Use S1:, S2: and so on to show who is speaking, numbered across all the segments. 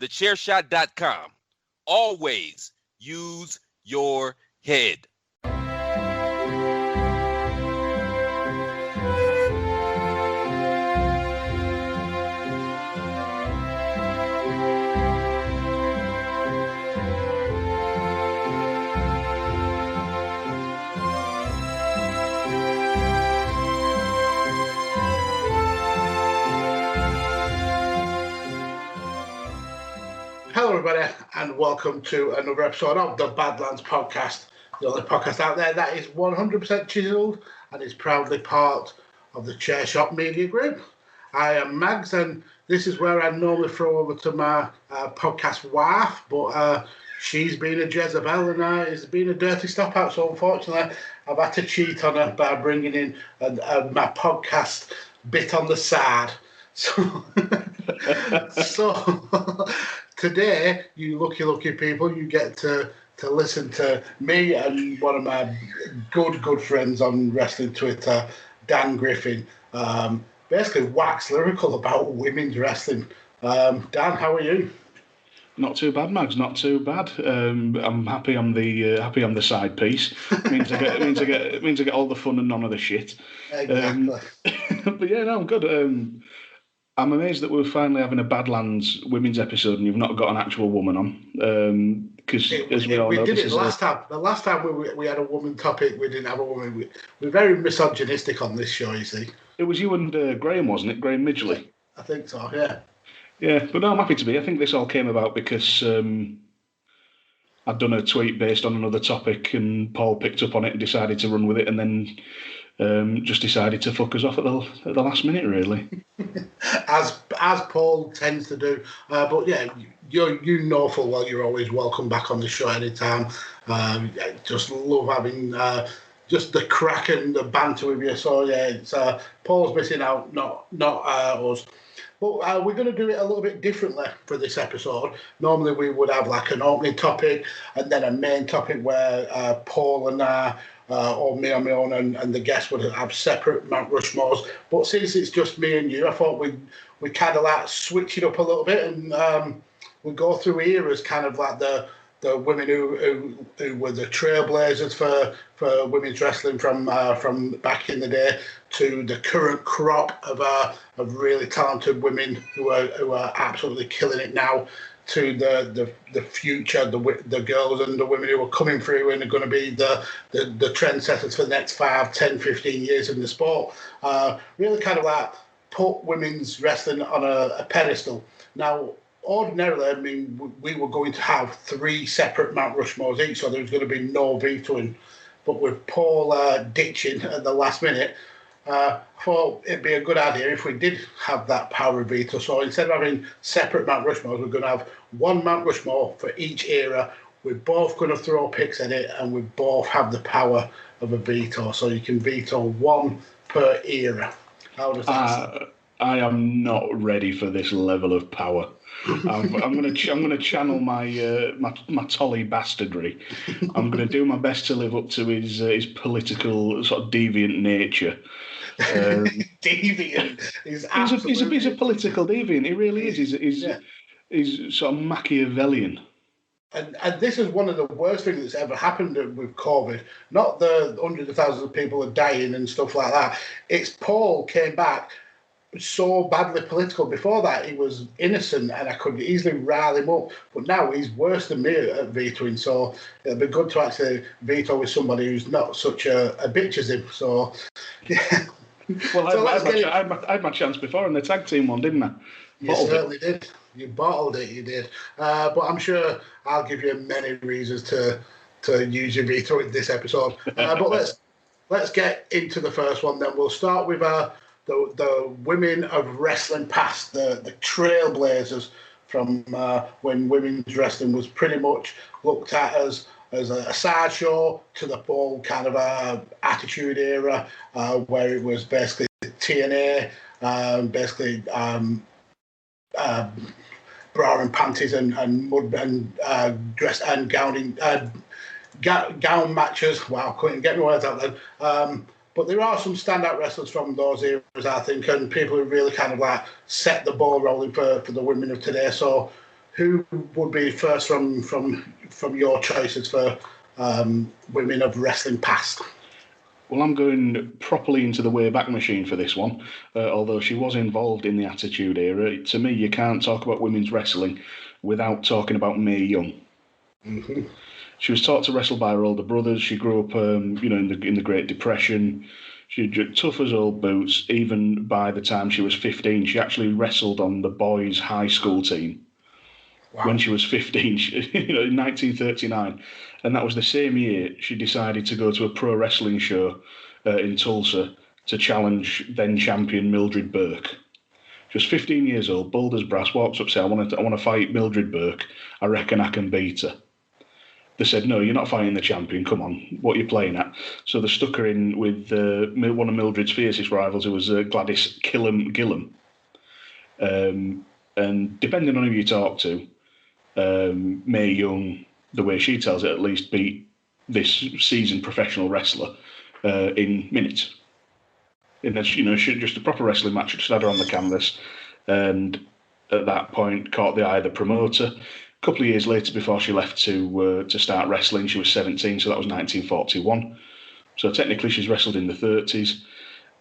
S1: thechairshot.com. Always use your head.
S2: Hello, everybody, and welcome to another episode of the Badlands Podcast, the only podcast out there that is 100% chiseled and is proudly part of the Chairshot Media Group. I am Mags, and this is where I normally throw over to my podcast wife, but she's been a Jezebel and it's been a dirty stop out, so unfortunately I've had to cheat on her by bringing in my podcast bit on the side. So today, you lucky people, you get to listen to me and one of my good friends on wrestling Twitter, Dan Griffin, basically wax lyrical about women's wrestling. Dan, how are you?
S3: Not too bad, Mags. Not too bad. I'm happy on the side piece. Means I get all the fun and none of the shit.
S2: Exactly.
S3: But yeah, no, I'm good. I'm amazed that we're finally having a Badlands women's episode and you've not got an actual woman on. Because as we all know,
S2: did it last time. The last time we had a woman topic, we didn't have a woman. We're very misogynistic on this show, you see.
S3: It was you and Graham, wasn't it? Graham Midgley.
S2: I think so, yeah.
S3: Yeah, but no, I'm happy to be. I think this all came about because I'd done a tweet based on another topic and Paul picked up on it and decided to run with it and then just decided to fuck us off at the last minute, really.
S2: As Paul tends to do. But yeah, you know full well you're always welcome back on the show anytime. Just love having just the crack and the banter with you. So yeah, it's Paul's missing out, not us. But we're going to do it a little bit differently for this episode. Normally we would have like an opening topic and then a main topic where Paul and I, or me on my own and the guests would have separate Mount Rushmores. But since it's just me and you, I thought we kind of like switch it up a little bit and we go through eras, kind of like the women who were the trailblazers for women's wrestling from back in the day to the current crop of really talented women who are absolutely killing it now, to the future, the girls and the women who are coming through and are going to be the trendsetters for the next 5, 10, 15 years in the sport. Really kind of like put women's wrestling on a pedestal. Now, ordinarily, I mean, we were going to have 3 separate Mount Rushmores each, so there was going to be no vetoing. But with Paul ditching at the last minute, I thought it'd be a good idea if we did have that power of veto. So instead of having separate Mount Rushmores, we're going to have one Mount Rushmore for each era. We're both going to throw picks at it, and we both have the power of a veto. So you can veto 1 per era. How does that sound?
S3: I am not ready for this level of power. I'm going to channel my Tolly bastardry. I'm going to do my best to live up to his political sort of deviant nature.
S2: Deviant.
S3: He's a political deviant. He really is. He's sort of Machiavellian.
S2: And this is one of the worst things that's ever happened with COVID. Not the hundreds of thousands of people are dying and stuff like that. It's Paul came back so badly political. Before that, he was innocent and I could easily rile him up. But now he's worse than me at vetoing. So it'll be good to actually veto with somebody who's not such a bitch as him. So, yeah.
S3: Well, I had my chance before in the tag team one, didn't I?
S2: You certainly did. You bottled it, you did. But I'm sure I'll give you many reasons to use your veto in this episode. But let's get into the first one then. We'll start with the women of wrestling past, the trailblazers from when women's wrestling was pretty much looked at as a sideshow to the whole kind of attitude era where it was basically TNA, bra and panties and mud and dress and gown matches. Wow, couldn't get my words out then. But there are some standout wrestlers from those eras, I think, and people who really kind of like set the ball rolling for the women of today. So who would be first from your choices for women of wrestling past?
S3: Well, I'm going properly into the Wayback Machine for this one, although she was involved in the Attitude Era. To me, you can't talk about women's wrestling without talking about Mae Young.
S2: Mm-hmm.
S3: She was taught to wrestle by her older brothers. She grew up, in the Great Depression. She was tough as old boots. Even by the time she was 15, she actually wrestled on the boys' high school team. Wow. When she was 15, in 1939. And that was the same year she decided to go to a pro wrestling show in Tulsa to challenge then-champion Mildred Burke. She was 15 years old, bold as brass, walks up, says, I want to fight Mildred Burke. I reckon I can beat her. They said, no, you're not fighting the champion. Come on, what are you playing at? So they stuck her in with one of Mildred's fiercest rivals, who was Gladys Gillum. And depending on who you talk to, Mae Young, the way she tells it at least, beat this seasoned professional wrestler in minutes. And then, just a proper wrestling match. Just had her on the canvas, and at that point caught the eye of the promoter. A couple of years later, before she left to start wrestling, she was 17, so that was 1941. So technically, she's wrestled in the 30s,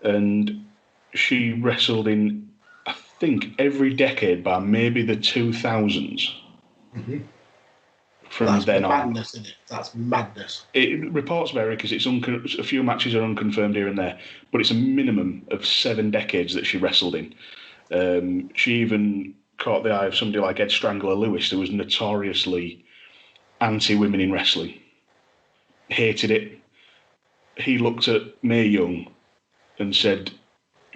S3: and she wrestled in, I think, every decade by maybe the 2000s.
S2: Mm-hmm.
S3: That's then
S2: madness, isn't it? That's madness.
S3: It reports vary because a few matches are unconfirmed here and there, but it's a minimum of 7 decades that she wrestled in. She even caught the eye of somebody like Ed Strangler Lewis, who was notoriously anti-women in wrestling. Hated it. He looked at Mae Young and said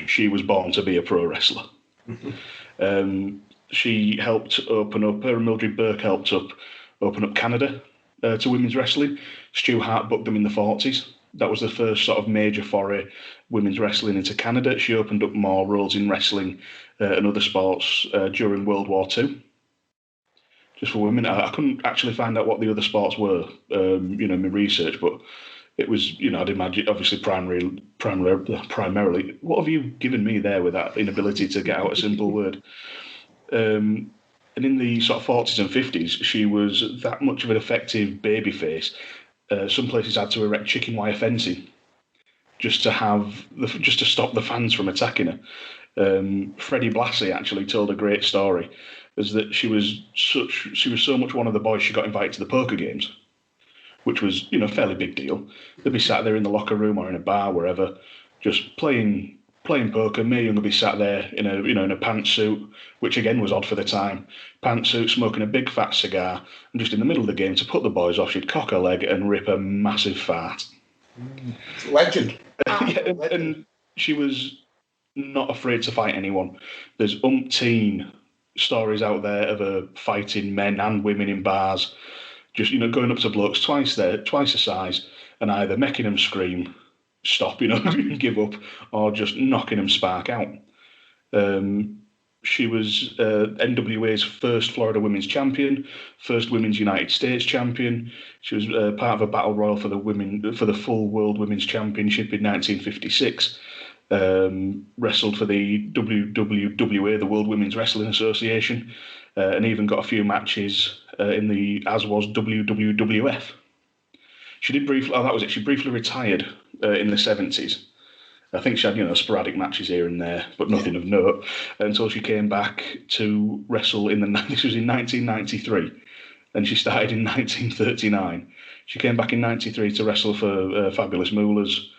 S3: she was born to be a pro wrestler. Mm-hmm. She helped open up, her and Mildred Burke helped open up Canada to women's wrestling. Stu Hart booked them in the 40s. That was the first sort of major foray women's wrestling into Canada. She opened up more roles in wrestling and other sports during World War II. Just for women. I couldn't actually find out what the other sports were, in my research, but it was, I'd imagine, obviously primarily. What have you given me there with that inability to get out a simple word? And in the sort of 40s and 50s, she was that much of an effective babyface. Some places had to erect chicken wire fencing just to stop the fans from attacking her. Freddie Blassie actually told a great story, is that she was so much one of the boys, she got invited to the poker games, which was a fairly big deal. They'd be sat there in the locker room or in a bar, wherever, just playing poker. Mae Young would be sat there in a pantsuit, which again was odd for the time. Pantsuit, smoking a big fat cigar, and just in the middle of the game, to put the boys off, she'd cock her leg and rip a massive fart.
S2: Legend.
S3: And she was not afraid to fight anyone. There's umpteen stories out there of her fighting men and women in bars, just going up to blokes twice the size, and either making them scream, stop, give up, or just knocking them spark out. She was NWA's first Florida Women's Champion, first Women's United States Champion. She was part of a battle royal for the full World Women's Championship in 1956. Wrestled for the WWWA, the World Women's Wrestling Association, and even got a few matches in the was WWF. She did briefly. That was it. She briefly retired in the 70s. I think she had sporadic matches here and there, but nothing of note until she came back to wrestle this was in 1993, and she started in 1939. She came back in 93 to wrestle for Fabulous Moolah's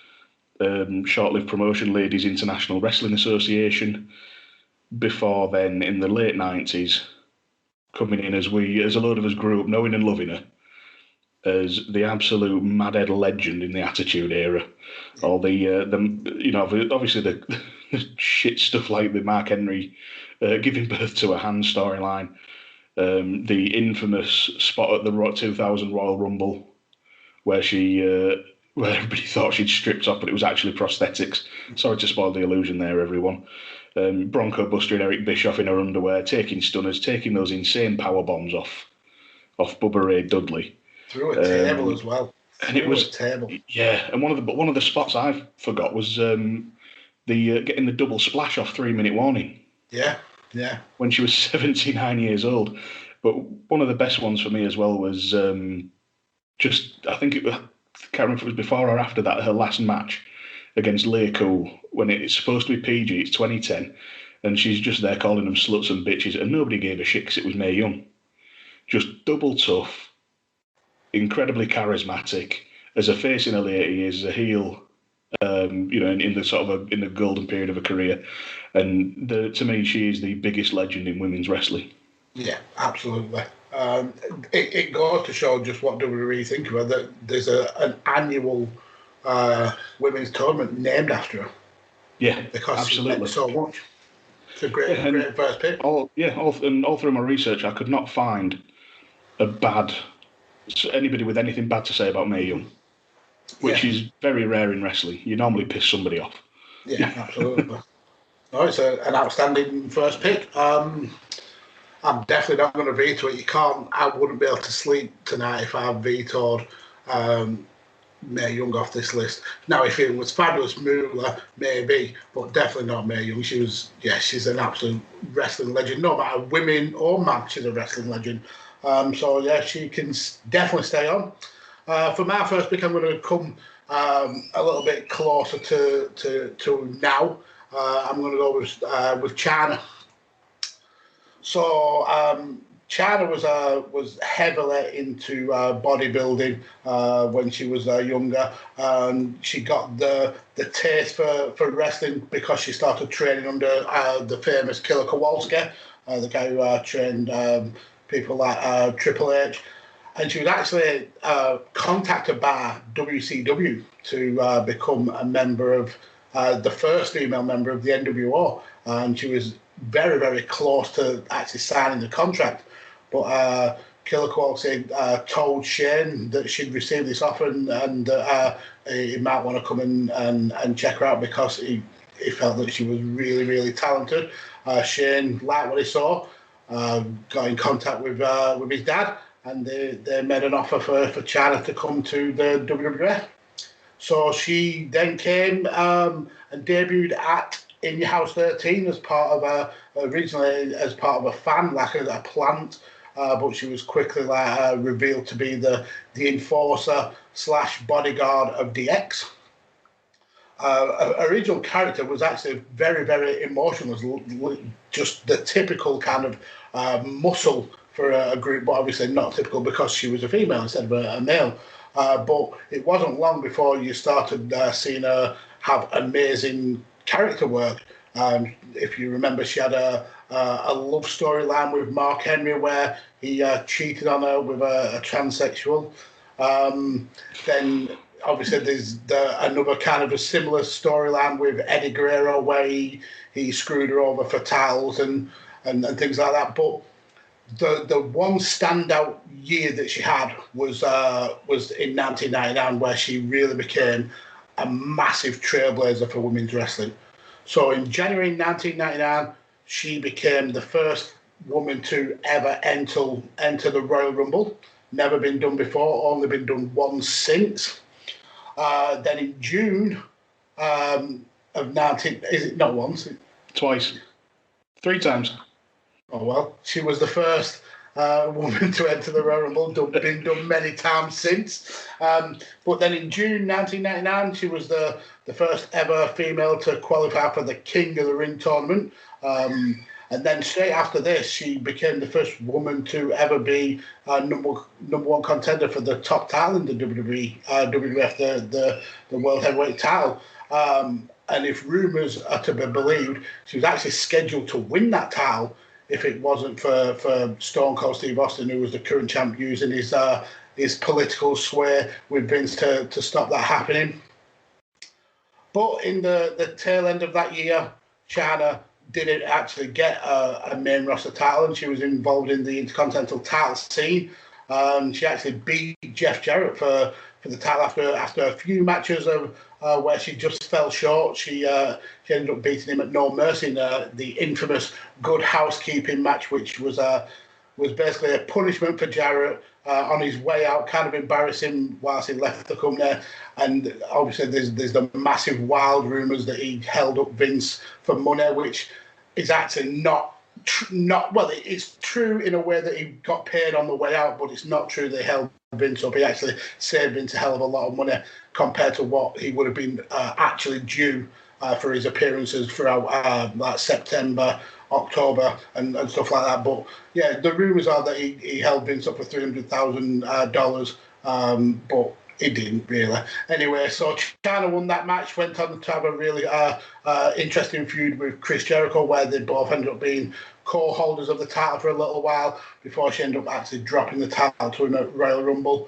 S3: short-lived promotion, Ladies International Wrestling Association. Before then, in the late 90s, coming in as a load of us grew up knowing and loving her as the absolute madhead legend in the Attitude Era. All obviously the shit stuff like the Mark Henry giving birth to a hand storyline, the infamous spot at the 2000 Royal Rumble where where everybody thought she'd stripped off, but it was actually prosthetics. Sorry to spoil the illusion there, everyone. Bronco Buster and Eric Bischoff in her underwear, taking stunners, taking those insane power bombs off Bubba Ray Dudley.
S2: Through a table as well.
S3: And it was a table. Yeah, and one of the spots I forgot was the getting the double splash off 3 minute warning.
S2: Yeah.
S3: When she was 79 years old. But one of the best ones for me as well was I can't remember if it was before or after that, her last match against Mako, when it's supposed to be PG, it's 2010, and she's just there calling them sluts and bitches, and nobody gave a shit because it was Mae Young. Just double tough, incredibly charismatic, as a face in her later years, as a heel, in the golden period of her career. And to me, she is the biggest legend in women's wrestling.
S2: Yeah, absolutely. It goes to show just what WWE think of her, that there's an annual women's tournament named after her.
S3: Yeah,
S2: because
S3: absolutely.
S2: She so much. It's a great first pick.
S3: All through my research, I could not find anybody with anything bad to say about Mae Young, which is very rare in wrestling. You normally piss somebody off.
S2: Yeah, absolutely. It's an outstanding first pick. I'm definitely not going to veto it. I wouldn't be able to sleep tonight if I vetoed Mae Young off this list. Now, if it was Fabulous Moolah, maybe, but definitely not Mae Young. She's an absolute wrestling legend. No matter women or man, she's a wrestling legend. She can definitely stay on. For my first pick, I'm going to come a little bit closer to now. I'm going to go with Chyna. So Chyna was heavily into bodybuilding when she was younger. She got the taste for wrestling because she started training under the famous Killer Kowalski, the guy who trained people like Triple H. And she was actually contacted by WCW to become a member of the first female member of the NWO. And she was very, very close to actually signing the contract. But Killer Kowalski told Shane that she'd received this offer and he might want to come in and check her out because he felt that she was really, really talented. Shane liked what he saw, got in contact with his dad, and they made an offer for Chyna to come to the WWF. So she then came and debuted at In Your House 13 as part of originally as part of a fan, like a plant, but she was quickly revealed to be the enforcer / bodyguard of DX. Her original character was actually very, very emotional, just the typical kind of muscle for a group, but obviously not typical because she was a female instead of a male. But it wasn't long before you started seeing her have amazing character work. If you remember, she had a love storyline with Mark Henry where he cheated on her with a transsexual. Then obviously there's another kind of a similar storyline with Eddie Guerrero where he screwed her over for titles and things like that. But the one standout year that she had was in 1999, where she really became a massive trailblazer for women's wrestling. So in January 1999, she became the first woman to ever enter the Royal Rumble. Never been done before, only been done once since. Then in June of 19... Is it not once?
S3: Twice. 3 times.
S2: Oh, well, she was the first woman to enter the Royal Rumble, been done many times since. But then in June 1999, she was the first ever female to qualify for the King of the Ring tournament. And then straight after this, she became the first woman to ever be number one contender for the top title in the WWF, the World Heavyweight title. And if rumours are to be believed, she was actually scheduled to win that title if it wasn't for Stone Cold Steve Austin, who was the current champ, using his political sway with Vince to stop that happening. But in the tail end of that year, Chyna didn't actually get a main roster title, and she was involved in the Intercontinental title scene. She actually beat Jeff Jarrett for the title after a few matches of where she just fell short. She ended up beating him at No Mercy in the infamous Good Housekeeping match, which was basically a punishment for Jarrett on his way out, kind of embarrassing whilst he left the company. And obviously there's the massive wild rumours that he held up Vince for money, which is actually not It's true in a way that he got paid on the way out, but it's not true that he held Vince up. He actually saved Vince a hell of a lot of money compared to what he would have been actually due for his appearances throughout like September, October, and stuff like that. But yeah, the rumours are that he held Vince up for $300,000, but he didn't really. Anyway, so Chyna won that match, went on to have a really interesting feud with Chris Jericho, where they both ended up being co-holders of the title for a little while before she ended up actually dropping the title to a Royal Rumble.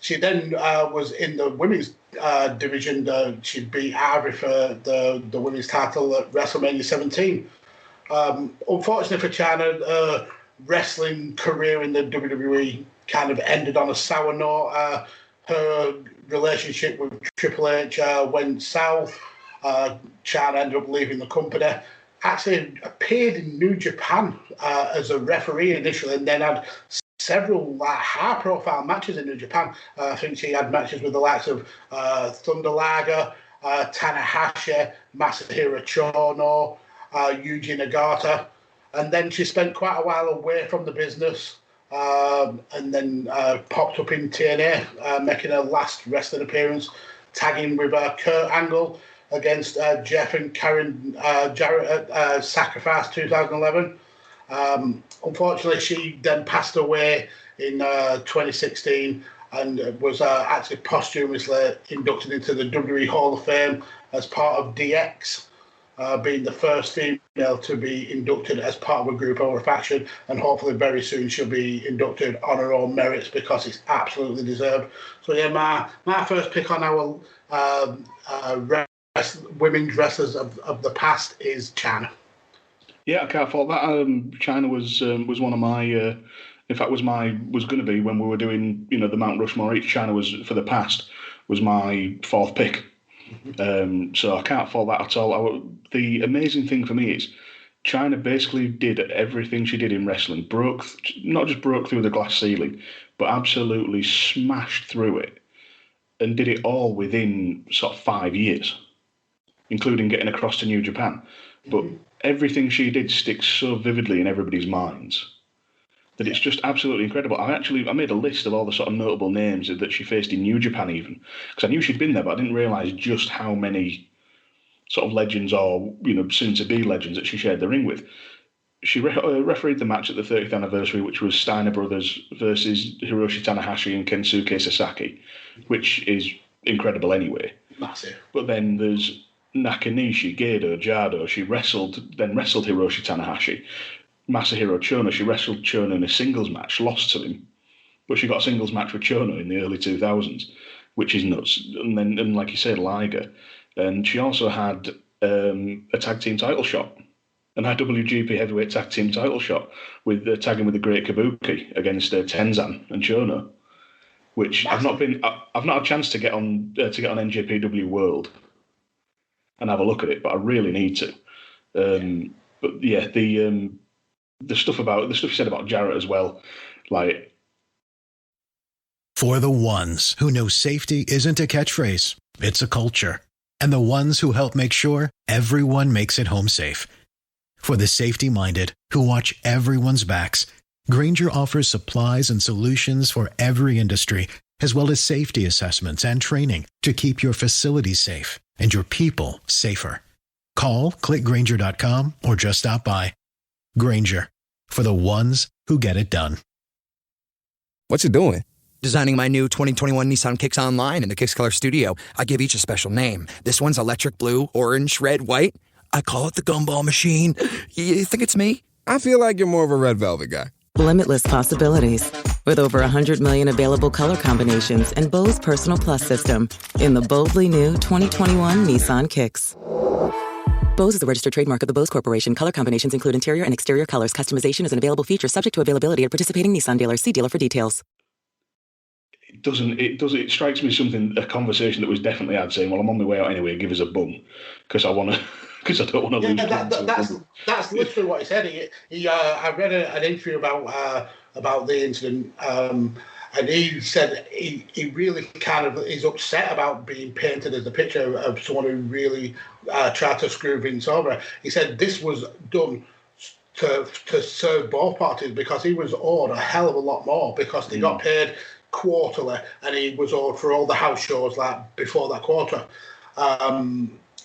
S2: She then was in the women's division. She beat Ivory for the women's title at WrestleMania 17. Unfortunately for Chyna, wrestling career in the WWE kind of ended on a sour note. Her relationship with Triple H went south. Chyna ended up leaving the company. Actually appeared in New Japan as a referee initially, and then had several high-profile matches in New Japan. I think she had matches with the likes of Thunder Liger, Tanahashi, Masahiro Chono, Yuji Nagata, and then she spent quite a while away from the business, and then popped up in TNA, making her last wrestling appearance, tagging with Kurt Angle against Jeff and Karen Jarrett at Sacrifice 2011. Unfortunately, she then passed away in 2016 and was actually posthumously inducted into the WWE Hall of Fame as part of DX, being the first female to be inducted as part of a group or a faction, and hopefully very soon she'll be inducted on her own merits because it's absolutely deserved. So yeah, my first pick on our women's wrestlers of the past is Chyna.
S3: Yeah, I can't fault that. Chyna was one of my. In fact, was going to be when we were doing the Mount Rushmore each. Chyna was for the past was my fourth pick. So I can't fault that at all. The amazing thing for me is Chyna basically did everything she did in wrestling. Not just broke through the glass ceiling, but absolutely smashed through it, and did it all within sort of 5 years, including getting across to New Japan. But everything she did sticks so vividly in everybody's minds that it's just absolutely incredible. I made a list of all the sort of notable names that she faced in New Japan even, because I knew she'd been there, but I didn't realise just how many sort of legends or soon-to-be legends that she shared the ring with. She refereed the match at the 30th anniversary, which was Steiner Brothers versus Hiroshi Tanahashi and Kensuke Sasaki, which is incredible anyway.
S2: Massive.
S3: But then there's Nakanishi, Gedo, Jado. She wrestled Hiroshi Tanahashi. Masahiro Chono, she wrestled Chono in a singles match, lost to him, but she got a singles match with Chono in the early 2000s, which is nuts. And like you said, Liger. And she also had a tag team title shot, an IWGP heavyweight tag team title shot with tagging with the Great Kabuki against Tenzan and Chono, which I've not had a chance to get on NJPW World and have a look at it, but I really need to. But yeah, the stuff you said about Jarrett as well, like.
S4: For the ones who know safety isn't a catchphrase, it's a culture. And the ones who help make sure everyone makes it home safe. For the safety-minded who watch everyone's backs, Grainger offers supplies and solutions for every industry, as well as safety assessments and training to keep your facilities safe and your people safer. Call, click Grainger.com, or just stop by. Grainger, for the ones who get it done.
S5: What you doing? Designing my new 2021 Nissan Kicks online in the Kicks Color Studio. I give each a special name. This one's electric blue, orange, red, white. I call it the Gumball Machine. You think it's me?
S6: I feel like you're more of a red velvet guy.
S7: Limitless possibilities. With over 100 million available color combinations and Bose Personal Plus system in the boldly new 2021 Nissan Kicks. Bose is the registered trademark of the Bose Corporation. Color combinations include interior and exterior colors. Customization is an available feature subject to availability at participating Nissan dealers. See dealer for details.
S3: It strikes me a conversation that was definitely had saying, well, I'm on my way out anyway, give us a bum, because I don't want to lose.
S2: That's literally what he said. I read an interview about the incident, and he said he really kind of is upset about being painted as a picture of someone who really tried to screw Vince over. He said this was done to serve both parties, because he was owed a hell of a lot more because they got paid quarterly, and he was owed for all the house shows like before that quarter.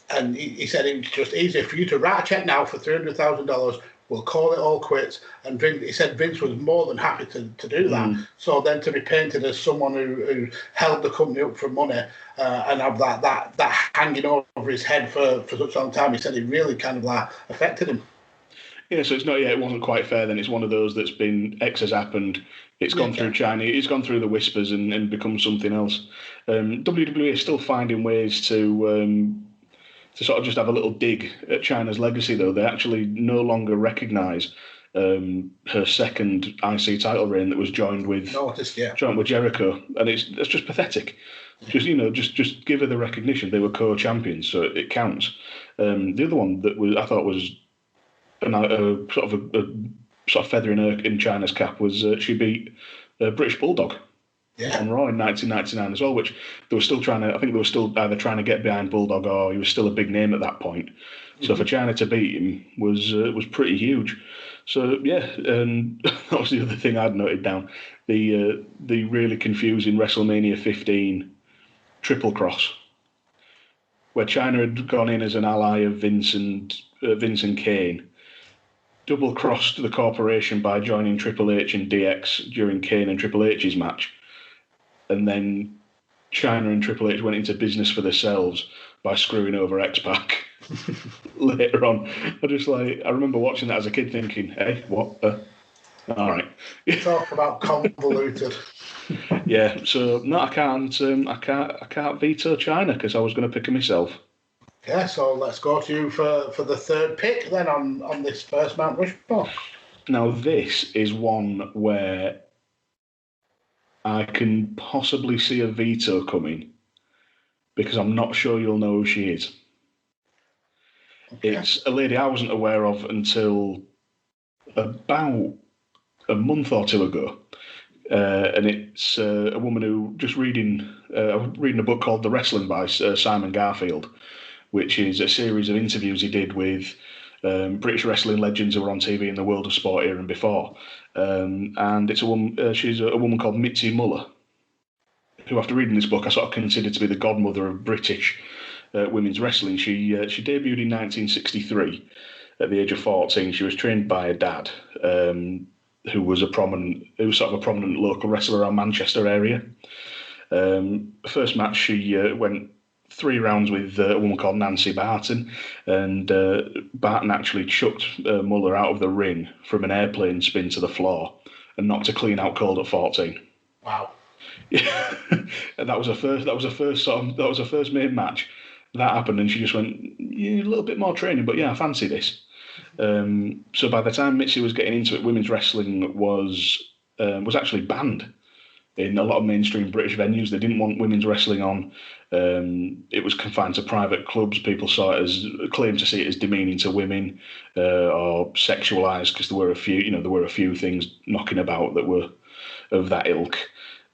S2: And he said it was just easier for you to write a check now for $300,000. We'll call it all quits. And he said Vince was more than happy to do that. So then to be painted as someone who held the company up for money and have that hanging over his head for such a long time, he said it really kind of like affected him.
S3: Yeah, so it's not, it wasn't quite fair then. It's one of those that's been, X has happened, it's gone through China, it's gone through the whispers and become something else. WWE is still finding ways to sort of just have a little dig at China's legacy, though. They actually no longer recognise her second IC title reign that was joined with Jericho, and it's just pathetic. Just give her the recognition. They were co-champions, so it counts. The other one that I thought was a sort of feather in China's cap was she beat British Bulldog on Raw in 1999 as well, which they were still trying to. I think they were still either trying to get behind Bulldog or he was still a big name at that point. So for China to beat him was pretty huge. So and that was the other thing I'd noted down: the really confusing WrestleMania 15 Triple Cross, where China had gone in as an ally of Vince and Kane, double crossed the corporation by joining Triple H and DX during Kane and Triple H's match, and then China and Triple H went into business for themselves by screwing over X-Pac later on. I remember watching that as a kid thinking, hey, what? All right.
S2: Talk about convoluted.
S3: Yeah, so no, I can't veto China because I was going to pick her myself.
S2: Yeah, so let's go to you for the third pick then on this first Mount Rushmore.
S3: Now, this is one where I can possibly see a veto coming because I'm not sure you'll know who she is. Okay. It's a lady I wasn't aware of until about a month or two ago. And it's a woman who just reading a book called The Wrestling by Simon Garfield, which is a series of interviews he did with British wrestling legends who were on TV in the world of sport era and before. And it's a woman. She's a woman called Mitsy Muller, who, after reading this book, I sort of considered to be the godmother of British women's wrestling. She debuted in 1963 at the age of 14. She was trained by a dad who was sort of a prominent local wrestler around Manchester area. First match, she went 3 rounds with a woman called Nancy Barton, and Barton actually chucked Muller out of the ring from an airplane spin to the floor and knocked her clean out cold at 14.
S2: Wow.
S3: Yeah, and that was her first main match. That happened, and she just went, a little bit more training, but yeah, I fancy this. So by the time Mitsy was getting into it, women's wrestling was actually banned in a lot of mainstream British venues. They didn't want women's wrestling on. It was confined to private clubs. People claimed to see it as demeaning to women or sexualised, because there were a few things knocking about that were of that ilk.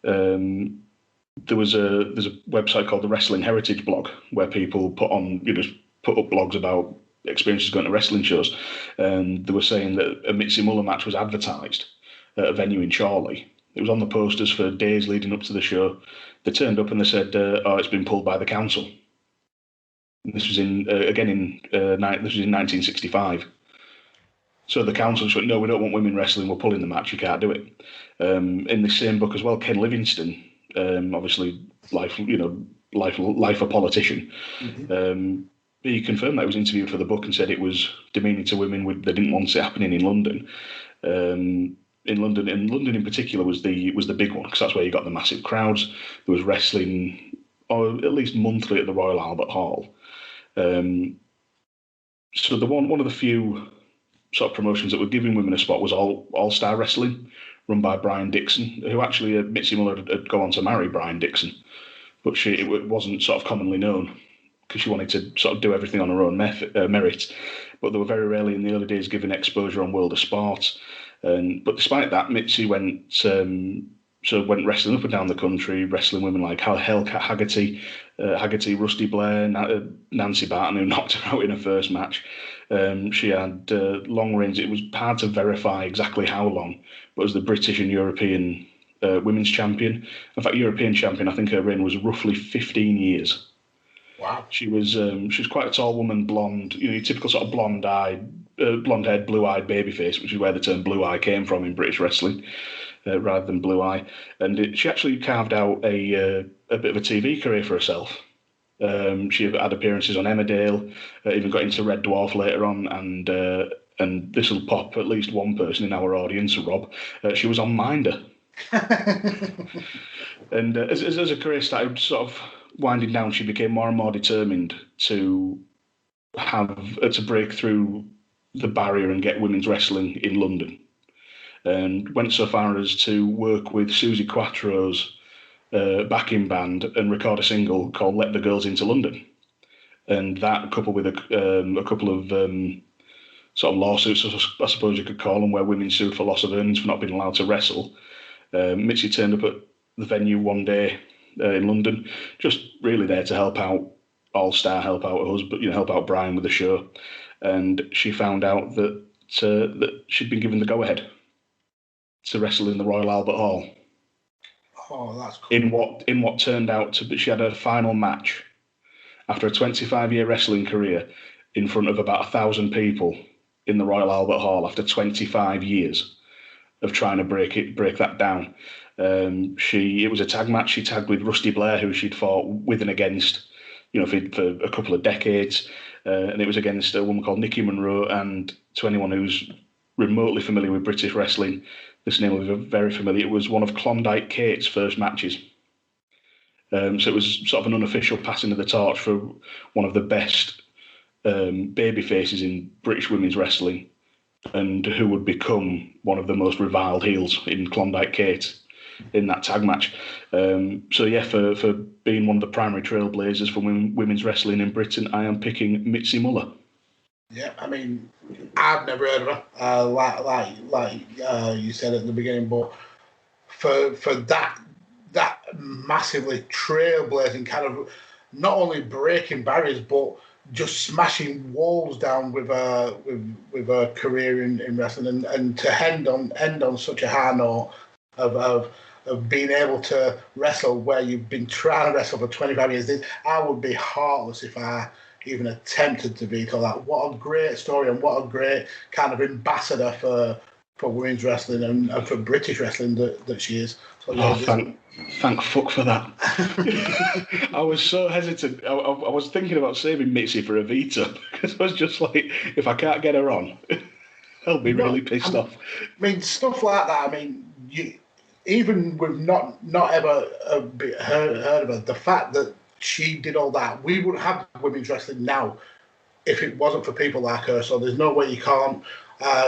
S3: There's a website called the Wrestling Heritage Blog where people put up blogs about experiences going to wrestling shows, and they were saying that a Mitsy Muller match was advertised at a venue in Chorley. It was on the posters for days leading up to the show. They turned up and they said, it's been pulled by the council. And this was in 1965. So the council just went, no, we don't want women wrestling, we're pulling the match, you can't do it. In the same book as well, Ken Livingstone, obviously life a politician, he confirmed that. He was interviewed for the book and said it was demeaning to women. They didn't want it happening in London. In London in particular was the big one, because that's where you got the massive crowds. There was wrestling, or at least monthly, at the Royal Albert Hall. So one of the few sort of promotions that were giving women a spot was All Star Wrestling, run by Brian Dixon, who actually Mitsy Muller had gone on to marry Brian Dixon, but it wasn't sort of commonly known, because she wanted to sort of do everything on her own merit. But they were very rarely in the early days given exposure on World of Sport. But despite that, Mitsy went wrestling up and down the country, wrestling women like Hellcat Haggerty, Rusty Blair, Nancy Barton, who knocked her out in her first match. She had long reigns. It was hard to verify exactly how long, but as the British and European women's champion. In fact, European champion, I think her reign was roughly 15 years.
S2: Wow.
S3: She was quite a tall woman, blonde, your typical sort of blonde-eyed, blonde-haired, blue-eyed babyface, which is where the term blue eye came from in British wrestling, rather than blue eye. And she actually carved out a bit of a TV career for herself. She had appearances on Emmerdale, even got into Red Dwarf later on, and this will pop at least one person in our audience, Rob. She was on Minder. And as her career started sort of winding down, she became more and more determined to break through the barrier and get women's wrestling in London, and went so far as to work with Susie Quattro's backing band and record a single called "Let the Girls Into London," and that, coupled with a couple of sort of lawsuits, I suppose you could call them, where women sued for loss of earnings for not being allowed to wrestle. Mitsy turned up at the venue one day in London, just really there to help out All-Star, help out her husband, help out Brian with the show, and she found out that she'd been given the go-ahead to wrestle in the Royal Albert Hall.
S2: Oh, that's cool.
S3: In what turned out to be, she had her final match after a 25-year wrestling career in front of about 1,000 people in the Royal Albert Hall after 25 years of trying to break that down. It was a tag match. She tagged with Rusty Blair, who she'd fought with and against, for a couple of decades, and it was against a woman called Nikki Monroe. And to anyone who's remotely familiar with British wrestling, this name will be very familiar. It was one of Klondike Kate's first matches. So it was sort of an unofficial passing of the torch for one of the best baby faces in British women's wrestling, and who would become one of the most reviled heels in Klondike Kate in that tag match. For being one of the primary trailblazers for women's wrestling in Britain, I am picking Mitsy Muller.
S2: Yeah, I mean, I've never heard of her, like you said at the beginning, but for that massively trailblazing kind of, not only breaking barriers, but just smashing walls down with a career in wrestling, and to end on such a high note of being able to wrestle where you've been trying to wrestle for 25 years. I would be heartless if I even attempted to veto that. What a great story, and what a great kind of ambassador for women's wrestling and for British wrestling that she is. So,
S3: thank fuck for that. I was so hesitant. I was thinking about saving Mitsy for a veto, because I was just like, if I can't get her on, I'll be really pissed off.
S2: I mean, stuff like that. I mean, even with not ever heard of her, the fact that she did all that, we wouldn't have women's wrestling now if it wasn't for people like her. So there's no way you can't.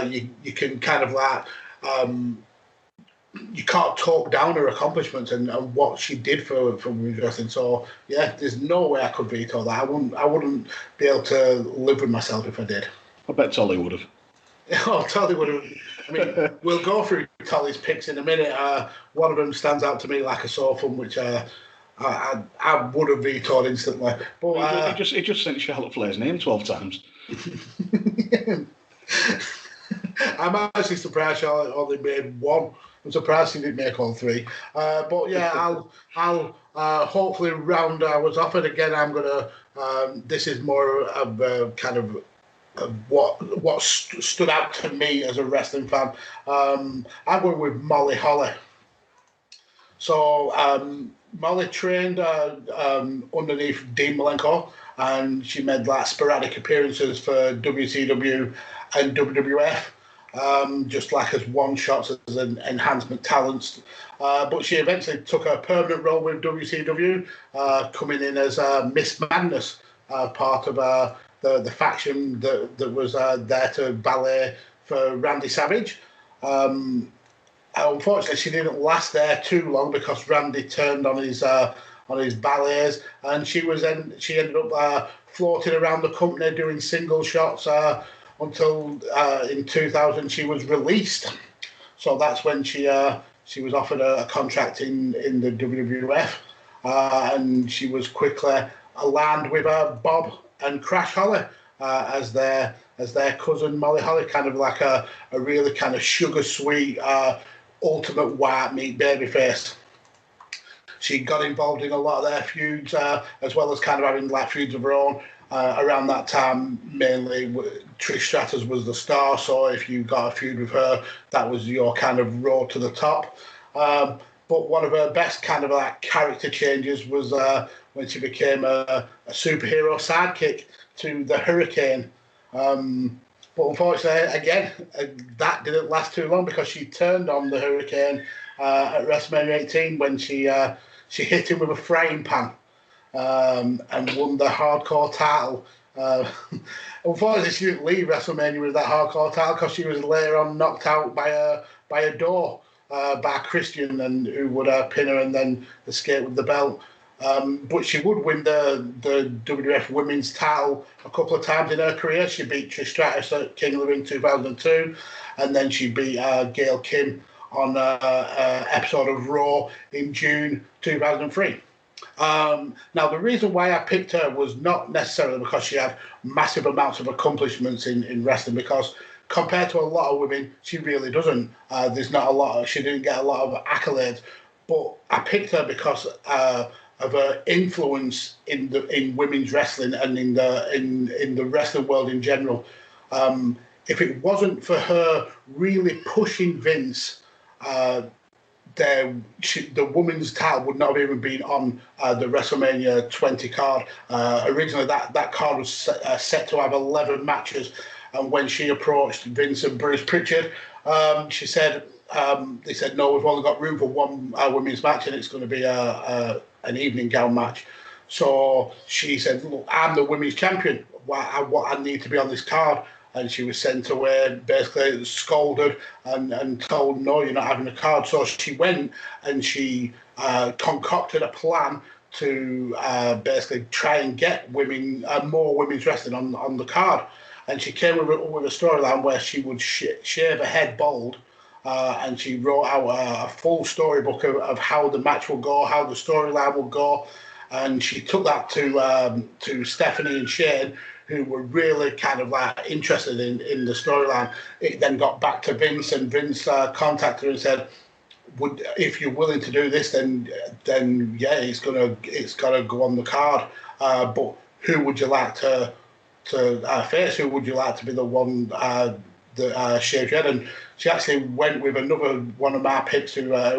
S2: You can kind of like. You can't talk down her accomplishments and what she did for women's wrestling. So yeah, there's no way I could veto that. I wouldn't be able to live with myself if I did.
S3: I bet Tolly would have.
S2: Oh, Tolly would have. I mean, we'll go through Tolly's picks in a minute. One of them stands out to me like a sore thumb, which I would have vetoed instantly. But
S3: it just sent Charlotte Flair's name 12 times.
S2: I'm actually surprised Charlotte only made one. I'm surprised he didn't make all three. But yeah, I'll hopefully round ours off. And again, I'm gonna. This is more of a kind of what stood out to me as a wrestling fan. I'm going with Molly Holly. So Molly trained underneath Dean Malenko, and she made like sporadic appearances for WCW and WWF. Just like as one-shots, as an enhancement talents. But she eventually took a permanent role with WCW, coming in as Miss Madness, part of the faction that was there to ballet for Randy Savage. Unfortunately, she didn't last there too long because Randy turned on his ballets, and she ended up floating around the company doing single shots until in 2000 she was released. So that's when she was offered a contract in the WWF, and she was quickly aligned with Bob and Crash Holly. as their cousin Molly Holly, kind of like a really kind of sugar sweet ultimate white meat babyface. She got involved in a lot of their feuds, as well as kind of having like feuds of her own. Around that time, mainly Trish Stratus was the star, so if you got a feud with her, that was your kind of road to the top. But one of her best kind of like character changes was when she became a superhero sidekick to the Hurricane. But unfortunately, again, that didn't last too long because she turned on the Hurricane at WrestleMania 18 when she hit him with a frying pan and won the Hardcore title. Unfortunately, she didn't leave WrestleMania with that Hardcore title because she was later on knocked out by a door by Christian, and who would pin her and then escape with the belt. But she would win the WWF Women's title a couple of times in her career. She beat Trish Stratus at King of the Ring 2002, and then she beat Gail Kim on an episode of Raw in June 2003. Now, the reason why I picked her was not necessarily because she had massive amounts of accomplishments in wrestling, because compared to a lot of women, she really doesn't. There's not a lot. She didn't get a lot of accolades, but I picked her because of her influence in women's wrestling and in the wrestling world in general. If it wasn't for her really pushing Vince, the women's title would not have even been on the WrestleMania 20 card. Originally, that card was set to have 11 matches, and when she approached Vince and Bruce Pritchard, she said, they said, no, we've only got room for one women's match, and it's going to be an evening gown match. So she said, look, I'm the women's champion. I need to be on this card. And she was sent away, basically scolded and told, no, you're not having a card. So she went and she concocted a plan to basically try and get more women's wrestling on the card. And she came with a storyline where she would shave her head bald, and she wrote out a full storybook of how the match will go, how the storyline will go. And she took that to Stephanie and Shane, who were really kind of like interested in the storyline. It then got back to Vince, and Vince contacted her and said, if you're willing to do this, then yeah, it's gonna go on the card. But who would you like to face? Who would you like to be the one that shaves your head? And she actually went with another one of my picks who I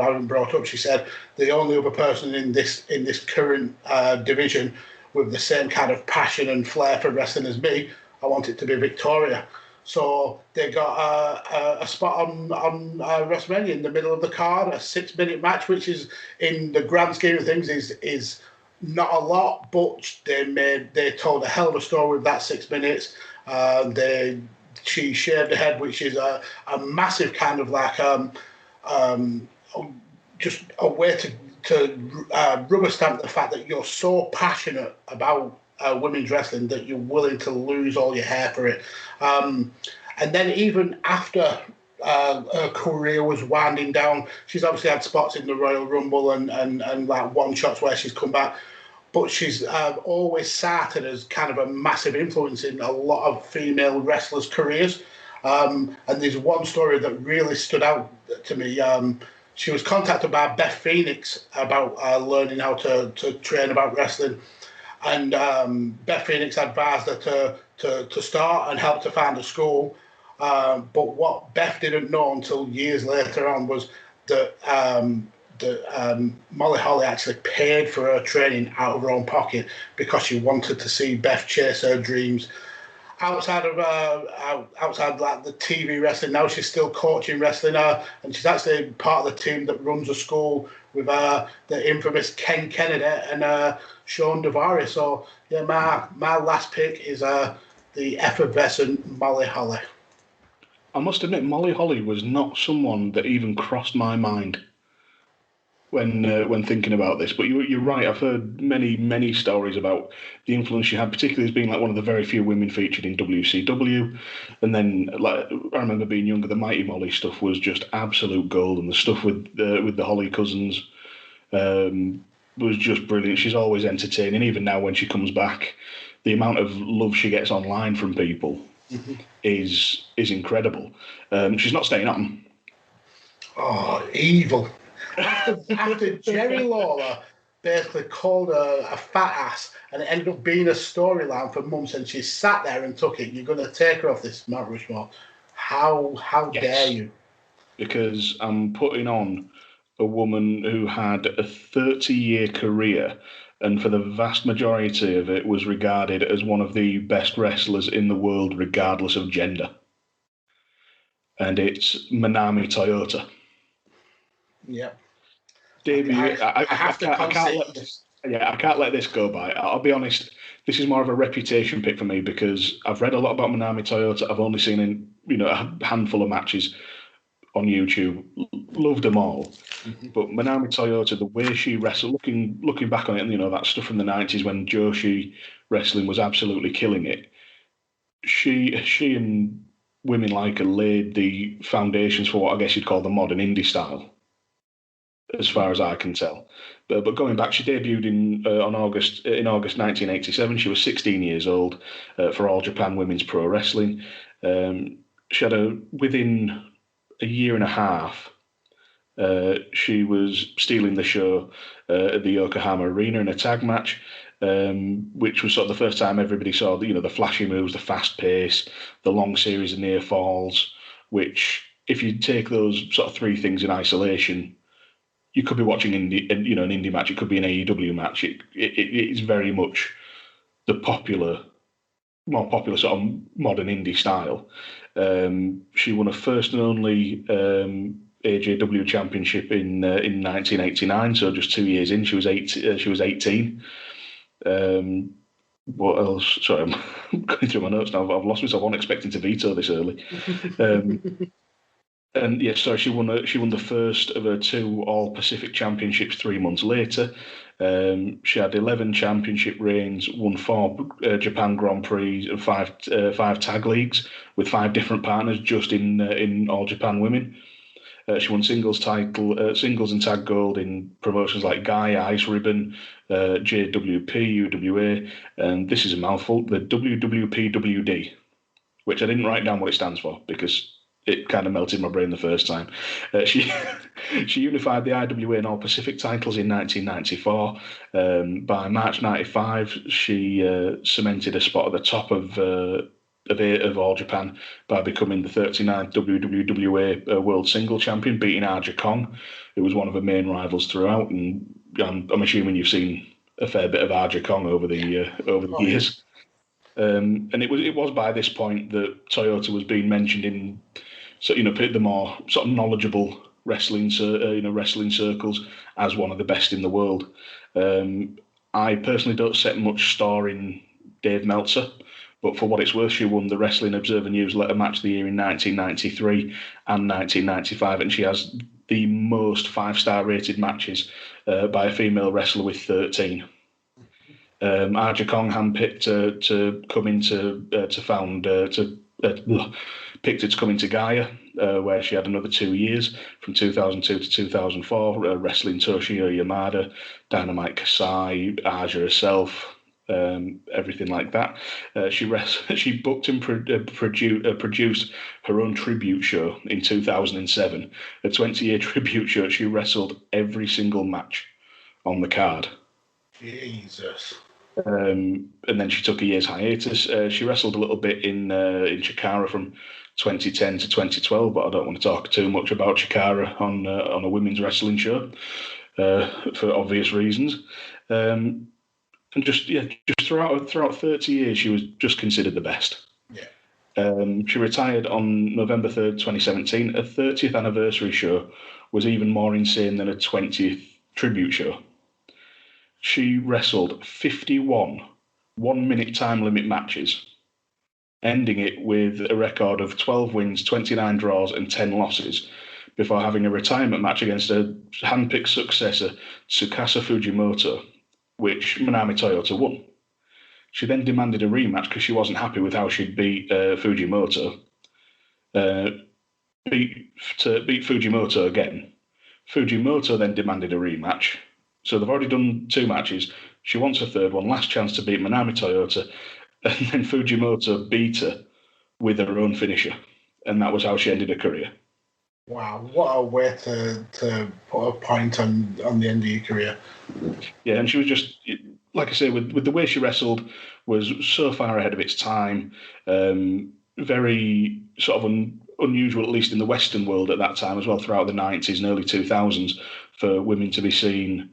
S2: haven't brought up. She said the only other person in this current division with the same kind of passion and flair for wrestling as me, I want it to be Victoria. So they got a spot on WrestleMania in the middle of the card, a 6-minute match, which is, in the grand scheme of things, is not a lot, but they told a hell of a story with that 6 minutes. She shaved her head, which is a massive kind of like just a way to rubber stamp the fact that you're so passionate about women's wrestling that you're willing to lose all your hair for it. And then even after her career was winding down, she's obviously had spots in the Royal Rumble and like one-shots where she's come back, but she's always cited as kind of a massive influence in a lot of female wrestlers' careers. And there's one story that really stood out to me. She was contacted by Beth Phoenix about learning how to train about wrestling. And Beth Phoenix advised her to start and help to find a school. But what Beth didn't know until years later on was that Molly Holly actually paid for her training out of her own pocket because she wanted to see Beth chase her dreams. Outside like the TV wrestling, now she's still coaching wrestling, and she's actually part of the team that runs a school with the infamous Ken Kennedy and Sean Devari. So yeah, my last pick is the effervescent Molly Holly.
S3: I must admit, Molly Holly was not someone that even crossed my mind when thinking about this. But you're right. I've heard many stories about the influence she had, particularly as being like one of the very few women featured in WCW. And then, like, I remember being younger, the Mighty Molly stuff was just absolute gold, and the stuff with the Holly cousins was just brilliant. She's always entertaining, even now when she comes back. the amount of love she gets online from people is incredible. She's not staying on.
S2: Oh, evil. After Jerry Lawler basically called her a fat ass, and it ended up being a storyline for months, and she sat there and took it. You're going to take her off this Mount Rushmore. How dare you? Because
S3: I'm putting on a woman who had a 30-year career, and for the vast majority of it was regarded as one of the best wrestlers in the world, regardless of gender. And it's Manami Toyota.
S2: Yep.
S3: Debut. I can't let this go by. I'll be honest. This is more of a reputation pick for me because I've read a lot about Manami Toyota. I've only seen a handful of matches on YouTube. Loved them all. But Manami Toyota, the way she wrestled, looking back on it, that stuff from the 90s when Joshi wrestling was absolutely killing it. She and women like her laid the foundations for what I guess you'd call the modern indie style, as far as I can tell. But going back, she debuted in August 1987. She was 16 years old for All Japan Women's Pro Wrestling. She had within a year and a half, she was stealing the show at the Yokohama Arena in a tag match, which was sort of the first time everybody saw the flashy moves, the fast pace, the long series of near falls, which if you take those sort of three things in isolation, you could be watching an indie match. It could be an AEW match. It is very much the more popular sort of modern indie style. She won her first and only AJW championship in 1989. So just 2 years in, she was 18. What else? Sorry, I'm going through my notes now. I've lost myself. I wasn't expecting to veto this early. And yes, so she won the first of her 2 All Pacific Championships 3 months later. She had 11 championship reigns, won 4 Japan Grand Prix, and 5 tag leagues with 5 different partners just in All Japan Women. She won singles and tag gold in promotions like Gaia, Ice Ribbon, JWP, UWA, and this is a mouthful, the WWPWD, which I didn't write down what it stands for because it kind of melted my brain the first time. She unified the IWA and All Pacific titles in 1994. By March 95, she cemented a spot at the top of All Japan by becoming the 39th WWA World Single Champion, beating Aja Kong, who was one of her main rivals throughout. And I'm assuming you've seen a fair bit of Aja Kong over the years. And it was by this point that Toyota was being mentioned in the more sort of knowledgeable wrestling circles as one of the best in the world. I personally don't set much store in Dave Meltzer, but for what it's worth, she won the Wrestling Observer Newsletter Match of the Year in 1993 and 1995, and she has the most 5-star rated matches by a female wrestler with 13. Aja Kong handpicked to come into picked her to come into Gaia, where she had another 2 years from 2002 to 2004, wrestling Toshio Yamada, Dynamite Kasai, Aja herself, everything like that. She booked and produced her own tribute show in 2007, a 20-year tribute show. She wrestled every single match on the card.
S2: Jesus.
S3: And then she took a year's hiatus. She wrestled a little bit in Chikara from 2010 to 2012, but I don't want to talk too much about Chikara on a women's wrestling show for obvious reasons. And just throughout 30 years, she was just considered the best. Yeah. She retired on November 3rd, 2017. Her 30th anniversary show was even more insane than a 20th tribute show. She wrestled 51 one-minute time limit matches, ending it with a record of 12 wins, 29 draws, and 10 losses, before having a retirement match against her handpicked successor, Tsukasa Fujimoto, which Manami Toyota won. She then demanded a rematch because she wasn't happy with how she'd beat Fujimoto. Beat Fujimoto again. Fujimoto then demanded a rematch. So they've already done 2 matches. She wants a third one, last chance to beat Manami Toyota, and then Fujimoto beat her with her own finisher. And that was how she ended her career.
S2: Wow, what a way to put a point on the end of your career.
S3: Yeah, and she was just, like I say, with the way she wrestled, was so far ahead of its time. Very sort of unusual, at least in the Western world at that time as well, throughout the 90s and early 2000s, for women to be seen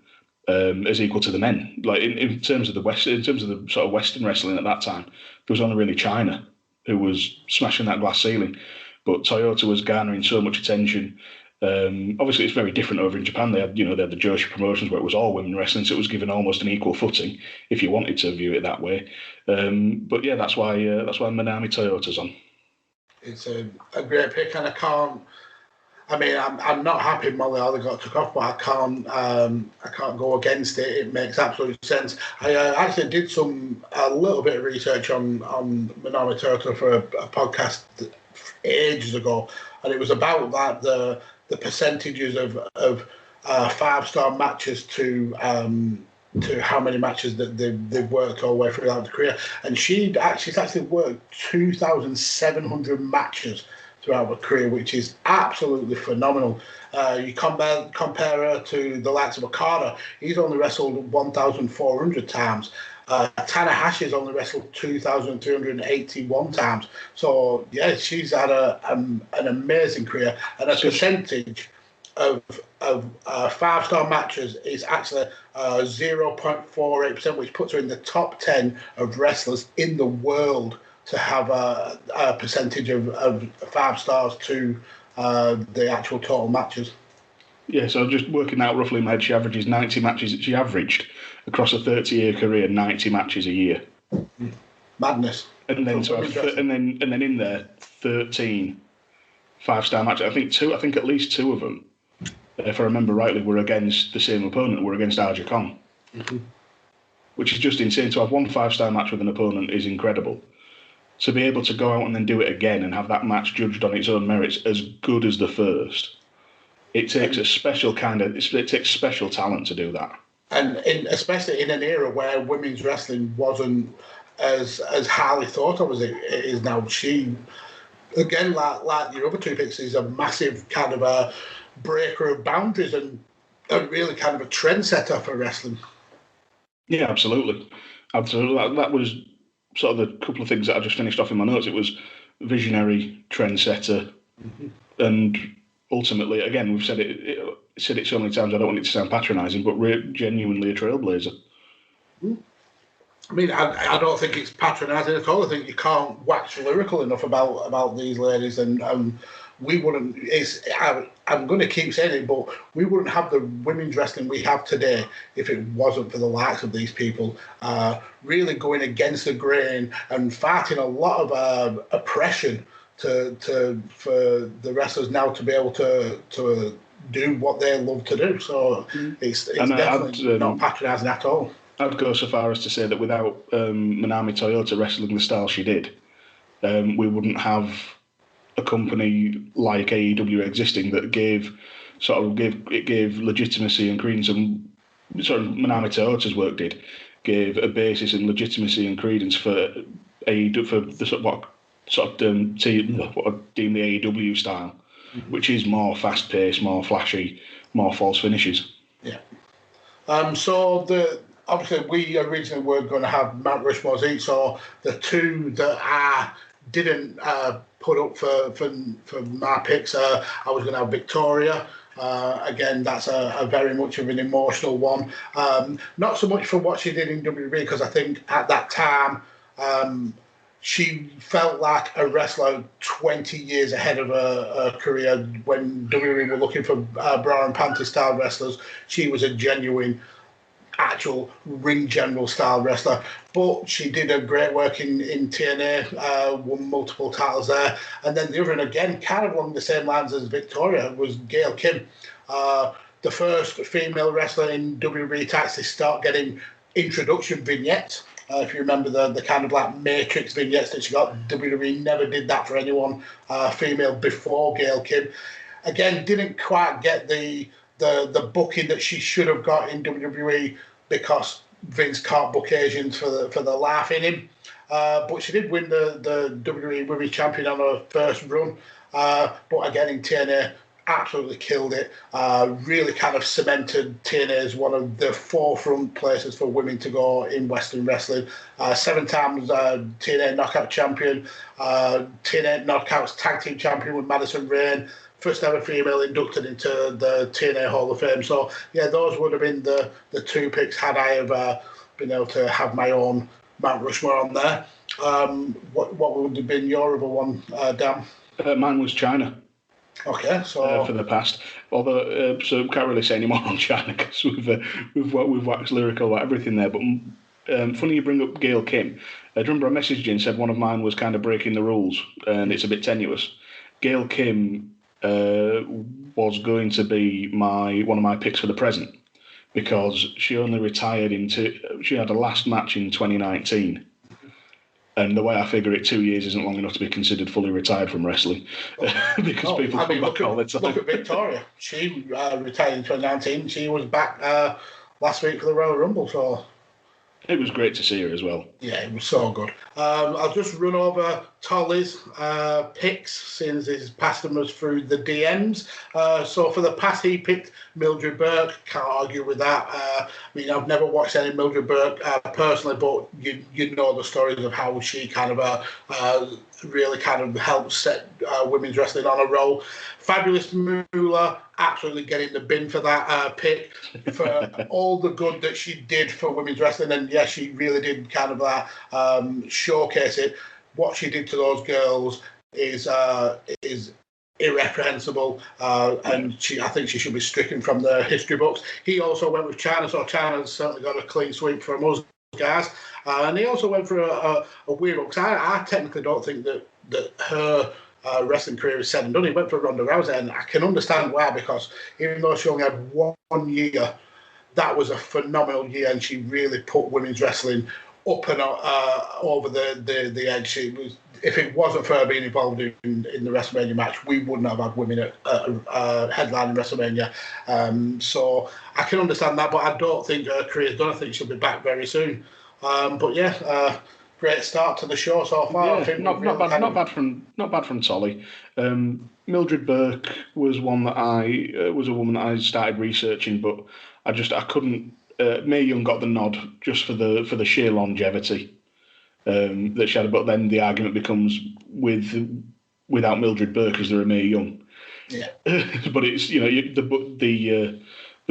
S3: as equal to the men. Like in terms of the sort of Western wrestling at that time, there was only really China who was smashing that glass ceiling. But Toyota was garnering so much attention. Obviously, it's very different over in Japan. They had the Joshi promotions where it was all women wrestling, so it was given almost an equal footing if you wanted to view it that way. But yeah, that's why Manami Toyota's on. It's
S2: a great pick, and I'm not happy Molly Holly got took off, but I can't go against it. It makes absolute sense. I actually did a little bit of research on Manami Toyota for a podcast ages ago, and it was about that the percentages of 5-star matches to how many matches that they've worked all the way throughout the career, and she's actually worked 2,700 matches throughout her career, which is absolutely phenomenal. You compare her to the likes of Okada. He's only wrestled 1,400 times. Tanahashi's only wrestled 2,381 times. So, yeah, she's had an amazing career. And a percentage of 5-star matches is actually 0.48%, which puts her in the top 10 of wrestlers in the world to have a percentage of 5 stars to the actual total matches.
S3: Yeah, so just working out roughly in my head, she averages 90 matches. She averaged across a 30-year career 90 matches a year.
S2: Madness.
S3: And then in there 13 5-star matches. I think at least 2 of them, if I remember rightly, were against the same opponent. Were against Aja Kong, which is just insane. To have one 5-star match with an opponent is incredible. To be able to go out and then do it again and have that match judged on its own merits as good as the first, it takes special talent to do that.
S2: And especially in an era where women's wrestling wasn't as highly thought of as it is now. She, again, like your other 2 picks, is a massive kind of a breaker of boundaries and really kind of a trendsetter for wrestling.
S3: Yeah, absolutely. That was sort of the couple of things that I just finished off in my notes. It was visionary, trendsetter, and ultimately, again, we've said it so many times, I don't want it to sound patronising, but genuinely a trailblazer.
S2: I mean, I don't think it's patronising at all. I think you can't wax lyrical enough about these ladies, and we wouldn't. I'm going to keep saying it, but we wouldn't have the women's wrestling we have today if it wasn't for the likes of these people really going against the grain and fighting a lot of oppression for the wrestlers now to be able to do what they love to do. So it's definitely not patronising at all.
S3: I'd go so far as to say that without Manami Toyota wrestling the style she did, we wouldn't have a company like AEW existing that gave legitimacy and credence, and sort of Manami Toyota's work gave a basis and legitimacy and credence for AEW, for the what I deem the AEW style, which is more fast paced, more flashy, more false finishes.
S2: Yeah. So obviously we originally were going to have Mount Rushmores each, so the 2 that I didn't put up for my picks, I was going to have Victoria. Again, that's a very much of an emotional one. Not so much for what she did in WWE, because I think at that time she felt like a wrestler 20 years ahead of her career. When WWE were looking for bra and panty style wrestlers, she was a genuine, actual ring general style wrestler. But she did a great work in TNA, won multiple titles there. And then the other, and again, kind of along the same lines as Victoria, was Gail Kim, the first female wrestler in WWE to actually start getting introduction vignettes. If you remember the kind of like Matrix vignettes that she got, WWE never did that for anyone female before Gail Kim. Again, didn't quite get the booking that she should have got in WWE, because Vince can't book Asians for the laugh in him. But she did win the WWE Women's Champion on her first run. But again, in TNA, absolutely killed it. Really kind of cemented TNA as one of the forefront places for women to go in Western wrestling. 7 times TNA Knockout Champion, TNA Knockouts Tag Team Champion with Madison Rayne, first ever female inducted into the TNA Hall of Fame. So, yeah, those would have been the 2 picks had I have been able to have my own Mount Rushmore on there. What would have been your other one, Dan?
S3: Mine was China.
S2: Okay, so
S3: for the past, although so can't really say any more on China because we've waxed lyrical about everything there. But funny you bring up Gail Kim. I remember I messaged you and said one of mine was kind of breaking the rules and it's a bit tenuous. Gail Kim was going to be one of my picks for the present because she only retired she had a last match in 2019. And the way I figure it, 2 years isn't long enough to be considered fully retired from wrestling because people come back all the time.
S2: Look at Victoria. She retired in 2019. She was back last week for the Royal Rumble, so
S3: it was great to see her as well.
S2: Yeah, it was so good. I'll just run over Tolly's picks since he's passed them us through the DMs. So for the pass, he picked Mildred Burke. Can't argue with that. I mean, I've never watched any Mildred Burke personally, but you know the stories of how she kind of really kind of helped set women's wrestling on a roll. Fabulous Moolah, absolutely getting the bin for that pick for all the good that she did for women's wrestling. And yes, she really did kind of showcase it. What she did to those girls is irreprehensible, and I think she should be stricken from the history books. He also went with China, so China's certainly got a clean sweep from us guys. And he also went for a weird one, because I technically don't think that her wrestling career is said and done. He went for Ronda Rousey, and I can understand why, because even though she only had 1 year, that was a phenomenal year, and she really put women's wrestling up and over the edge. If it wasn't for her being involved in the WrestleMania match, we wouldn't have had women at headlining WrestleMania. So I can understand that, but I don't think her career's done. I think she'll be back very soon. But yeah, great start to the show so far.
S3: Yeah,
S2: I think
S3: not bad from Tolly. Mildred Burke was one that was a woman that I started researching, but I couldn't. Mae Young got the nod just for the sheer longevity that she had, but then the argument becomes without Mildred Burke, is there a Mae Young?
S2: Yeah.
S3: But it's the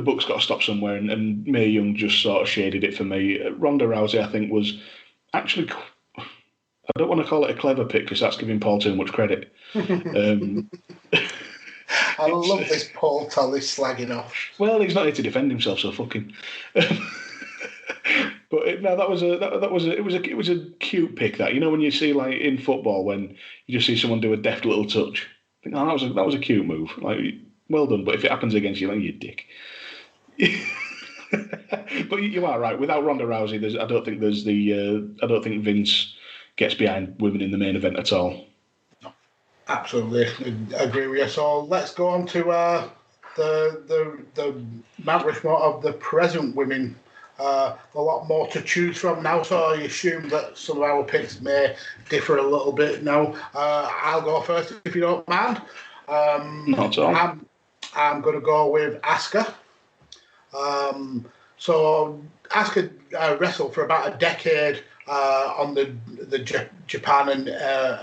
S3: book's got to stop somewhere, and Mae Young just sort of shaded it for me. Ronda Rousey, I think, was actually, I don't want to call it a clever pick because that's giving Paul too much credit.
S2: I love this Paul Tully slagging off.
S3: Well, he's not here to defend himself, so fucking. But it was a cute pick. That, you know, when you see, like in football, when you just see someone do a deft little touch, I think, oh, that was a cute move. Like, well done. But if it happens against you, like, you dick. But you are right. Without Ronda Rousey, I don't think Vince gets behind women in the main event at all.
S2: Absolutely agree with you. So let's go on to the Mount Rushmore of the present women. A lot more to choose from now, so I assume that some of our picks may differ a little bit now. I'll go first if you don't mind.
S3: Not at all.
S2: I'm going to go with Asuka. So Asuka wrestled for about a decade on the Japan and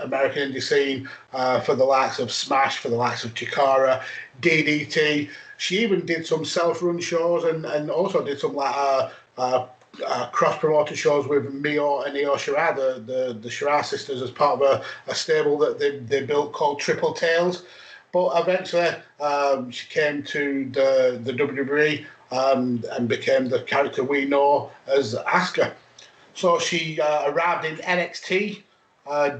S2: American indie scene for the likes of Smash, for the likes of Chikara, DDT. She even did some self-run shows and also did some cross-promoted shows with Mio and Io Shirai, the Shirai sisters, as part of a stable that they built called Triple Tails. But eventually she came to the WWE and became the character we know as Asuka. So she arrived in NXT,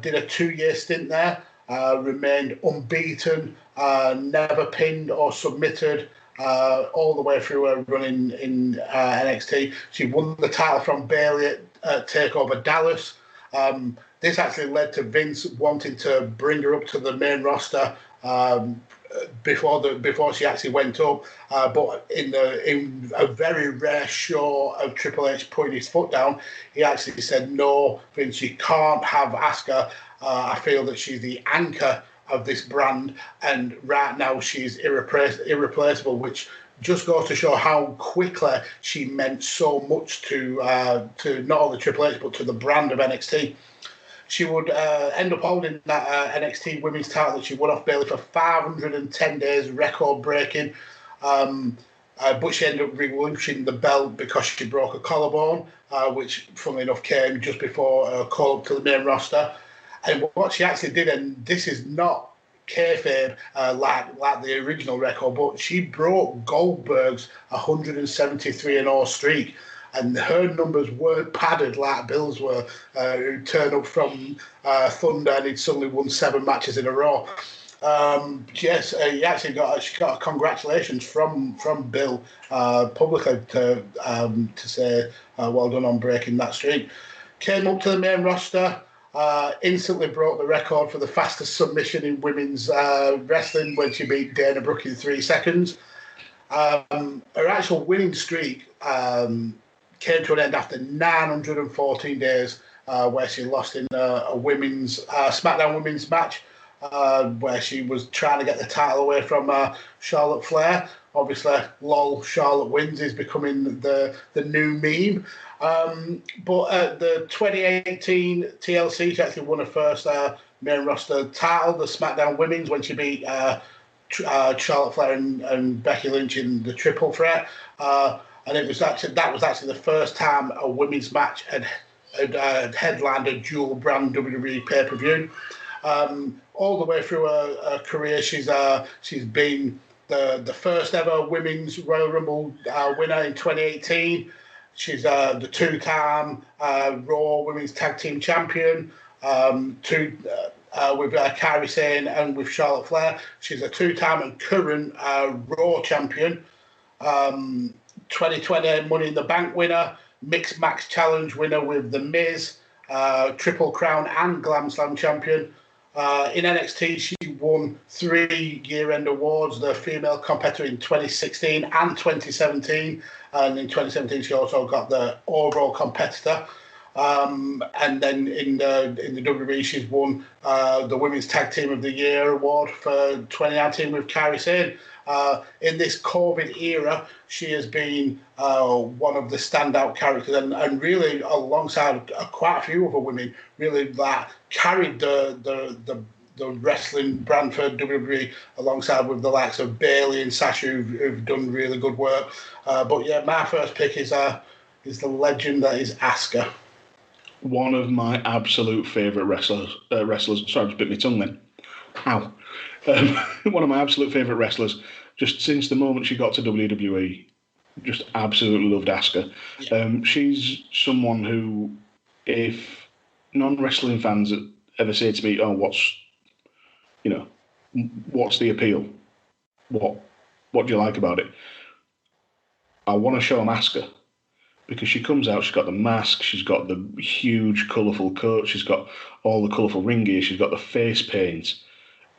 S2: did a 2-year stint there, remained unbeaten, never pinned or submitted all the way through her run in NXT. She won the title from Bayley at TakeOver Dallas. This actually led to Vince wanting to bring her up to the main roster before she actually went up, but in a very rare show of Triple H putting his foot down, he actually said, "No, Vince, you can't have Asuka. I feel that she's the anchor of this brand, and right now she's irreplaceable," which just goes to show how quickly she meant so much to not only Triple H but to the brand of NXT. She would end up holding that NXT Women's title that she won off Bayley for 510 days, record-breaking. But she ended up relinquishing the belt because she broke a collarbone, which, funnily enough, came just before a call up to the main roster. And what she actually did, and this is not kayfabe like the original record, but she broke Goldberg's 173-0 streak. And her numbers weren't padded like Bill's were, who turned up from Thunder and he'd suddenly won 7 matches in a row. She actually got a congratulations from Bill publicly to say well done on breaking that streak. Came up to the main roster, instantly broke the record for the fastest submission in women's wrestling when she beat Dana Brooke in 3 seconds. Her actual winning streak came to an end after 914 days, where she lost in a women's SmackDown women's match, where she was trying to get the title away from Charlotte Flair. Obviously, lol, Charlotte wins is becoming the new meme. But at the 2018 TLC, she actually won her first main roster title, the SmackDown women's, when she beat Charlotte Flair and Becky Lynch in the triple threat. And that was actually the first time a women's match had headlined a dual brand WWE pay-per-view. All the way through her career, she's been the first ever women's Royal Rumble winner in 2018. She's the 2-time Raw Women's Tag Team Champion, with Kairi Sane and with Charlotte Flair. She's a 2-time and current Raw champion. 2020 Money in the Bank winner, Mixed Match Challenge winner with The Miz, Triple Crown and Glam Slam champion. In NXT, she won 3 year-end awards, the female competitor in 2016 and 2017. And in 2017, she also got the overall competitor. And then in the WWE, she's won the Women's Tag Team of the Year award for 2019 with Kairi Sane. In this COVID era, she has been one of the standout characters, and really, alongside quite a few other women, really carried the wrestling brand for WWE, alongside with the likes of Bayley and Sasha, who've done really good work. But yeah, my first pick is the legend that is Asuka.
S3: One of my absolute favourite wrestlers. Sorry, I just bit my tongue then. Ow. One of my absolute favourite wrestlers, just since the moment she got to WWE, just absolutely loved Asuka. Yeah. She's someone who, if non-wrestling fans ever say to me, "Oh, what's the appeal? What do you like about it?" I want to show them Asuka, because she comes out, she's got the mask, she's got the huge colourful coat, she's got all the colourful ring gear, she's got the face paint.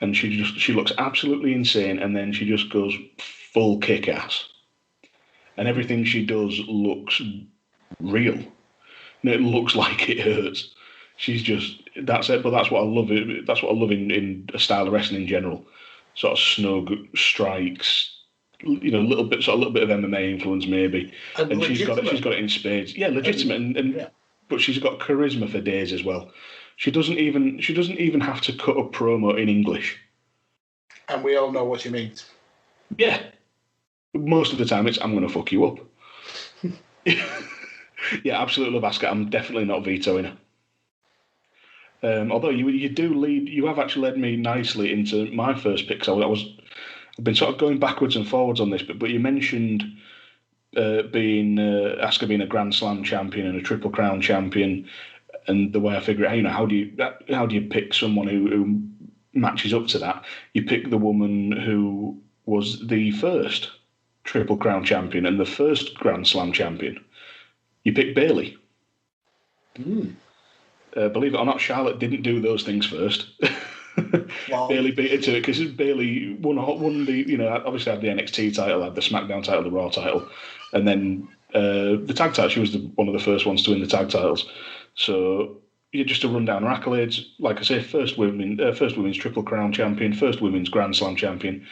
S3: And she looks absolutely insane, and then she just goes full kick-ass. And everything she does looks real. And it looks like it hurts. That's it, but that's what I love. That's what I love in a style of wrestling in general. Sort of snug strikes, a little bit of MMA influence maybe. And she's got it in spades. Yeah, legitimate, but she's got charisma for days as well. She doesn't even have to cut a promo in English.
S2: And we all know what she means.
S3: Yeah. Most of the time it's, "I'm going to fuck you up." Yeah, absolutely love Asuka. I'm definitely not vetoing her. Although you have actually led me nicely into my first pick. So I've been sort of going backwards and forwards on this, but you mentioned Asuka being a Grand Slam champion and a Triple Crown champion. And the way I figure it out, how do you pick someone who matches up to that? You pick the woman who was the first Triple Crown champion and the first Grand Slam champion. You pick Bayley. Believe it or not, Charlotte didn't do those things first.
S2: Wow.
S3: Bailey beat her to it because Bailey won the, obviously had the NXT title, had the SmackDown title, the Raw title, and then the tag title. She was one of the first ones to win the tag titles. So just to run down her accolades, like I say, first women's Triple Crown champion, first women's Grand Slam champion,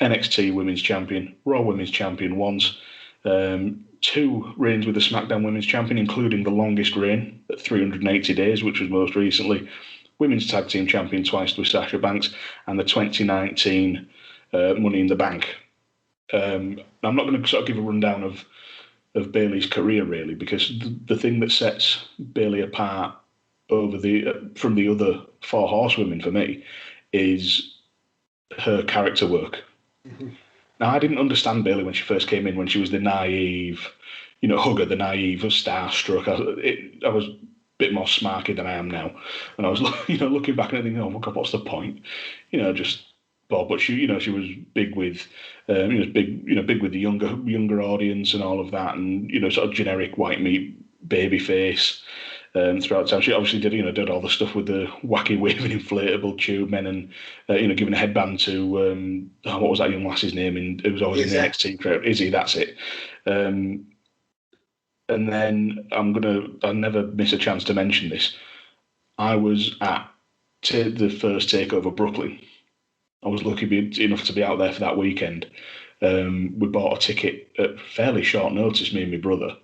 S3: NXT women's champion, Raw women's champion once, 2 reigns with the SmackDown women's champion, including the longest reign at 380 days, which was most recently women's tag team champion twice with Sasha Banks, and the 2019 Money in the Bank. I'm not going to sort of give a rundown of Bayley's career really, because the thing that sets Bayley apart from the other 4 horsewomen for me is her character work. Mm-hmm. Now, I didn't understand Bayley when she first came in, when she was the naive, hugger, the naive, starstruck. I was a bit more smarky than I am now, and I was, looking back and thinking, oh my God, what's the point? Just Bob. But she was big with, big with the younger audience and all of that, and sort of generic white meat baby face. Throughout the time, she obviously did all the stuff with the wacky waving inflatable tube men, and giving a headband to what was that young lass's name? It was always in the NXT crowd. Izzy, that's it. And then I'll never miss a chance to mention this. I was at the first takeover Brooklyn. I was lucky enough to be out there for that weekend. We bought a ticket at fairly short notice, me and my brother.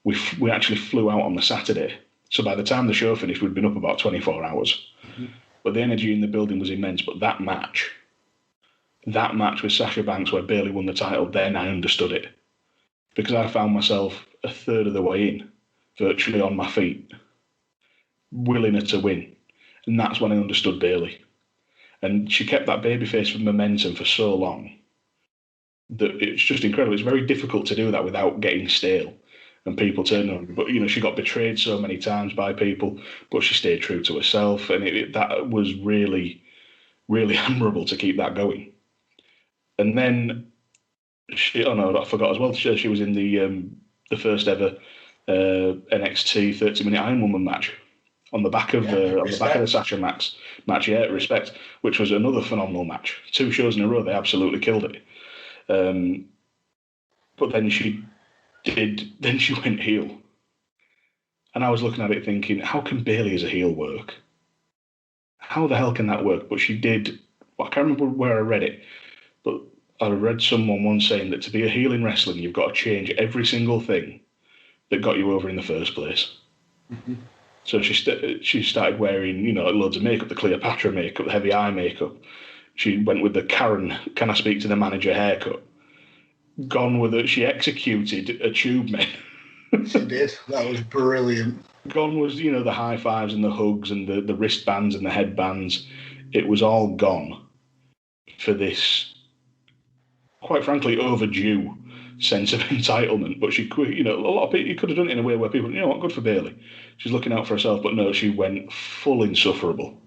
S3: We actually flew out on the Saturday. So by the time the show finished, we'd been up about 24 hours. Mm-hmm. But the energy in the building was immense. But that match with Sasha Banks where Bayley won the title, then I understood it. Because I found myself a third of the way in, virtually on my feet, willing her to win. And that's when I understood Bayley. And she kept that babyface for momentum for so long that it's just incredible. It's very difficult to do that without getting stale and people turning on her. But, she got betrayed so many times by people, but she stayed true to herself. And that was really, really admirable to keep that going. And then, I forgot as well, she was in the first ever NXT 30-minute Iron Woman match on the back of the Sasha match, Respect, which was another phenomenal match. 2 shows in a row, they absolutely killed it. But then she went heel. And I was looking at it thinking, how can Bayley as a heel work? How the hell can that work? But she did. I can't remember where I read it, but I read someone once saying that to be a heel in wrestling, you've got to change every single thing that got you over in the first place. Mm-hmm. So she started wearing, loads of makeup, the Cleopatra makeup, the heavy eye makeup. She went with the Karen, can I speak to the manager haircut. She executed a tube man.
S2: She did. That was brilliant.
S3: Gone was, the high fives and the hugs and the wristbands and the headbands. It was all gone for this, quite frankly, overdue sense of entitlement. But she, a lot of people, you could have done it in a way where people, good for Bayley. She's looking out for herself, but no, she went full insufferable.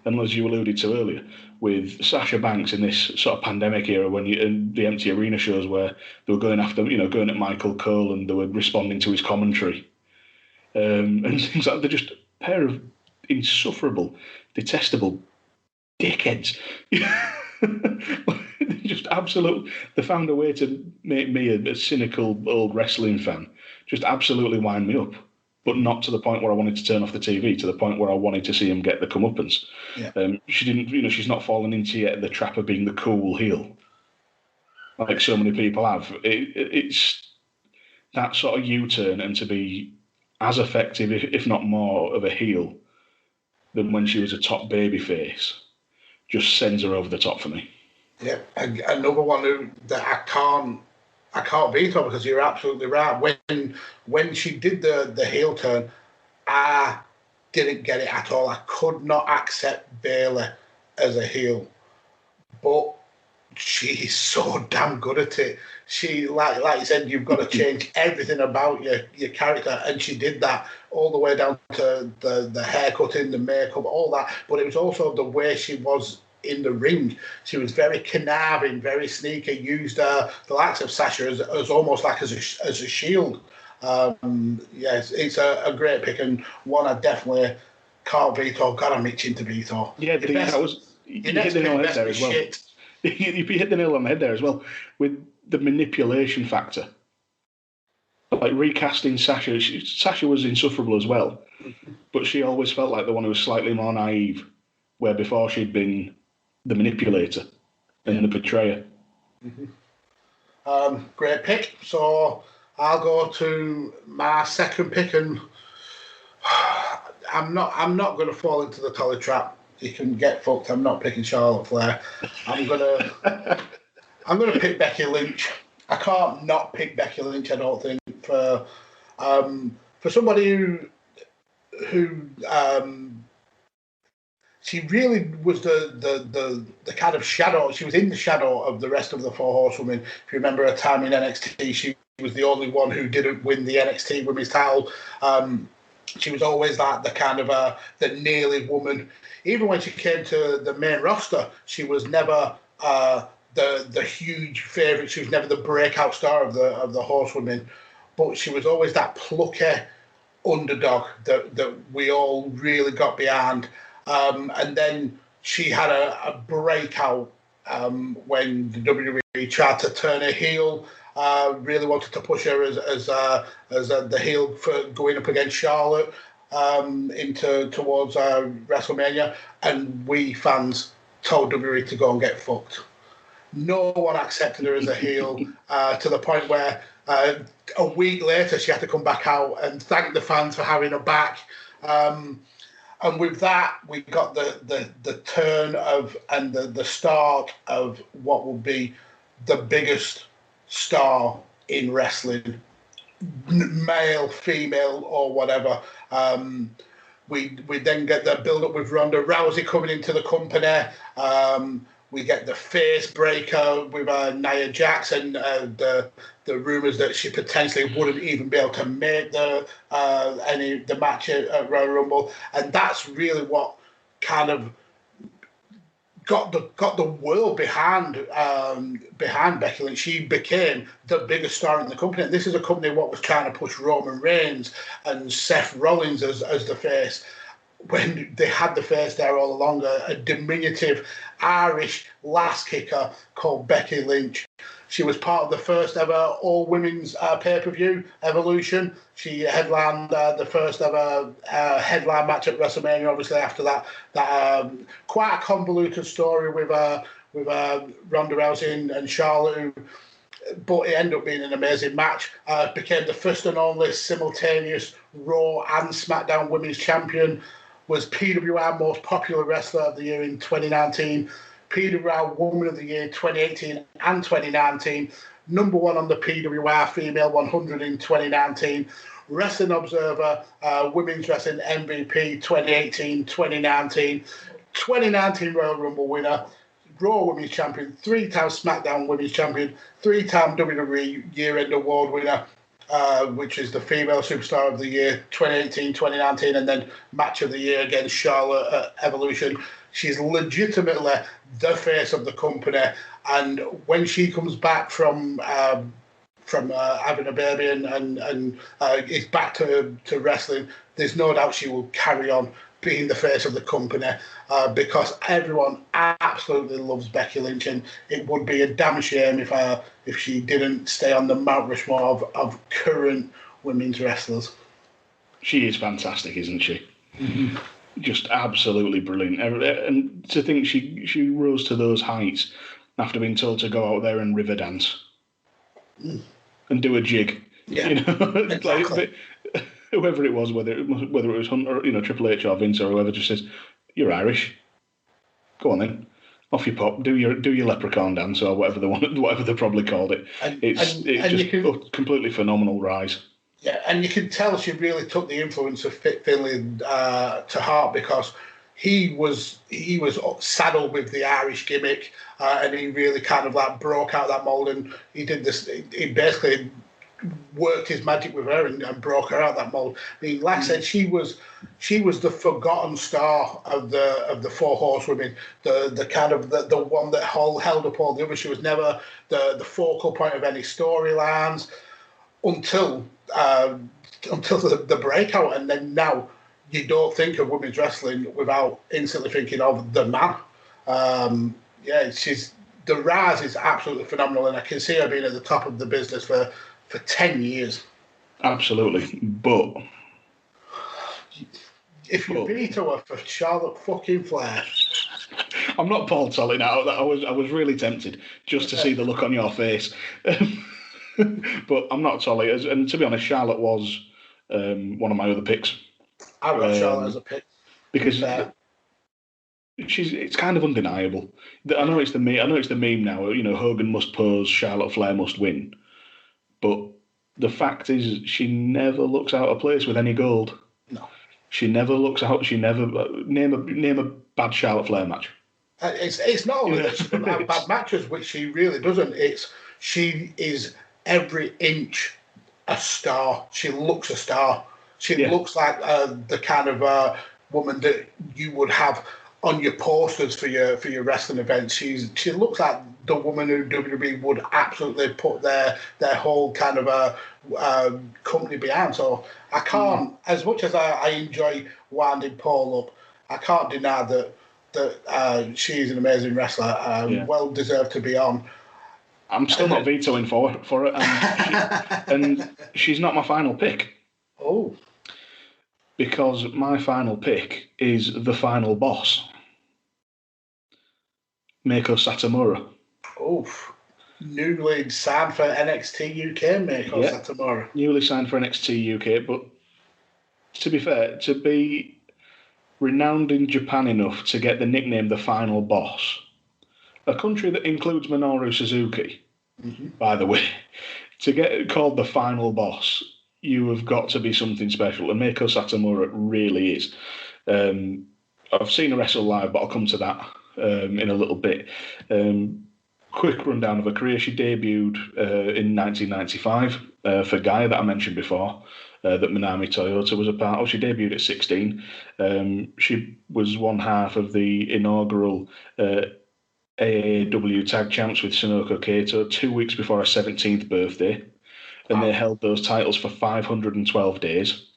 S3: And as you alluded to earlier, with Sasha Banks in this sort of pandemic era, when in the empty arena shows where they were going after, going at Michael Cole and they were responding to his commentary, and things like that. They're just a pair of insufferable, detestable dickheads. Just absolute. They found a way to make me a cynical old wrestling fan just absolutely wind me up. But not to the point where I wanted to turn off the TV, to the point where I wanted to see him get the comeuppance. Yeah. She didn't, she's not fallen into yet the trap of being the cool heel, like so many people have. It's that sort of U-turn, and to be as effective, if not more, of a heel than when she was a top baby face, just sends her over the top for me.
S2: Yeah, another one that I can't beat her, because you're absolutely right. When she did the heel turn, I didn't get it at all. I could not accept Bayley as a heel, but she's so damn good at it. She, like you said, you've got to change everything about your character, and she did that all the way down to the haircutting, the makeup, all that. But it was also the way she was in the ring. She was very conniving, very sneaky, used the likes of Sasha as almost like as a shield. Yes, it's a great pick, and one I definitely Can't veto. God, I'm itching to veto.
S3: Yeah, you hit the nail on the head there as well. You hit the nail on the head there as well with the manipulation factor. Like recasting Sasha, Sasha was insufferable as well, but she always felt like the one who was slightly more naive, where before she'd been the manipulator and the betrayer.
S2: Great pick. So I'll go to my second pick, and I'm not going to fall into the Tolly trap. You can get fucked. I'm not picking Charlotte Flair. I'm gonna pick Becky Lynch. I can't not pick Becky Lynch. I don't think for somebody who she really was the kind of shadow. She was in the shadow of the rest of the four horsewomen. If you remember her time in NXT, she was the only one who didn't win the NXT Women's title. She was always like the kind of the nearly woman. Even when she came to the main roster, she was never the huge favourite. She was never the breakout star of the horsewomen, but she was always that plucky underdog that we all really got behind. And then she had a breakout when the WWE tried to turn her heel. Really wanted to push her as the heel for going up against Charlotte towards WrestleMania, and we fans told WWE to go and get fucked. No one accepted her as a heel to the point where a week later she had to come back out and thank the fans for having her back. And with that, we got the turn of and the start of what will be the biggest star in wrestling, male, female, or whatever. We then get the build up with Ronda Rousey coming into the company. We get the face breaker with Nia Jax, and the rumours that she potentially wouldn't even be able to make the match at Royal Rumble, and that's really what kind of got the world behind Becky Lynch. She became the biggest star in the company, and this is a company what was trying to push Roman Reigns and Seth Rollins as the face, when they had the face there all along, a diminutive Irish lass kicker called Becky Lynch. She was part of the first ever all-women's pay-per-view, Evolution. She headlined the first ever headline match at WrestleMania, obviously, after that quite a convoluted story with Ronda Rousey and Charlotte, but it ended up being an amazing match. Became the first and only simultaneous Raw and SmackDown Women's Champion, was PWI Most Popular Wrestler of the Year in 2019, PWI Woman of the Year 2018 and 2019, number one on the PWI Female 100 in 2019, Wrestling Observer Women's Wrestling MVP 2018-2019, 2019 Royal Rumble winner, Raw Women's Champion, 3-time SmackDown Women's Champion, 3-time WWE Year-End Award winner, which is the Female Superstar of the Year 2018-2019, and then Match of the Year against Charlotte at Evolution. She's legitimately the face of the company, and when she comes back from having a baby and is back to wrestling, there's no doubt she will carry on being the face of the company, because everyone absolutely loves Becky Lynch, and it would be a damn shame if she didn't stay on the Mount Rushmore of current women's wrestlers.
S3: She is fantastic, isn't she? Mm-hmm. Just absolutely brilliant. And to think she rose to those heights after being told to go out there and river dance and do a jig.
S2: Yeah,
S3: you know,
S2: exactly.
S3: Like, whoever it was, whether it was Hunter, Triple H or Vince or whoever, just says, "You're Irish. Go on then, off you pop. Do your leprechaun dance or whatever they probably called it." It's just a completely phenomenal rise.
S2: Yeah, and you can tell she really took the influence of Fit Finlay to heart, because he was saddled with the Irish gimmick, and he really kind of like broke out that mold, and he did this. He basically worked his magic with her and broke her out that mold. I mean, like I said, she was the forgotten star of the four horsewomen, the kind of the one that held up all the others. She was never the focal point of any storylines until the breakout, and then now you don't think of women's wrestling without instantly thinking of the man. The rise is absolutely phenomenal, and I can see her being at the top of the business for 10 years.
S3: Absolutely, but
S2: if you beat her for Charlotte fucking Flair,
S3: I'm not Paul Tully now. I was really tempted just to see the look on your face, but I'm not Tully. And to be honest, Charlotte was one of my other picks.
S2: I've got Charlotte as a pick
S3: because it's kind of undeniable. I know it's the meme now. You know, Hogan must pose, Charlotte Flair must win, but the fact is, she never looks out of place with any gold.
S2: No,
S3: she never looks out. She never name a bad Charlotte Flair match.
S2: It's not only that she doesn't have bad matches, which she really doesn't. She is every inch a star. She looks a star. She looks like the kind of woman that you would have on your posters for your wrestling events. She looks like the woman who WWE would absolutely put their whole kind of company behind. So I can't, as much as I enjoy winding Paul up, I can't deny that she's an amazing wrestler, well deserved to be on.
S3: I'm still not vetoing for it, and she's not my final pick.
S2: Oh.
S3: Because my final pick is the final boss, Mako Satamura.
S2: Oof. Newly signed for NXT UK, Mako Satamura.
S3: Newly signed for NXT UK, but to be fair, to be renowned in Japan enough to get the nickname the final boss, a country that includes Minoru Suzuki, by the way, to get called the final boss, you have got to be something special, and Mako Satamura really is. I've seen her wrestle live, but I'll come to that in a little bit. Quick rundown of her career. She debuted in 1995 for Gaia, that I mentioned before, that Manami Toyota was a part of. She debuted at 16. She was one half of the inaugural AAW Tag Champs with Sonoko Kato 2 weeks before her 17th birthday. And they held those titles for 512 days.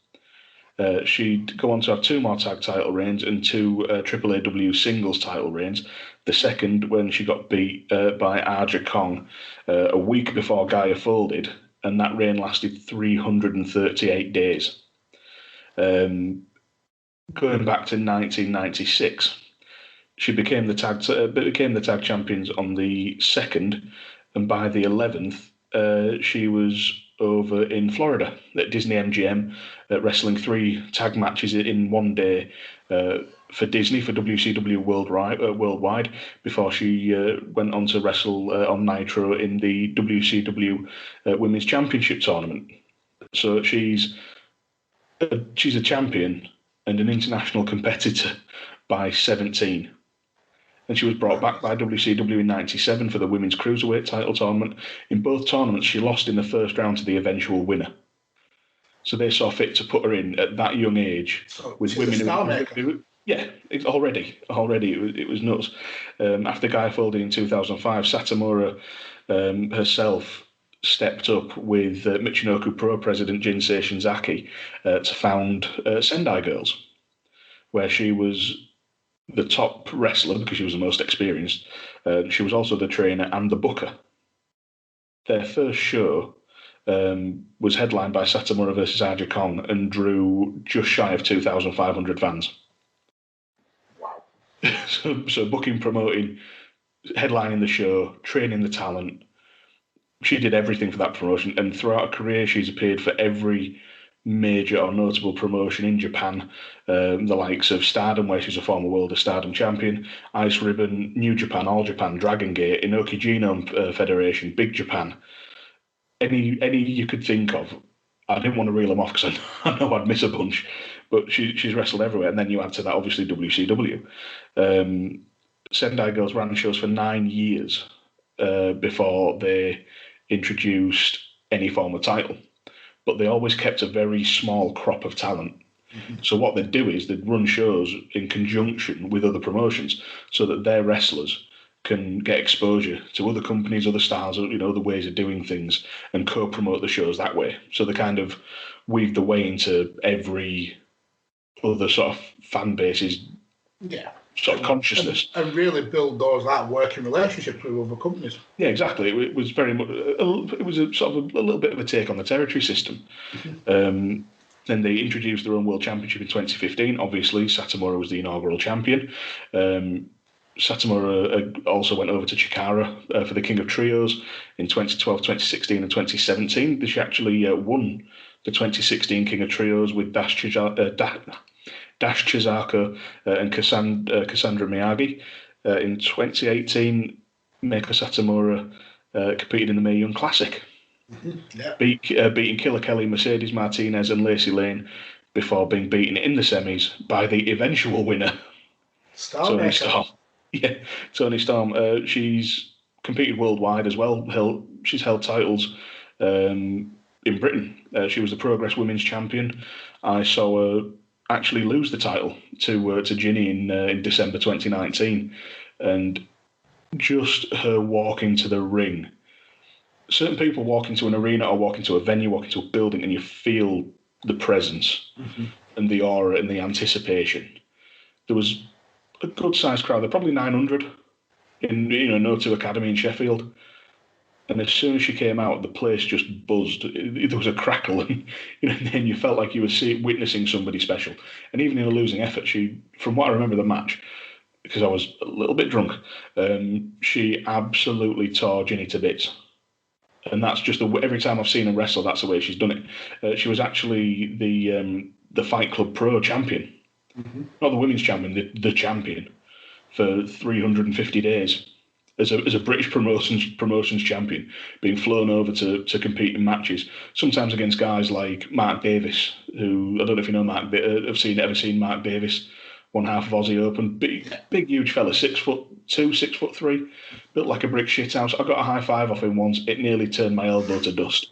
S3: She'd go on to have 2 more tag title reigns and 2 AAAW singles title reigns. The second when she got beat by Aja Kong a week before Gaia folded, and that reign lasted 338 days. Going back to 1996, she became the tag champions on the 2nd, and by the 11th, she was over in Florida at Disney MGM, wrestling 3 tag matches in one day for Disney, for WCW worldwide, before she went on to wrestle on Nitro in the WCW Women's Championship Tournament. So she's a champion and an international competitor by 17. And she was brought back by WCW in 97 for the Women's Cruiserweight title tournament. In both tournaments, she lost in the first round to the eventual winner. So they saw fit to put her in at that young age with women who... Yeah, already it was nuts. After Gaia folded in 2005, Satamura herself stepped up with Michinoku Pro president Jinsei Shinzaki to found Sendai Girls, where she was the top wrestler because she was the most experienced. She was also the trainer and the booker. Their first show was headlined by Satamura versus Aja Kong and drew just shy of 2,500 fans.
S2: Wow.
S3: So booking, promoting, headlining the show, training the talent. She did everything for that promotion, and throughout her career she's appeared for every major or notable promotion in Japan, the likes of Stardom, where she's a former World of Stardom champion, Ice Ribbon, New Japan, All Japan, Dragon Gate, Inoki Genome Federation, Big Japan, any you could think of. I didn't want to reel them off because I know I'd miss a bunch, but she's wrestled everywhere. And then you add to that, obviously, WCW. Sendai Girls ran shows for 9 years before they introduced any form of title. But they always kept a very small crop of talent. Mm-hmm. So what they'd do is they'd run shows in conjunction with other promotions so that their wrestlers can get exposure to other companies, other styles, other ways of doing things, and co-promote the shows that way. So they kind of weaved their way into every other sort of fan bases.
S2: Yeah.
S3: Sort of consciousness.
S2: And really build those like working relationships with other companies.
S3: Yeah, exactly. It was very much. It was a sort of a little bit of a take on the territory system. Then they introduced their own World Championship in 2015. Obviously, Satamura was the inaugural champion. Satamura also went over to Chikara for the King of Trios in 2012, 2016, and 2017. She actually won the 2016 King of Trios with Dash Chizaka and Cassandra Miyagi. In 2018, Mako Satamura competed in the Mae Young Classic, beating Killer Kelly, Mercedes Martinez, and Lacey Lane before being beaten in the semis by the eventual winner, Toni Storm. Yeah, Toni Storm. She's competed worldwide as well. She's held titles in Britain. She was the Progress Women's Champion. I saw her actually lose the title to Ginny in December 2019, and just her walking to the ring. Certain people walk into an arena or walk into a venue, walk into a building, and you feel the presence and the aura and the anticipation. There was a good-sized crowd. There were probably 900 in No2 Academy in Sheffield. And as soon as she came out, the place just buzzed. There was a crackle, and then you felt like you were witnessing somebody special. And even in a losing effort, from what I remember of the match, because I was a little bit drunk, she absolutely tore Ginny to bits. And that's just every time I've seen her wrestle, that's the way she's done it. She was actually the Fight Club Pro champion, not the women's champion, the champion for 350 days. As a British promotions champion, being flown over to compete in matches, sometimes against guys like Mark Davis, who I don't know if you know Mark. Ever seen Mark Davis, one half of Aussie Open, big huge fella, 6'2", 6'3", built like a brick shithouse. I got a high five off him once. It nearly turned my elbow to dust.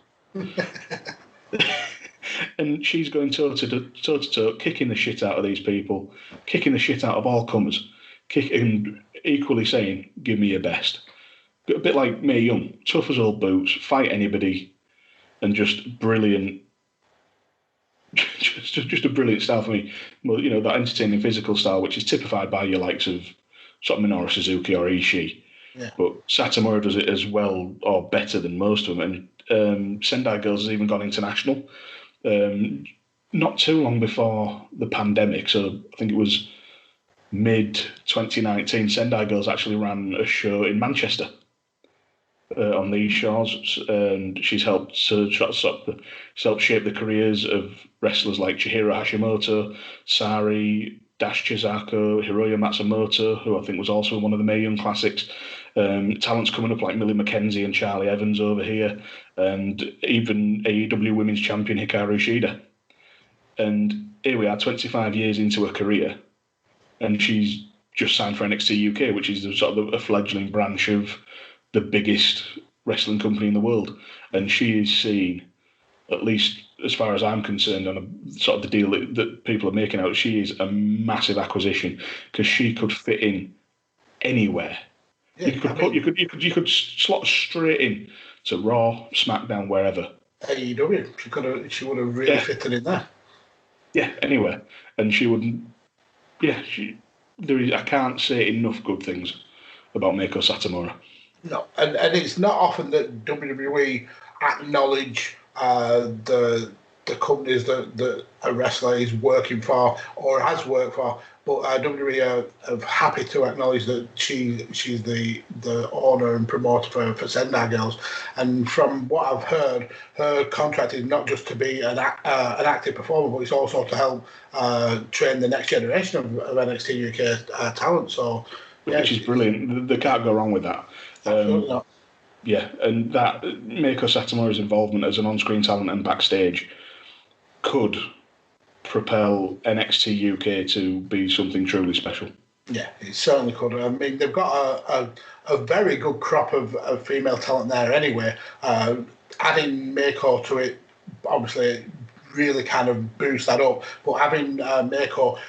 S3: And she's going toe to toe, kicking the shit out of these people, kicking the shit out of all comers, and equally saying, give me your best. A bit like Mae Young, tough as old boots, fight anybody, and just brilliant, just a brilliant style for me. Well, that entertaining physical style, which is typified by your likes of sort of Minoru Suzuki or Ishii. Yeah. But Satamura does it as well or better than most of them. And Sendai Girls has even gone international. Not too long before the pandemic, so I think it was mid-2019, Sendai Girls actually ran a show in Manchester on these shores, and she's helped shape the careers of wrestlers like Chihiro Hashimoto, Sari, Dash Chizako, Hiroya Matsumoto, who I think was also in one of the Mae Young Classics. Talents coming up like Millie McKenzie and Charlie Evans over here, and even AEW Women's Champion Hikaru Shida. And here we are, 25 years into her career, and she's just signed for NXT UK, which is a fledgling branch of the biggest wrestling company in the world. And she is seen, at least as far as I'm concerned, on a sort of the deal that people are making out, she is a massive acquisition because she could fit in anywhere. Yeah, you could slot straight in to Raw, SmackDown, wherever.
S2: AEW, she would have really fitted in there.
S3: Yeah, anywhere, and she wouldn't. Yeah, I can't say enough good things about Mako Satamura.
S2: No, and it's not often that WWE acknowledge the companies that a wrestler is working for or has worked for, but WWE are happy to acknowledge that she's the owner and promoter for Sendai Girls. And from what I've heard, her contract is not just to be an active performer, but it's also to help train the next generation of NXT UK talent. So,
S3: which is brilliant. They can't go wrong with that.
S2: Absolutely not.
S3: Yeah, and that Mako Satamura's involvement as an on-screen talent and backstage could propel NXT UK to be something truly special.
S2: Yeah, it certainly could. I mean, they've got a very good crop of female talent there anyway. Adding Mako to it, obviously, really kind of boosts that up. But having Mako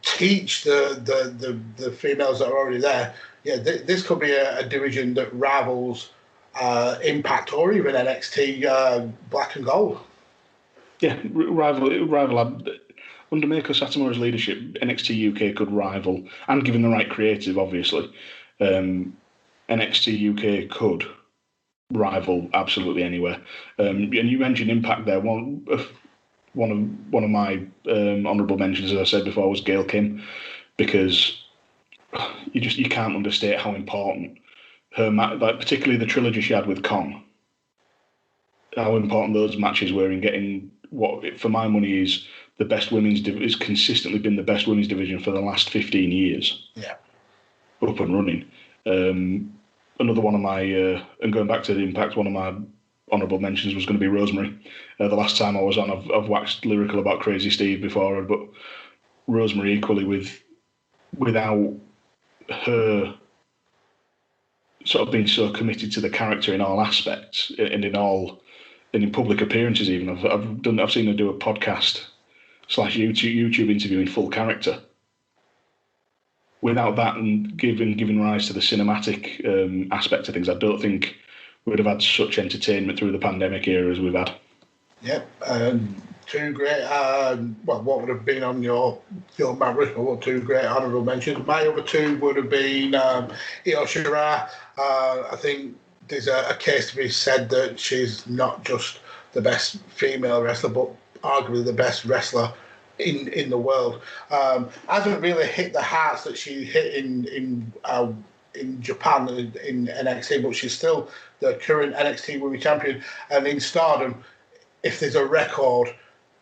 S2: teach the females that are already there, yeah, this could be a division that rivals Impact or even NXT Black and Gold.
S3: Yeah, rival. under Mako Satamura's leadership, NXT UK could rival, and given the right creative, obviously, NXT UK could rival absolutely anywhere. And you mentioned Impact there. One of my honourable mentions, as I said before, was Gail Kim, because you can't understate how important her particularly the trilogy she had with Kong, how important those matches were in getting what, for my money, is the best women's is consistently been the best women's division for the last 15 years.
S2: Yeah,
S3: up and running. Another one of my and going back to the Impact, one of my honourable mentions was going to be Rosemary. The last time I was on, I've waxed lyrical about Crazy Steve before, but Rosemary equally without her sort of being so committed to the character in all aspects and in public appearances. Even I've seen her do a podcast / YouTube interview in full character. Without that and giving rise to the cinematic aspect of things, I don't think we'd have had such entertainment through the pandemic era as we've had.
S2: Yep. Two great, what would have been on your Mount Rushmore? Two great honourable mentions. My other two would have been Io Shirai. I think there's a case to be said that she's not just the best female wrestler, but arguably the best wrestler in the world. Hasn't really hit the hearts that she hit in Japan in NXT, but she's still the current NXT Women's Champion. And in Stardom, if there's a record,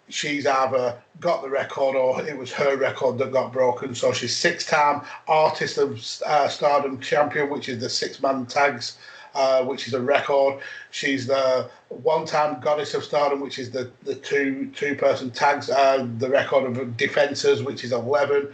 S2: she's either got the record or it was her record that got broken. So she's 6-time Artist of Stardom champion, which is the 6-man tags, which is a record. She's the 1-time Goddess of Stardom, which is the two-person tags, the record of defences, which is 11.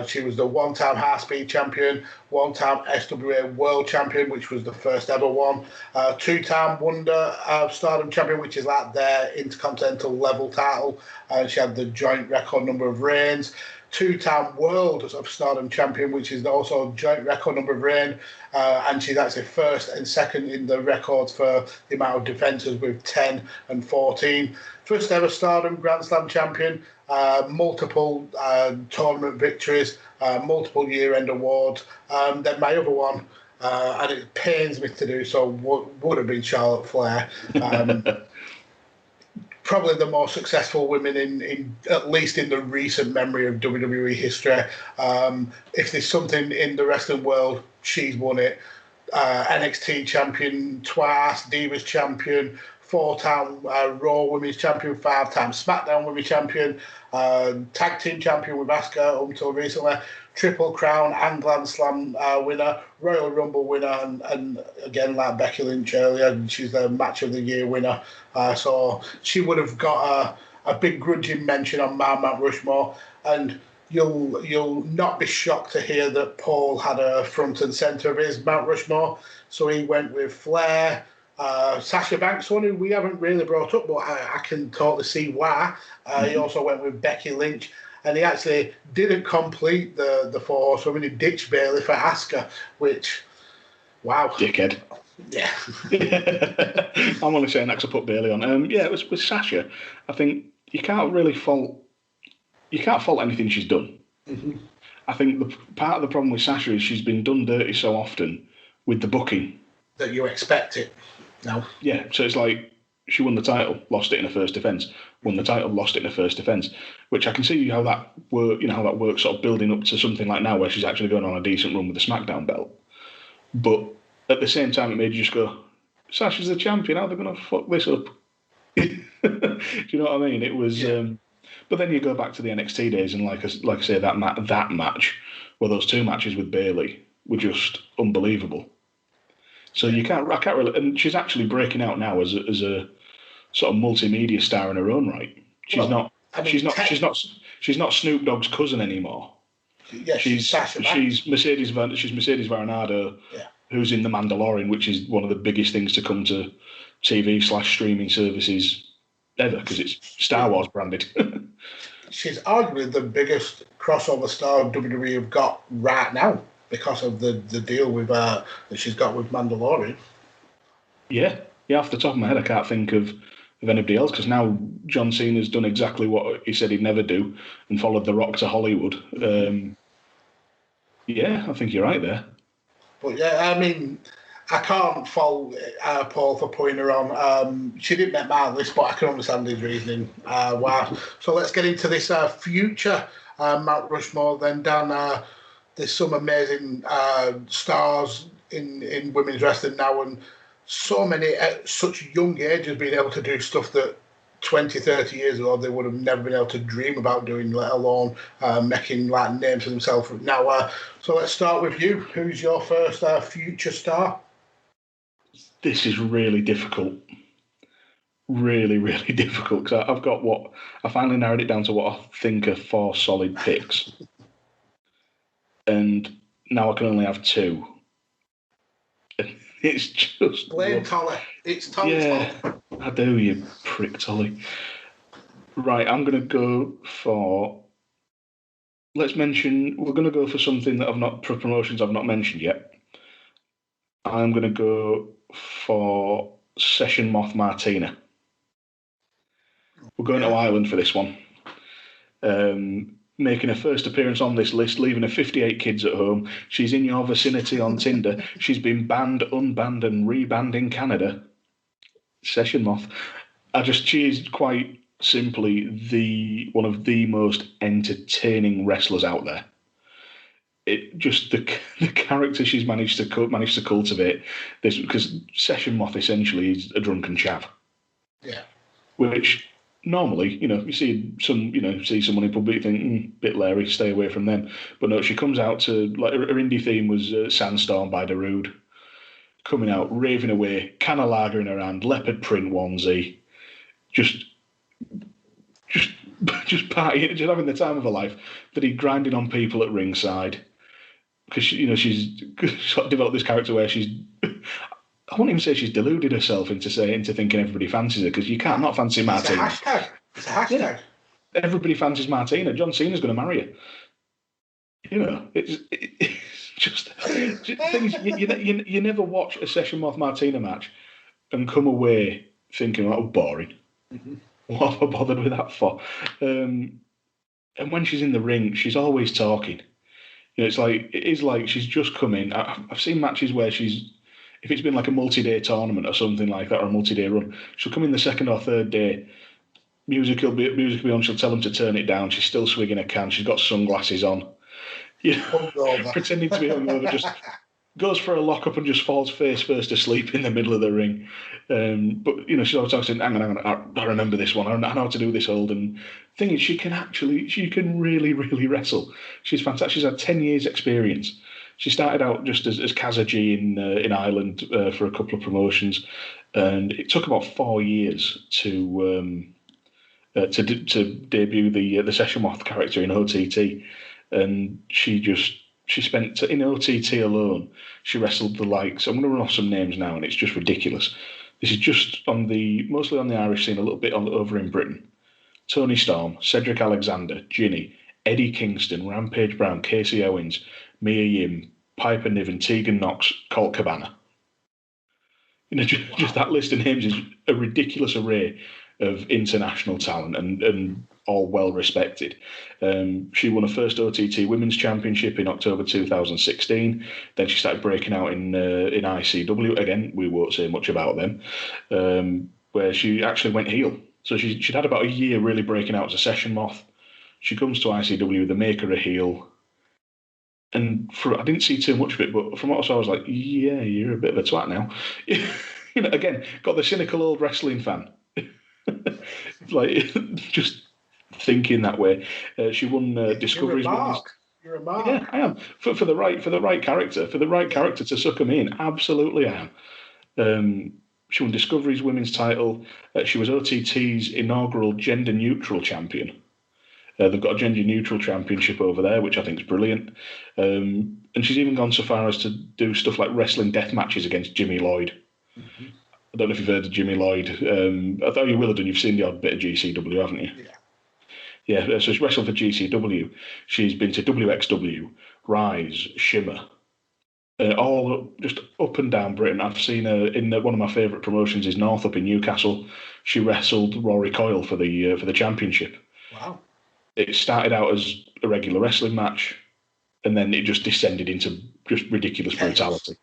S2: She was the 1-time High Speed champion, 1-time SWA World champion, which was the first ever one, 2-time Wonder Stardom champion, which is like their intercontinental level title, and she had the joint record number of reigns. 2-time World of Stardom champion, which is also a joint record number of reign, and she's actually first and second in the records for the amount of defences with 10 and 14. First ever Stardom Grand Slam champion, multiple tournament victories, multiple year-end awards. Then my other one, and it pains me to do so, would have been Charlotte Flair. Probably the most successful women in at least in the recent memory of WWE history. If there's something in the wrestling world, she's won it. NXT champion twice, Divas champion, 4-time Raw Women's champion, 5-time SmackDown Women's champion, tag team champion with Asuka until recently, Triple Crown and Grand Slam winner, Royal Rumble winner, and again, like Becky Lynch earlier, she's the Match of the Year winner. So she would have got a big grudging mention on my Mount Rushmore, and you'll not be shocked to hear that Paul had a front and centre of his Mount Rushmore. So he went with Flair, Sasha Banks, one who we haven't really brought up, but I can totally see why. He also went with Becky Lynch, and he actually didn't complete the 4 horsewomen. He ditched Bayley for Asuka, which, wow.
S3: Dickhead.
S2: Yeah.
S3: I'm only saying that because I put Bayley on. Yeah, it was with Sasha. I think you can't fault anything she's done.
S2: Mm-hmm.
S3: I think part of the problem with Sasha is she's been done dirty so often with the booking.
S2: That you expect it. No.
S3: Yeah, so it's like she won the title, lost it in her first defence. Won the title, lost it in her first defence. Which I can see how that works sort of building up to something like now where she's actually going on a decent run with the SmackDown belt. But at the same time, it made you just go, Sasha's the champion, how are they going to fuck this up? Do you know what I mean? It was... Yeah. But then you go back to the NXT days, and like I say, that match, well, those 2 matches with Bayley were just unbelievable. So I can't really, and she's actually breaking out now as a sort of multimedia star in her own right. She's not Snoop Dogg's cousin anymore.
S2: Yeah,
S3: she's Mercedes Varnado,
S2: yeah,
S3: who's in The Mandalorian, which is one of the biggest things to come to TV/streaming services ever because it's Star Wars branded.
S2: She's arguably the biggest crossover star WWE have got right now because of the deal with that she's got with Mandalorian.
S3: Yeah, off the top of my head, I can't think of of anybody else, because now John Cena's done exactly what he said he'd never do and followed The Rock to Hollywood. Yeah, I think you're right there.
S2: But yeah, I mean, I can't fault Paul for putting her on. She didn't make my list, but I can understand his reasoning. Wow. So let's get into this future Mount Rushmore then, Dan. There's some amazing stars in women's wrestling now, and so many at such young ages being able to do stuff that 20, 30 years ago they would have never been able to dream about doing, let alone making like names for themselves now. So let's start with you. Who's your first future star?
S3: This is really difficult. Really, really difficult, because I've got I finally narrowed it down to what I think are 4 solid picks. And now I can only have 2. It's just...
S2: Blame Tolly. It's Tolly's fault.
S3: I do, you prick, Tolly. Right, I'm going to go for... we're going to go for something that for promotions I've not mentioned yet. I'm going to go for Session Moth Martina. We're going to Ireland for this one. Making her first appearance on this list, leaving her 58 kids at home. She's in your vicinity on Tinder. She's been banned, unbanned, and rebanned in Canada. Session Moth. She is quite simply one of the most entertaining wrestlers out there. It just the character she's managed to cultivate this, because Session Moth essentially is a drunken chav.
S2: Yeah.
S3: Which normally, you see someone in public, you think, bit Larry, stay away from them. But no, she comes out to, like, her indie theme was Sandstorm by Darude. Coming out, raving away, can of lager in her hand, leopard print onesie, just partying, just having the time of her life. But he grinding on people at ringside, because she's sort of developed this character where she's, I won't even say she's deluded herself into thinking everybody fancies her, because you can't not fancy Martina.
S2: It's a hashtag. Yeah.
S3: Everybody fancies Martina. John Cena's going to marry her. It's just things you never watch a Session Moth Martina match and come away thinking, oh, boring. Mm-hmm. What have I bothered with that for? And when she's in the ring, she's always talking. It is like she's just come in. I've seen matches where if it's been like a multi-day tournament or something like that, or a multi-day run, she'll come in the second or third day. Music will be on. She'll tell them to turn it down. She's still swigging a can. She's got sunglasses on. Pretending to be hungover, just goes for a lockup and just falls face first asleep in the middle of the ring. But she's always talking, hang on, I remember this one. I know how to do this hold. And the thing is, she can really, really wrestle. She's fantastic. She's had 10 years experience. She started out just as Kazaji in Ireland for a couple of promotions, and it took about 4 years to debut the Session Moth character in OTT. And she spent, in OTT alone, she wrestled the likes, I'm going to run off some names now, and it's just ridiculous. This is just mostly on the Irish scene, a little bit over in Britain. Tony Storm, Cedric Alexander, Ginny, Eddie Kingston, Rampage Brown, Casey Owens, Mia Yim, Piper Niven, Tegan Knox, Colt Cabana. Just that list of names is a ridiculous array of international talent and all well respected. She won her first OTT Women's Championship in October 2016. Then she started breaking out in ICW. Again, we won't say much about them, where she actually went heel. So she'd had about a year really breaking out as a Session Moth. She comes to ICW, they make her a heel. And I didn't see too much of it, but from what I saw, I was like, yeah, you're a bit of a twat now. Again, got the cynical old wrestling fan. Just thinking that way. She won Discovery's Women's.
S2: You're a mark.
S3: Yeah, I am. For the right character to suck them in, absolutely I am. She won Discovery's Women's title. She was OTT's inaugural gender-neutral champion. They've got a gender-neutral championship over there, which I think is brilliant. And she's even gone so far as to do stuff like wrestling death matches against Jimmy Lloyd. Mm-hmm. I don't know if you've heard of Jimmy Lloyd. I thought you will have done. You've seen the odd bit of GCW, haven't you? Yeah. So she's wrestled for GCW. She's been to WXW, Rise, Shimmer. all just up and down Britain. I've seen her in one of my favourite promotions is North up in Newcastle. She wrestled Rory Coyle for the championship.
S2: Wow!
S3: It started out as a regular wrestling match, and then it just descended into just ridiculous brutality.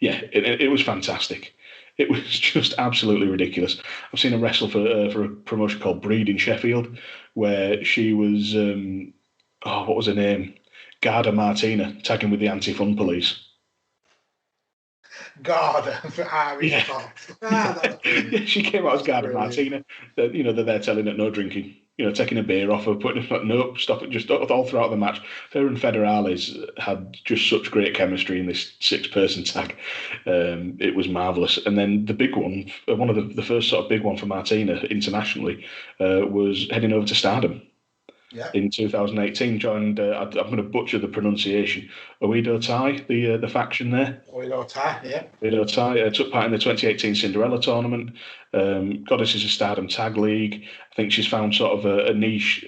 S3: Yeah, it was fantastic. It was just absolutely ridiculous. I've seen her wrestle for a promotion called Breed in Sheffield, where she was what was her name? Garda Martina, tagging with the Anti-Fun Police.
S2: Garda for Irish
S3: yeah, she came out as Garda Martina. They're there telling her no drinking. Taking a beer off her, putting it like, nope, stop it. Just all throughout the match, her and Federales had just such great chemistry in this 6-person tag. It was marvelous. And then the big one, one of the first sort of big one for Martina internationally, was heading over to Stardom. Yeah. In 2018, joined. I'm going to butcher the pronunciation. Oedo Tai, the faction there.
S2: Oedo Tai, yeah.
S3: Oedo Tai took part in the 2018 Cinderella tournament. Goddesses of Stardom Tag League. I think she's found sort of a niche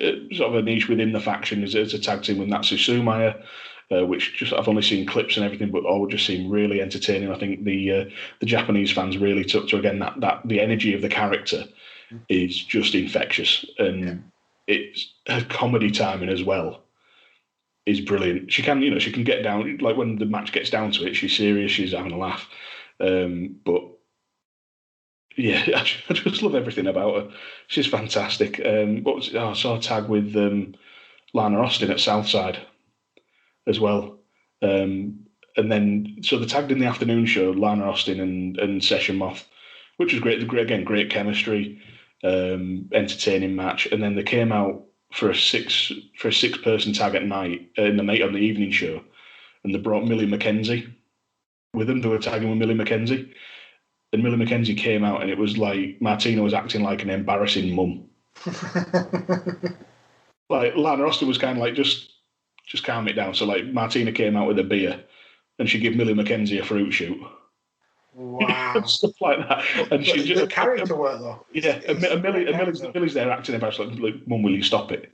S3: within the faction as a tag team with Natsu Sumaya, which just I've only seen clips and everything, but all just seem really entertaining. I think the Japanese fans really took to again that the energy of the character is just infectious and. Yeah. It's her comedy timing as well is brilliant. She can get down, like when the match gets down to it, she's serious, she's having a laugh. But yeah, I just love everything about her. She's fantastic. I saw a tag with Lana Austin at Southside as well. And then, so they tagged in the afternoon show, Lana Austin and Session Moth, which was great. Again, great chemistry. Entertaining match, and then they came out for a 6-person tag at night on the evening show, and they brought Millie McKenzie with them. They were tagging with Millie McKenzie, and Millie McKenzie came out, and it was like Martina was acting like an embarrassing mum. Like Lana Austin was kind of like just calm it down. So like Martina came out with a beer, and she gave Millie McKenzie a fruit shoot.
S2: Wow.
S3: Stuff like that. And she just
S2: the character work though.
S3: Yeah, and Millie's there acting about like, Mum, will you stop it?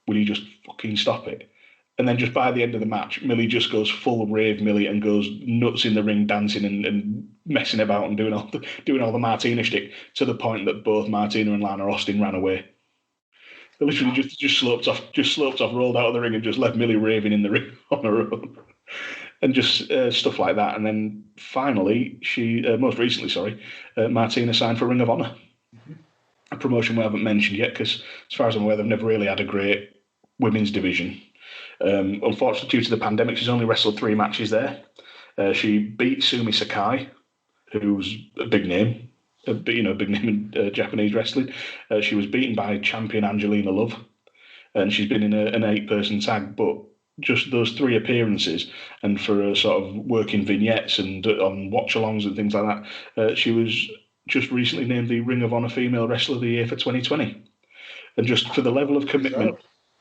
S3: Will you just fucking stop it? And then just by the end of the match, Millie just goes full rave Millie and goes nuts in the ring, dancing and messing about and doing all the Martina shtick, to the point that both Martina and Lana Austin ran away. They literally just sloped off, rolled out of the ring and just left Millie raving in the ring on her own. And just stuff like that. And then finally, most recently, Martina signed for Ring of Honor. Mm-hmm. A promotion we haven't mentioned yet, because as far as I'm aware, they've never really had a great women's division. Unfortunately, due to the pandemic, she's only wrestled 3 matches there. She beat Sumi Sakai, who's a big name, in Japanese wrestling. She was beaten by champion Angelina Love, and she's been in an 8-person tag, but just those 3 appearances, and for sort of working vignettes and on watch-alongs and things like that, she was just recently named the Ring of Honor Female Wrestler of the Year for 2020. And just for the level of commitment,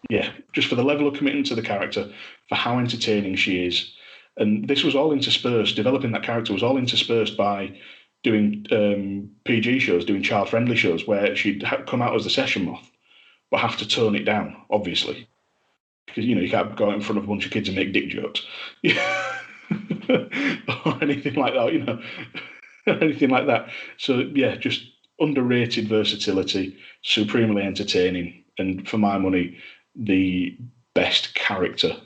S3: to the character, for how entertaining she is. And this was all interspersed, developing that character was all interspersed by doing PG shows, doing child-friendly shows, where she'd come out as the Session Moth, but have to tone it down, obviously. Because, you can't go out in front of a bunch of kids and make dick jokes. Or anything like that, anything like that. So, yeah, just underrated versatility, supremely entertaining, and for my money, the best character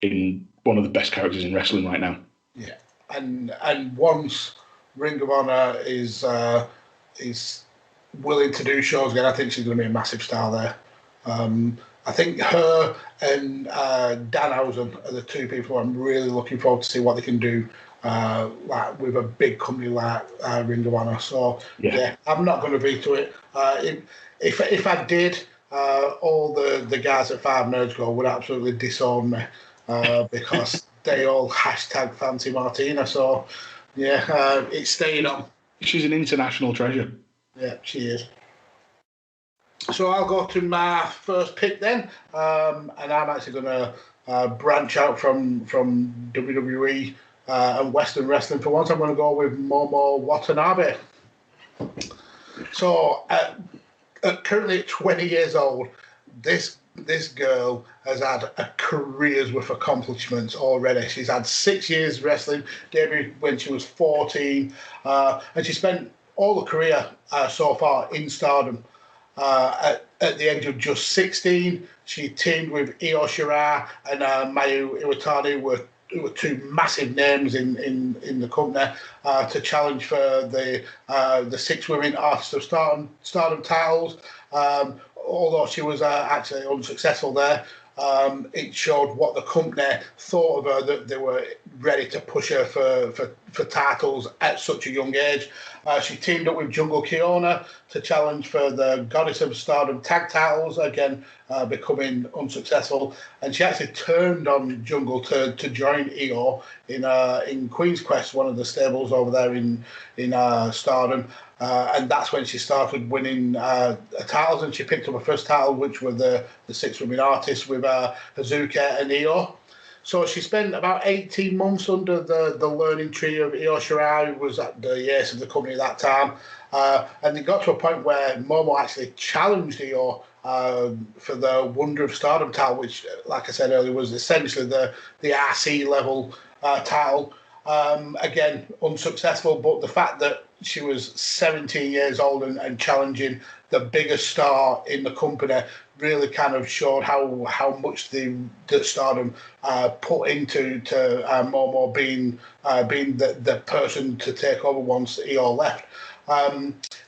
S3: one of the best characters in wrestling right now.
S2: Yeah, and once Ring of Honor is willing to do shows again, I think she's going to be a massive star there. I think her and Danhausen are the 2 people I'm really looking forward to see what they can do like with a big company like Ring of Honor. So yeah, I'm not going to veto it. If I did, all the guys at 5 Nerds Go would absolutely disown me because they all #Fancy Martina. So yeah, it's staying on.
S3: She's an international treasure.
S2: Yeah, she is. So I'll go to my first pick then, and I'm actually going to branch out from WWE and Western wrestling for once. I'm going to go with Momo Watanabe. So currently at 20 years old, this this girl has had a career's worth of accomplishments already. She's had 6 years wrestling, debuted when she was 14, and she spent all her career so far in Stardom. At the age of just 16, she teamed with Io Shirai and Mayu Iwatani, who were two massive names in the company, to challenge for the 6 Women Artists of Stardom titles. Although she was actually unsuccessful there, it showed what the company thought of her, that they were ready to push her for titles at such a young age. She teamed up with Jungle Kiona to challenge for the Goddess of Stardom tag titles, again becoming unsuccessful. And she actually turned on Jungle to join Io in Queen's Quest, one of the stables over there in Stardom. And that's when she started winning titles, and she picked up her first title, which were the 6 Women Artists with Hazuka and Io. So she spent about 18 months under the learning tree of Io Shirai, who was at the ace of the company at that time. And it got to a point where Momo actually challenged Io for the Wonder of Stardom title, which, like I said earlier, was essentially the RC level title. Again, unsuccessful, but the fact that she was 17 years old and challenging the biggest star in the company really kind of showed how much the Stardom put into Momo being the person to take over once Io left.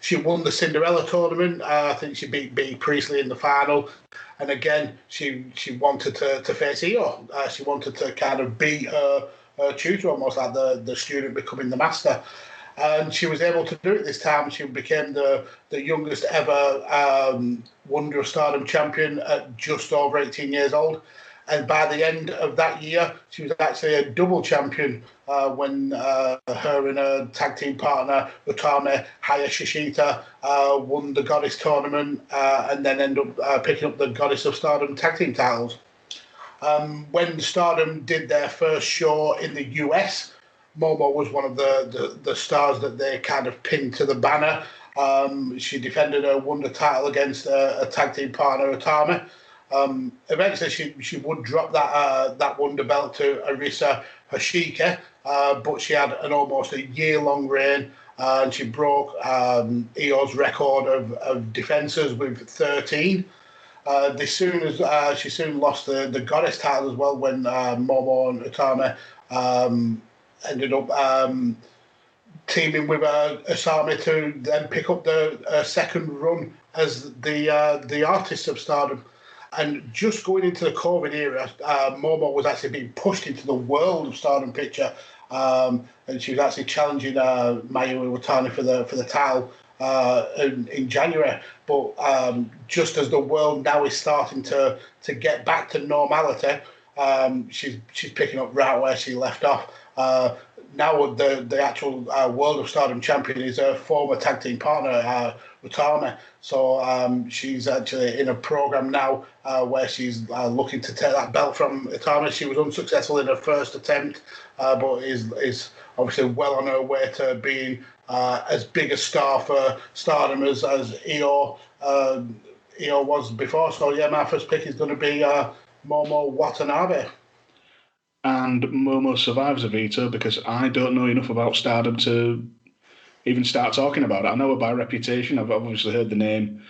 S2: She won the Cinderella tournament. I think she beat Bea Priestley in the final. And again, she wanted to face Io. She wanted to kind of beat her tutor, almost like the student becoming the master. And she was able to do it this time. She became the youngest ever Wonder of Stardom champion at just over 18 years old. And by the end of that year, she was actually a double champion when her and her tag team partner, Utami Hayashishita, won the Goddess tournament and then ended up picking up the Goddess of Stardom tag team titles. When Stardom did their first show in the US, Momo was one of the stars that they kind of pinned to the banner. She defended her Wonder title against a tag team partner, Utami. Eventually, she would drop that Wonder belt to Arisa Hoshiki, but she had an almost a year-long reign, and she broke Io's record of defences with 13. She soon lost the Goddess title as well when Momo and Utami ended up teaming with Asami to then pick up the second run as the Artists of Stardom. And just going into the COVID era, Momo was actually being pushed into the World of Stardom picture, and she was actually challenging Mayu Iwatani for the title in January. But just as the world now is starting to get back to normality, she's picking up right where she left off. Now the actual World of Stardom champion is her former tag team partner, Utami. So she's actually in a program now where she's looking to take that belt from Utami. She was unsuccessful in her first attempt, but is obviously well on her way to being as big a star for Stardom as Io was before. So yeah, my first pick is going to be Momo Watanabe.
S3: And Momo survives a veto because I don't know enough about Stardom to even start talking about it. I know her by reputation. I've obviously heard the name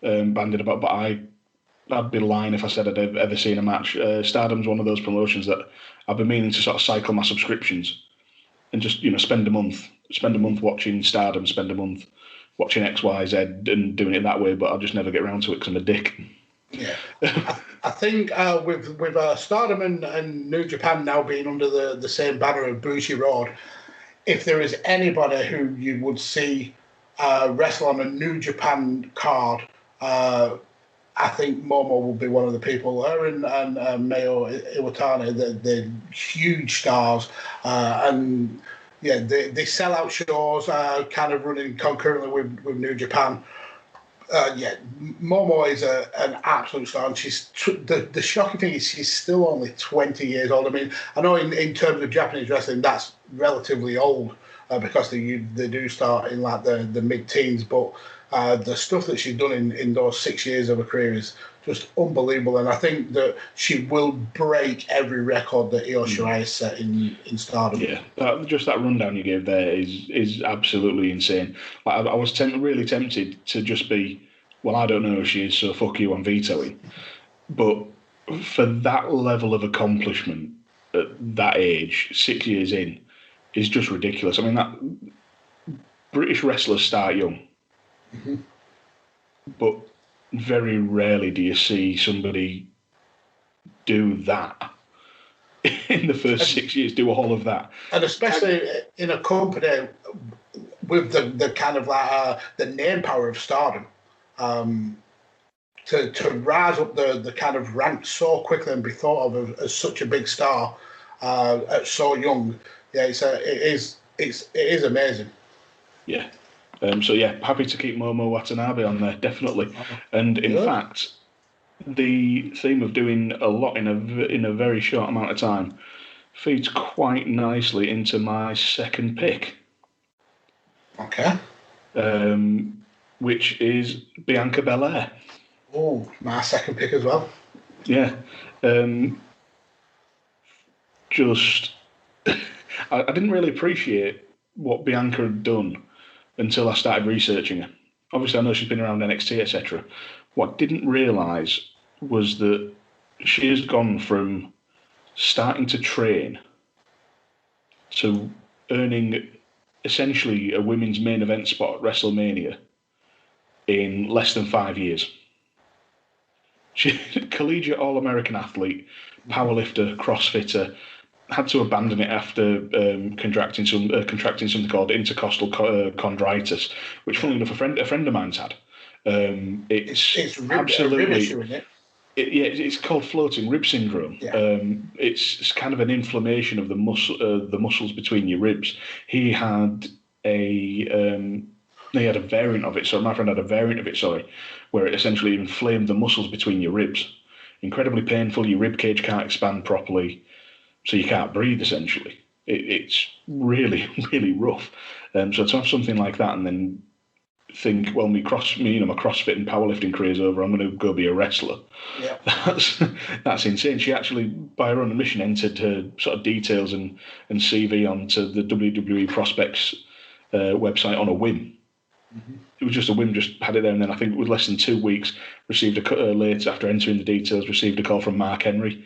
S3: bandied about, but I'd be lying if I said I'd ever seen a match. Stardom's one of those promotions that I've been meaning to sort of cycle my subscriptions and just, spend a month watching Stardom, spend a month watching XYZ and doing it that way, but I'll just never get around to it because I'm a dick.
S2: Yeah, I think with Stardom and New Japan now being under the same banner of Bushiroad, if there is anybody who you would see wrestle on a New Japan card, I think Momo will be one of the people. Her and Mayu Iwatani, they're huge stars, and yeah, they sell out shows, kind of running concurrently with New Japan. Momo is an absolute star, and she's the shocking thing is she's still only 20 years old. I mean, I know in terms of Japanese wrestling, that's relatively old because they do start in like the mid-teens, but The stuff that she's done in those 6 years of her career is just unbelievable, and I think that she will break every record that Io Shirai has set in Stardom.
S3: Yeah, just that rundown you gave there is absolutely insane. Like, I was really tempted to just be, well, I don't know who she is, so fuck you, I'm vetoing. But for that level of accomplishment at that age, 6 years in, is just ridiculous. I mean, that British wrestlers start young, but very rarely do you see somebody do that in the first 6 years, do all of that.
S2: And especially in a company with the kind of like the name power of Stardom, to rise up the kind of ranks so quickly and be thought of as such a big star at so young, it is amazing.
S3: Yeah. So yeah, happy to keep Momo Watanabe on there, definitely. And in fact, the theme of doing a lot in a very short amount of time feeds quite nicely into my second pick.
S2: Okay.
S3: Which is Bianca Bel-Air.
S2: Oh, my second pick as well.
S3: Yeah. Just, I didn't really appreciate what Bianca had done until I started researching her. Obviously, I know she's been around NXT, etc. What I didn't realise was that she has gone from starting to train to earning essentially a women's main event spot at WrestleMania in less than 5 years. She, collegiate All-American athlete, powerlifter, CrossFitter, had to abandon it after contracting something called intercostal chondritis, which, funnily enough, a friend of mine's had. It's absolutely
S2: rib issue, isn't it?
S3: It's called floating rib syndrome. Yeah. It's kind of an inflammation of the muscles between your ribs. He had a variant of it. So my friend had a variant of it. Sorry, where it essentially inflamed the muscles between your ribs. Incredibly painful. Your rib cage can't expand properly. So you can't breathe, essentially. It's really, really rough. So to have something like that and then think, well, my CrossFit and powerlifting career's over, I'm going to go be a wrestler. Yeah. That's insane. She actually, by her own admission, entered her sort of details and CV onto the WWE Prospects website on a whim. Mm-hmm. It was just a whim, just had it there, and then I think it was less than 2 weeks, later after entering the details, received a call from Mark Henry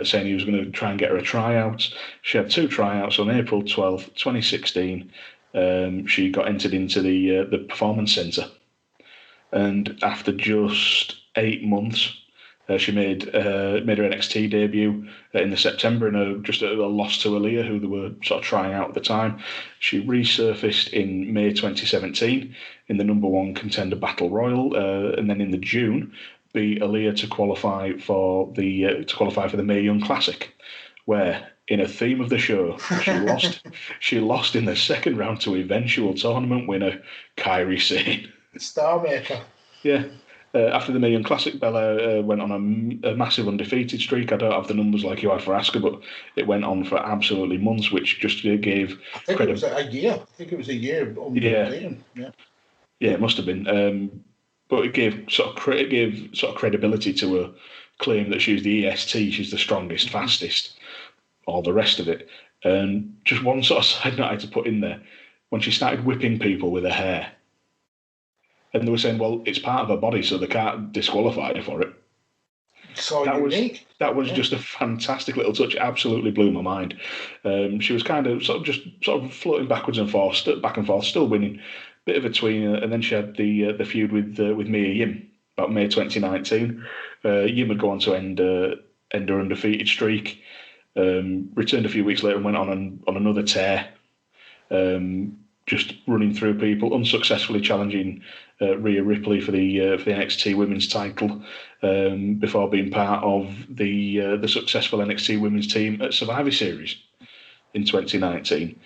S3: saying he was going to try and get her a tryout. She had 2 tryouts on April 12th, 2016. She got entered into the Performance Centre, and after just 8 months, she made her NXT debut in the September in just a loss to Aaliyah, who they were sort of trying out at the time. She resurfaced in May 2017 in the #1 contender Battle Royal, and then in the June beat Aaliyah to qualify for the Mae Young Classic, where, in a theme of the show, she lost in the second round to eventual tournament winner Kairi Sane.
S2: Star maker.
S3: Yeah. After the Mae Young Classic, Bella went on a massive undefeated streak. I don't have the numbers like you had for Asuka, but it went on for absolutely months, which just gave...
S2: I think it was a year. Yeah,
S3: it must have been. But it gave sort of credibility to her claim that she was the EST, she's the strongest, fastest, all the rest of it. And just one sort of side note I had to put in there, when she started whipping people with her hair, and they were saying, well, it's part of her body, so they can't disqualify her for it.
S2: So unique.
S3: That was just a fantastic little touch. It absolutely blew my mind. She was kind of sort of floating backwards and forth, still winning. Bit of a tweener, and then she had the feud with Mia Yim about May 2019. Yim would go on to end her undefeated streak. Returned a few weeks later and went on another tear. Just running through people, unsuccessfully challenging Ria Ripley for the NXT Women's title before being part of the successful NXT Women's team at Survivor Series in 2019.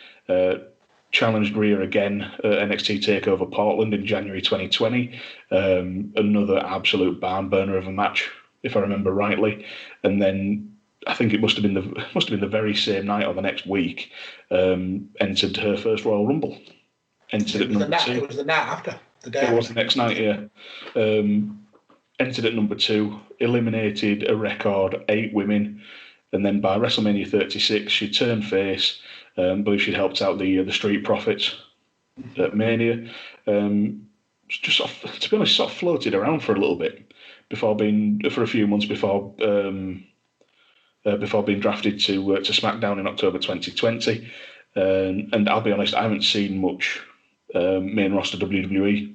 S3: Challenged Rhea again at NXT TakeOver Portland in January 2020. Another absolute barn burner of a match, if I remember rightly. And then I think it must have been the very same night or the next week. Entered her first Royal Rumble. Entered at number 2.
S2: It was the night after. the day.
S3: It was the next night, yeah. Entered at number 2, eliminated a record 8 women, and then by WrestleMania 36, she turned face. I believe she'd helped out the Street Profits at Mania. Just sort of, to be honest, sort of floated around for a little bit for a few months before being drafted to SmackDown in October 2020. And I'll be honest, I haven't seen much main roster WWE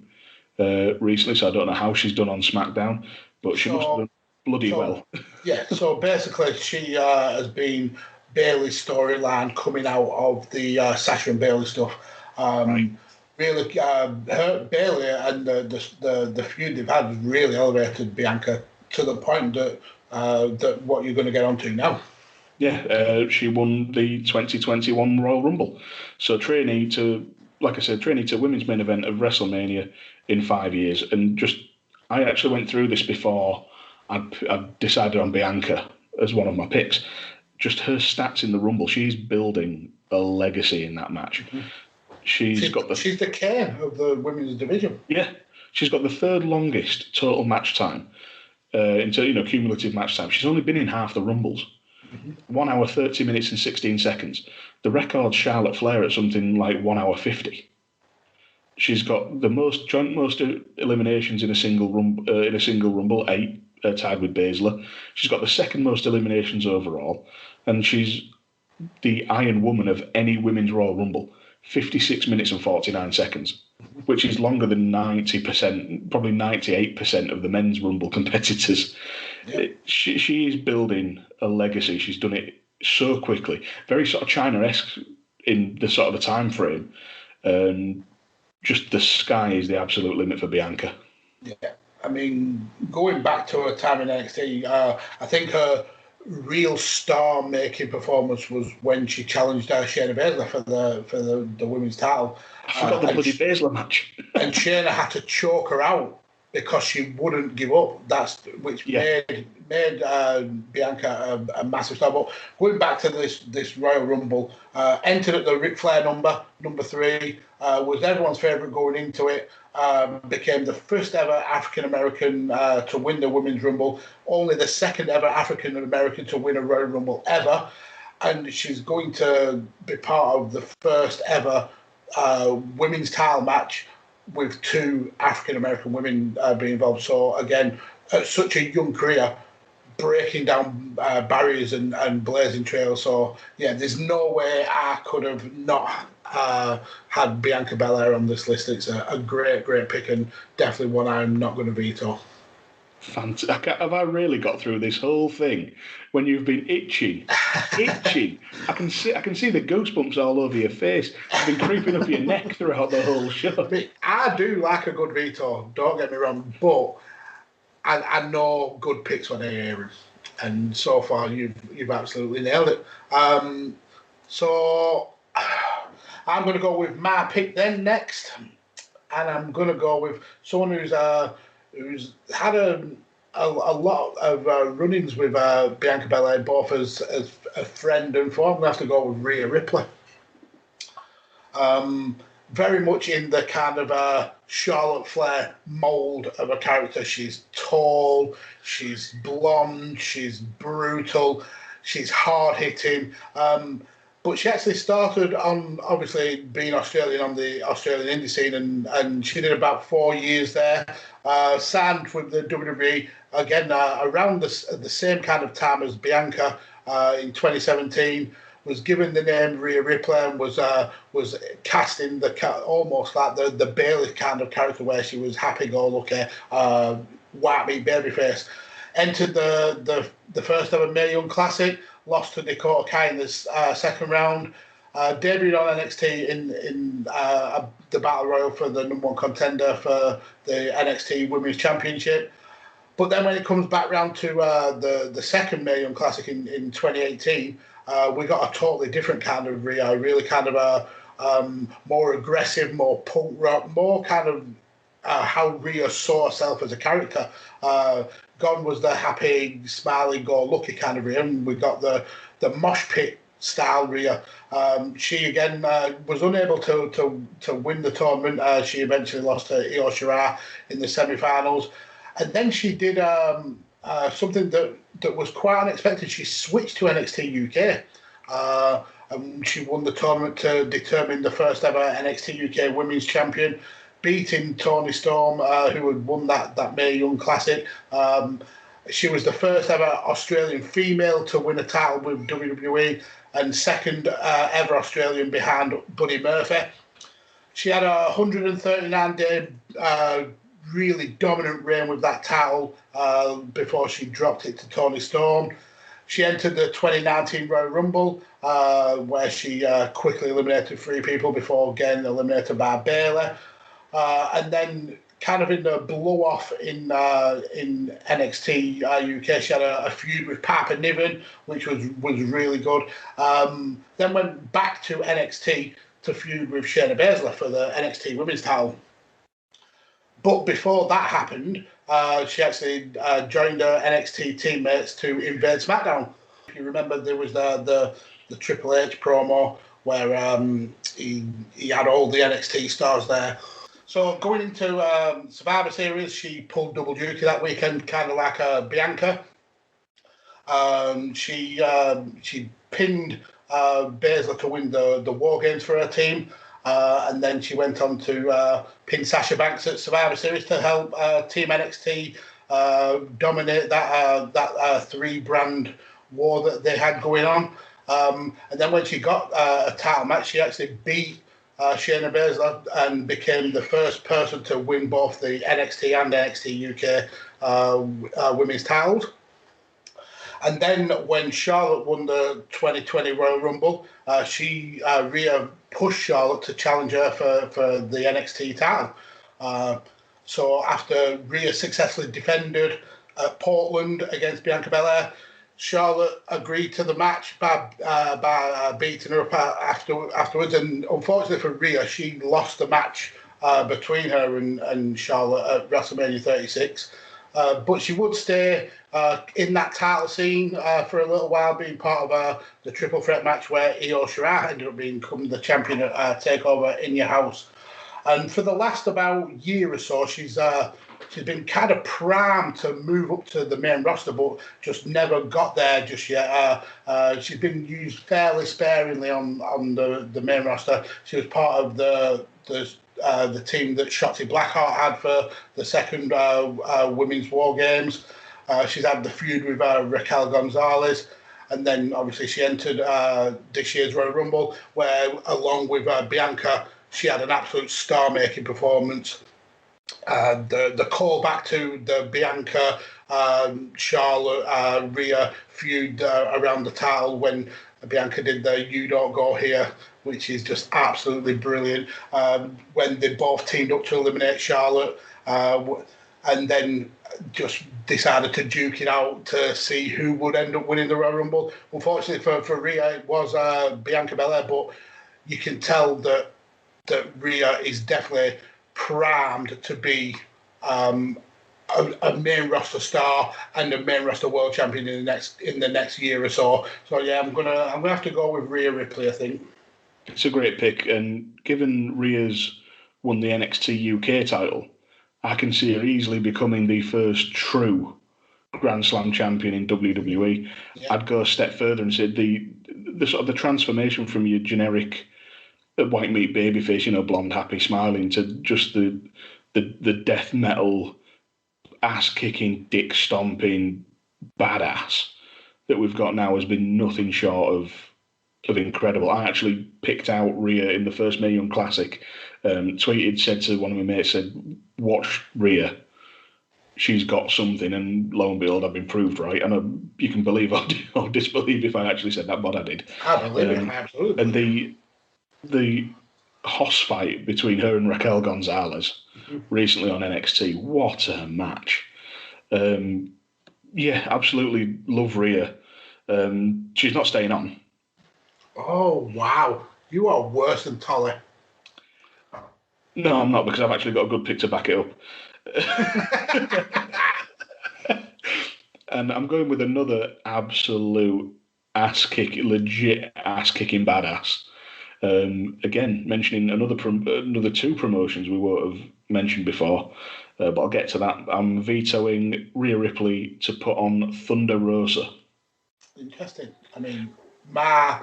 S3: recently, so I don't know how she's done on SmackDown, but she must have done bloody well.
S2: Yeah, so basically she has been Bayley's storyline coming out of the Sasha and Bayley stuff. Right. Really, her Bayley and the feud they've had has really elevated Bianca to the point that what you're going to get onto now.
S3: Yeah, she won the 2021 Royal Rumble. So trainee to women's main event of WrestleMania in 5 years. And I actually went through this before I decided on Bianca as one of my picks. Just her stats in the Rumble, she's building a legacy in that match. Mm-hmm. She's the Kane of the women's division. Yeah, she's got the 3rd longest total match time, cumulative match time. She's only been in half the Rumbles. 1 hour, 30 minutes and 16 seconds. The record's Charlotte Flair at something like 1 hour 50. She's got the most eliminations in a single Rumble, 8, tied with Baszler. She's got the 2nd most eliminations overall, and she's the Iron Woman of any women's Royal Rumble. 56 minutes and 49 seconds, which is longer than 90%, probably 98% of the men's Rumble competitors. Yep. She is building a legacy. She's done it so quickly, very sort of China-esque in the sort of the time frame. Just the sky is the absolute limit for Bianca.
S2: Yeah, I mean, going back to her time in NXT, I think her real star-making performance was when she challenged Shayna Baszler for the women's title.
S3: I forgot the bloody Baszler match.
S2: And Shayna had to choke her out because she wouldn't give up. Made Bianca a massive star. But going back to this Royal Rumble, entered at the Ric Flair number 3, was everyone's favourite going into it. Became the first ever African American to win the Women's Rumble, only the 2nd ever African American to win a Royal Rumble ever, and she's going to be part of the first ever women's title match with 2 African American women being involved. So again, at such a young career, breaking down barriers and blazing trails. So yeah, there's no way I could have not had Bianca Belair on this list. It's a great pick and definitely one I'm not going to veto.
S3: Fantastic. Have I really got through this whole thing when you've been itching? I can see the goosebumps all over your face. I've been creeping up your neck throughout the whole show.
S2: I do like a good veto, don't get me wrong, but I know good picks when I hear them. And so far you've absolutely nailed it. So I'm going to go with my pick then next, and I'm going to go with someone who's had a lot of run-ins with Bianca Belair, both as a friend and foe. I'm going to have to go with Ria Ripley. Very much in the kind of Charlotte Flair mould of a character. She's tall, she's blonde, she's brutal, she's hard-hitting. But she actually started on, obviously, being Australian on the Australian indie scene, and she did about 4 years there. Signed with the WWE, again, around the same kind of time as Bianca in 2017. Was given the name Ria Ripley and was cast in almost like the Bayley kind of character, where she was happy-go-lucky, white meat babyface. Entered the first ever Mae Young Classic, lost to Dakota Kai in the 2nd round. Debuted on NXT in the Battle Royal for the #1 contender for the NXT Women's Championship. But then when it comes back round to the 2nd Mae Young Classic in 2018, we got a totally different kind of Ria, really kind of a more aggressive, more punk rock, more kind of how Ria saw herself as a character. Gone was the happy, smiley, go-lucky kind of Ria, and we got the mosh pit style, Ria. She again was unable to win the tournament. She eventually lost to Io Shirai in the semi-finals, and then she did something that was quite unexpected. She switched to NXT UK. And she won the tournament to determine the first ever NXT UK Women's Champion, beating Toni Storm, who had won that Mae Young Classic. She was the first ever Australian female to win a title with WWE, and second ever Australian behind Buddy Murphy. She had a 139-day really dominant reign with that title before she dropped it to Toni Storm. She entered the 2019 Royal Rumble, where she quickly eliminated 3 people before getting eliminated by Bayley. And then, kind of in the blow-off in NXT UK, she had a feud with Piper Niven, which was really good. Then went back to NXT to feud with Shayna Baszler for the NXT Women's title. But before that happened, she actually joined her NXT teammates to invade SmackDown. If you remember, there was the Triple H promo where he had all the NXT stars there. So going into Survivor Series, she pulled double duty that weekend, kind of like Bianca. She pinned Baszler to win the War Games for her team. And then she went on to pin Sasha Banks at Survivor Series to help Team NXT dominate that 3-brand war that they had going on. And then when she got a title match, she actually beat Shayna Baszler and became the first person to win both the NXT and NXT UK women's titles. And then when Charlotte won the 2020 Royal Rumble, Ria pushed Charlotte to challenge her for the NXT title. So after Ria successfully defended at Portland against Bianca Belair, Charlotte agreed to the match by beating her up afterwards. And unfortunately for Ria, she lost the match between her and Charlotte at WrestleMania 36. But she would stay in that title scene for a little while, being part of the triple threat match where Io Shirai ended up becoming the champion at TakeOver In Your House. And for the last about year or so, she's been kind of primed to move up to the main roster, but just never got there just yet. She's been used fairly sparingly on the main roster. She was part of the team that Shotzi Blackheart had for the second Women's War Games. She's had the feud with Raquel Gonzalez. And then, obviously, she entered this year's Royal Rumble, where, along with Bianca, she had an absolute star-making performance. The callback to the Bianca, Charlotte, Ria feud around the title when Bianca did the "You Don't Go Here," which is just absolutely brilliant. When they both teamed up to eliminate Charlotte, and then just decided to duke it out to see who would end up winning the Royal Rumble. Unfortunately for Ria, it was Bianca Belair, but you can tell that Ria is definitely primed to be a main roster star and a main roster world champion in the next year or so. So yeah, I'm gonna have to go with Ria Ripley, I think.
S3: It's a great pick, and given Ria's won the NXT UK title, I can see her easily becoming the first true Grand Slam champion in WWE. Yeah. I'd go a step further and say the sort of the transformation from your generic white meat babyface, blonde, happy, smiling, to just the death metal, ass kicking, dick stomping badass that we've got now has been nothing short of incredible. I actually picked out Ria in the first Mae Young Classic. Said to one of my mates, watch Ria. She's got something, and lo and behold, I've been proved right. And you can believe or disbelieve if I actually said that, but I did.
S2: I believe it, absolutely.
S3: And the hoss fight between her and Raquel Gonzalez recently on NXT, what a match. Yeah, absolutely love Ria. She's not staying on.
S2: Oh, wow. You are worse than Tolly.
S3: No, I'm not, because I've actually got a good pick to back it up. And I'm going with another absolute legit ass-kicking badass. Again, mentioning another two promotions we won't have mentioned before, but I'll get to that. I'm vetoing Ria Ripley to put on Thunder Rosa.
S2: Interesting. I mean, my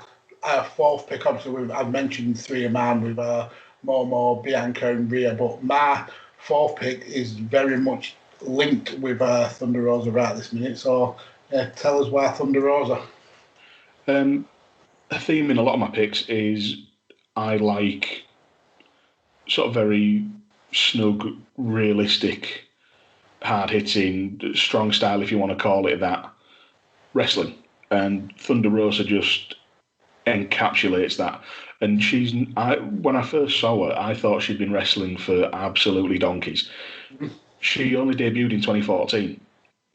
S2: fourth pick, obviously, I've mentioned three of mine with Momo, Bianca, and Ria, but my fourth pick is very much linked with Thunder Rosa right this minute. So, tell us why Thunder Rosa.
S3: A theme in a lot of my picks is I like sort of very snug, realistic, hard-hitting, strong style, if you want to call it that, wrestling. And Thunder Rosa just encapsulates that. And when I first saw her, I thought she'd been wrestling for absolutely donkeys. She only debuted in 2014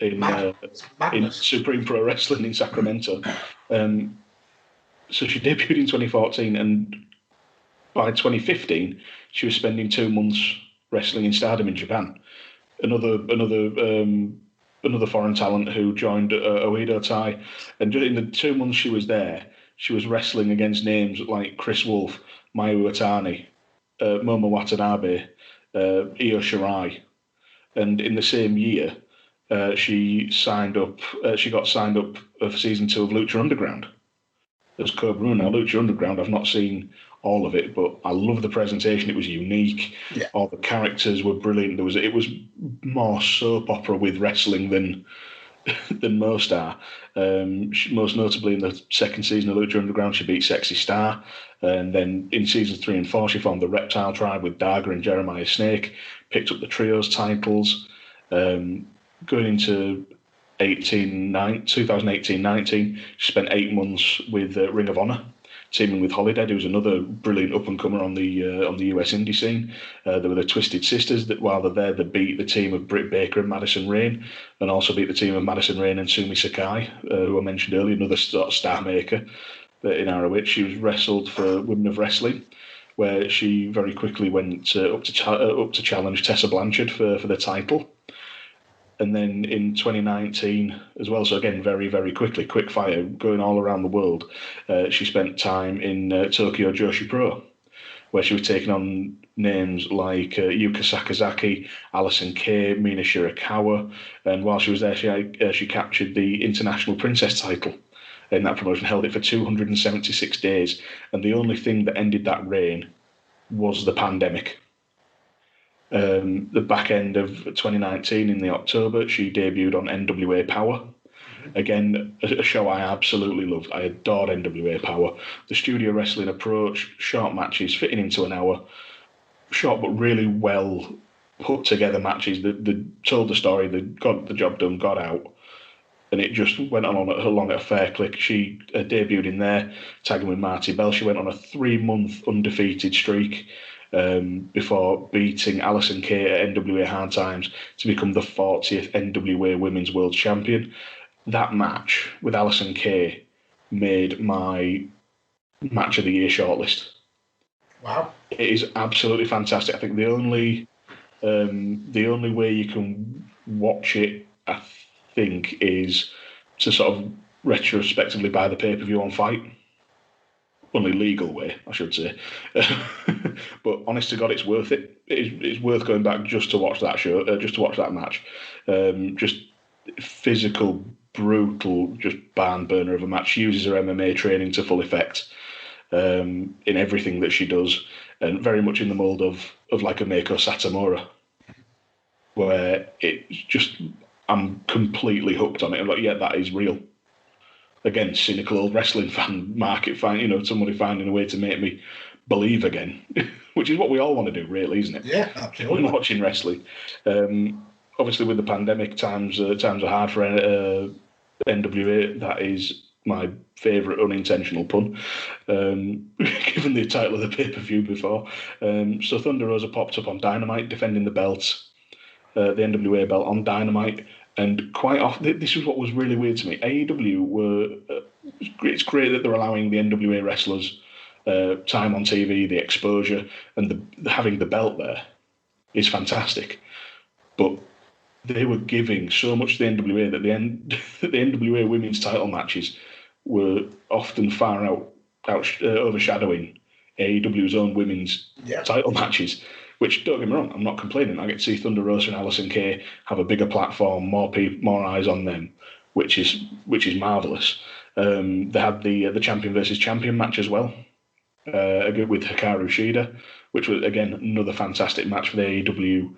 S3: in Supreme Pro Wrestling in Sacramento. So she debuted in 2014, and by 2015, she was spending 2 months wrestling in Stardom in Japan. Another foreign talent who joined Oedo Tai, and just in the 2 months she was there, she was wrestling against names like Chris Wolf, Mayu Iwatani, Momo Watanabe, Io Shirai, and in the same year, she got signed up for season 2 of Lucha Underground as Cobra. Now, Lucha Underground, I've not seen all of it, but I love the presentation. It was unique. Yeah. All the characters were brilliant. It was more soap opera with wrestling than most are. Most notably in the second season of Lucha Underground, she beat Sexy Star, and then in seasons 3 and 4, she formed the Reptile Tribe with Daga and Jeremiah Snake, picked up the trios titles. Going into 2018-19, she spent 8 months with Ring of Honor, teaming with Holidead, who's another brilliant up-and-comer on the US indie scene. There were the Twisted Sisters that, while they're there, they beat the team of Britt Baker and Madison Rayne, and also beat the team of Madison Rayne and Sumi Sakai, who I mentioned earlier, another star maker in ROH. She was wrestled for Women of Wrestling, where she very quickly went up to challenge Tessa Blanchard for the title. And then in 2019 as well, so again, very, very quickly, quick fire, going all around the world, she spent time in Tokyo Joshi Pro, where she was taking on names like Yuka Sakazaki, Alison Kay, Mina Shirakawa, and while she was there, she captured the International Princess title in that promotion, held it for 276 days, and the only thing that ended that reign was the pandemic. The back end of 2019, in the October, she debuted on NWA Power. Again, a show I absolutely loved. I adored NWA Power. The studio wrestling approach, short matches fitting into an hour, short but really well put together matches that told the story, that got the job done, got out, and it just went along at a fair click. She debuted in there, tagging with Marty Bell. She went on a 3-month undefeated streak, before beating Alison Kay at NWA Hard Times to become the 40th NWA Women's World Champion. That match with Alison Kay made my match of the year shortlist.
S2: Wow.
S3: It is absolutely fantastic. I think the only way you can watch it, I think, is to sort of retrospectively buy the pay-per-view on Fight. Only legal way, I should say. But honest to God, it's worth it. It's worth going back just to watch that show, just to watch that match. Just physical, brutal, just barn burner of a match. She uses her MMA training to full effect in everything that she does, and very much in the mold of like a Mako Satamura, where it's just, I'm completely hooked on it. I'm like, yeah, that is real. Again, cynical old wrestling fan, market fan, somebody finding a way to make me believe again, which is what we all want to do, really, isn't it?
S2: Yeah, absolutely.
S3: When watching wrestling. Obviously, with the pandemic, times are hard for NWA. That is my favourite unintentional pun, given the title of the pay-per-view before. So Thunder Rosa popped up on Dynamite, defending the belt, the NWA belt on Dynamite. And quite often, this is what was really weird to me. AEW it's great that they're allowing the NWA wrestlers time on TV, the exposure, and having the belt there is fantastic. But they were giving so much to the NWA that the NWA women's title matches were often far overshadowing AEW's own women's title matches, which, don't get me wrong, I'm not complaining. I get to see Thunder Rosa and Allysin Kay have a bigger platform, more eyes on them, which is marvellous. They had the champion versus champion match as well, with Hikaru Shida, which was, again, another fantastic match for the AEW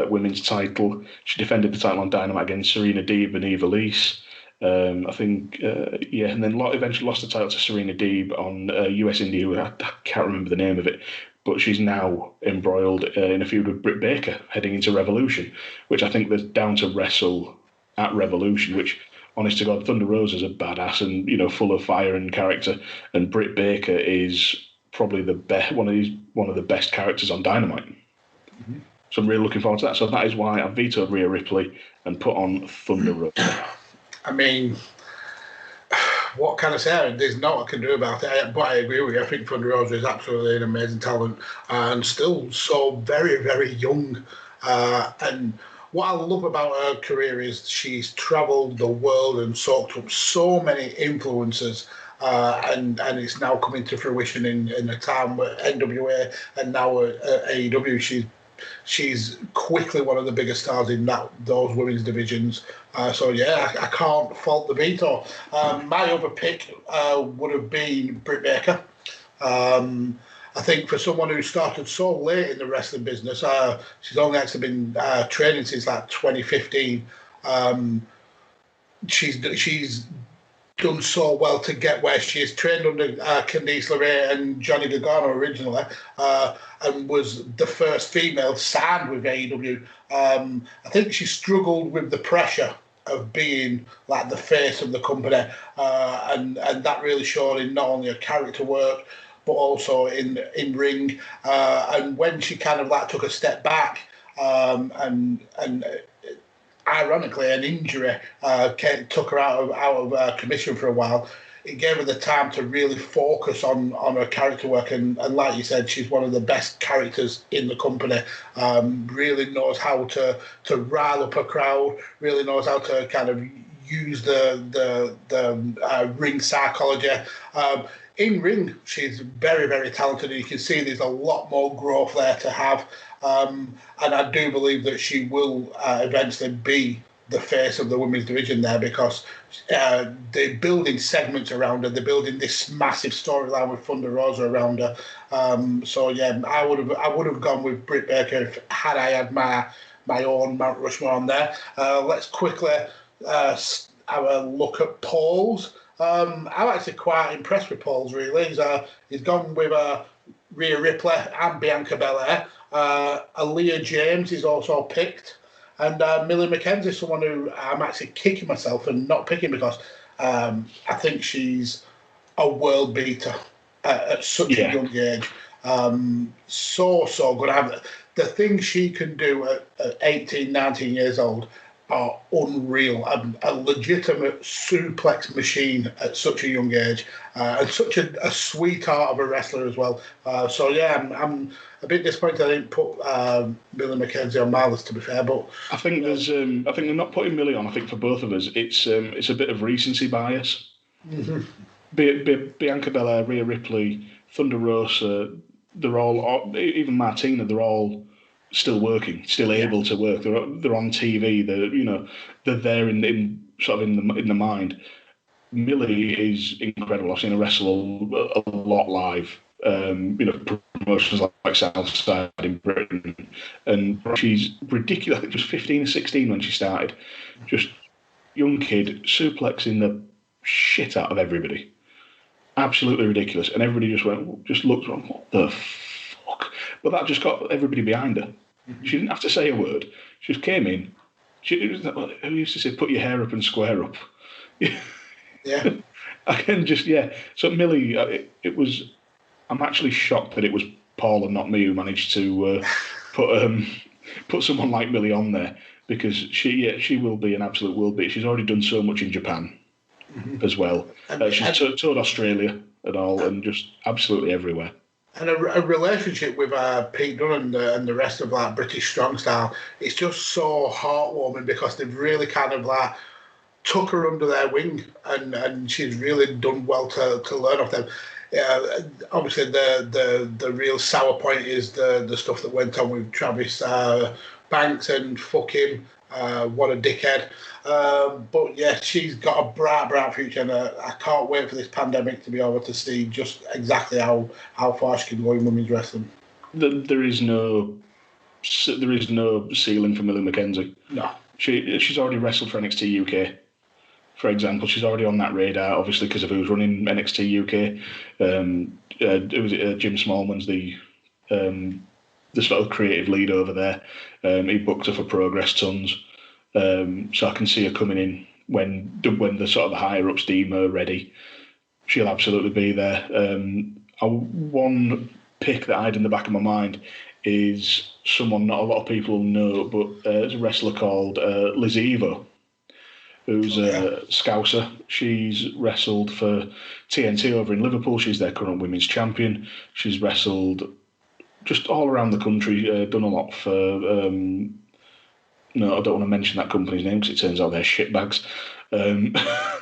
S3: women's title. She defended the title on Dynamite against Serena Deeb and Eva Lise. I think, and then eventually lost the title to Serena Deeb on US Indie, who I can't remember the name of it, but she's now embroiled in a feud with Britt Baker heading into Revolution, which I think they're down to wrestle at Revolution, which, honest to God, Thunder Rosa's a badass and, full of fire and character, and Britt Baker is probably one of the best characters on Dynamite. Mm-hmm. So I'm really looking forward to that. So that is why I vetoed Rhea Ripley and put on Thunder Rosa.
S2: I mean, what can I say? There's not I can do about it, but I agree with you. I think Thunder Rosa is absolutely an amazing talent and still so very, very young. And what I love about her career is she's travelled the world and soaked up so many influences. And it's now coming to fruition in a time where NWA and now AEW, she's quickly one of the biggest stars in those women's divisions. I can't fault the veto. My other pick would have been Britt Baker. I think for someone who started so late in the wrestling business, she's only actually been training since like 2015. She's done so well to get where she is. Trained under Candice LeRae and Johnny Gargano originally, and was the first female signed with AEW. I think she struggled with the pressure of being like the face of the company, and that really showed in not only her character work but also in ring. And when she kind of like took a step back, and ironically, an injury took her out of commission for a while. It gave her the time to really focus on her character work, and like you said, she's one of the best characters in the company. Really knows how to rile up a crowd. Really knows how to kind of use the ring psychology. In ring, she's very, very talented, and you can see there's a lot more growth there to have. And I do believe that she will eventually be the face of the women's division there, because they're building segments around her. They're building this massive storyline with Thunder Rosa around her. I would have gone with Britt Baker had I had my own Mount Rushmore on there. Let's quickly have a look at polls. I'm actually quite impressed with polls, really. He's gone with Rhea Ripley and Bianca Belair. Aaliyah James is also picked. And Millie McKenzie, someone who I'm actually kicking myself and not picking, because I think she's a world beater at such a young age. So good. The things she can do at 18, 19 years old are unreal. A legitimate suplex machine at such a young age, and such a sweetheart of a wrestler as well. I'm a bit disappointed I didn't put Millie McKenzie on my list, to be fair. But
S3: I think they're not putting Millie on. I think for both of us, it's a bit of recency bias. Mm-hmm. Bianca Belair, Rhea Ripley, Thunder Rosa, they're all, even Martina, they're all still working, still able to work. They're on TV. They're there in the mind. Millie is incredible. I've seen her wrestle a lot live. Promotions like Southside in Britain, and she's ridiculous. I think she was 15 or 16 when she started. Just young kid suplexing the shit out of everybody. Absolutely ridiculous. And everybody just looked wrong. What the fuck? But that just got everybody behind her. Mm-hmm. She didn't have to say a word. She just came in. Who used to say, put your hair up and square up?
S2: Yeah.
S3: Again, So Millie, it was... I'm actually shocked that it was Paul and not me who managed to put someone like Millie on there, because she will be an absolute world beat. She's already done so much in Japan as well. She's toured Australia and all, and just absolutely everywhere.
S2: And a relationship with Pete Dunne and the rest of British Strong Style, it's just so heartwarming, because they've really kind of took her under their wing, and she's really done well to learn off them. Obviously, the real sour point is the stuff that went on with Travis Banks, and fuck him, what a dickhead. But yeah, she's got a bright future, and I can't wait for this pandemic to be over to see just exactly how far she can go in women's wrestling.
S3: There is no ceiling for Millie McKenzie.
S2: No,
S3: she's already wrestled for NXT UK. For example, she's already on that radar, obviously, because of who's running NXT UK. It was Jim Smallman's the sort of creative lead over there. He booked her for Progress tons, so I can see her coming in when the sort of the higher ups deem her ready. She'll absolutely be there. One pick that I had in the back of my mind is someone not a lot of people know, but it's a wrestler called Lizzie Evo, who's a Scouser. She's wrestled for TNT over in Liverpool. She's their current women's champion. She's wrestled just all around the country, done a lot for... no, I don't want to mention that company's name because it turns out they're shitbags.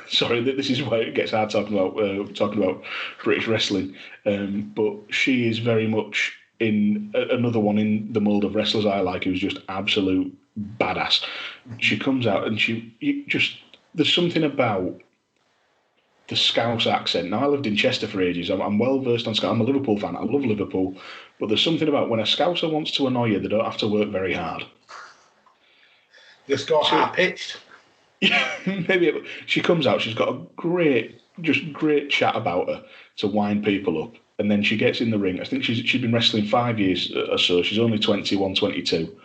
S3: Sorry, this is why it gets hard talking about British wrestling. But she is very much in another one in the mould of wrestlers I like, who's just absolute badass. She comes out and there's something about the Scouse accent. Now, I lived in Chester for ages. I'm well versed on Scouse. I'm a Liverpool fan. I love Liverpool. But there's something about when a Scouser wants to annoy you, they don't have to work very hard.
S2: Just got high pitched.
S3: Maybe she comes out. She's got a great chat about her to wind people up, and then she gets in the ring. I think she's been wrestling 5 years or so. She's only 21, 22,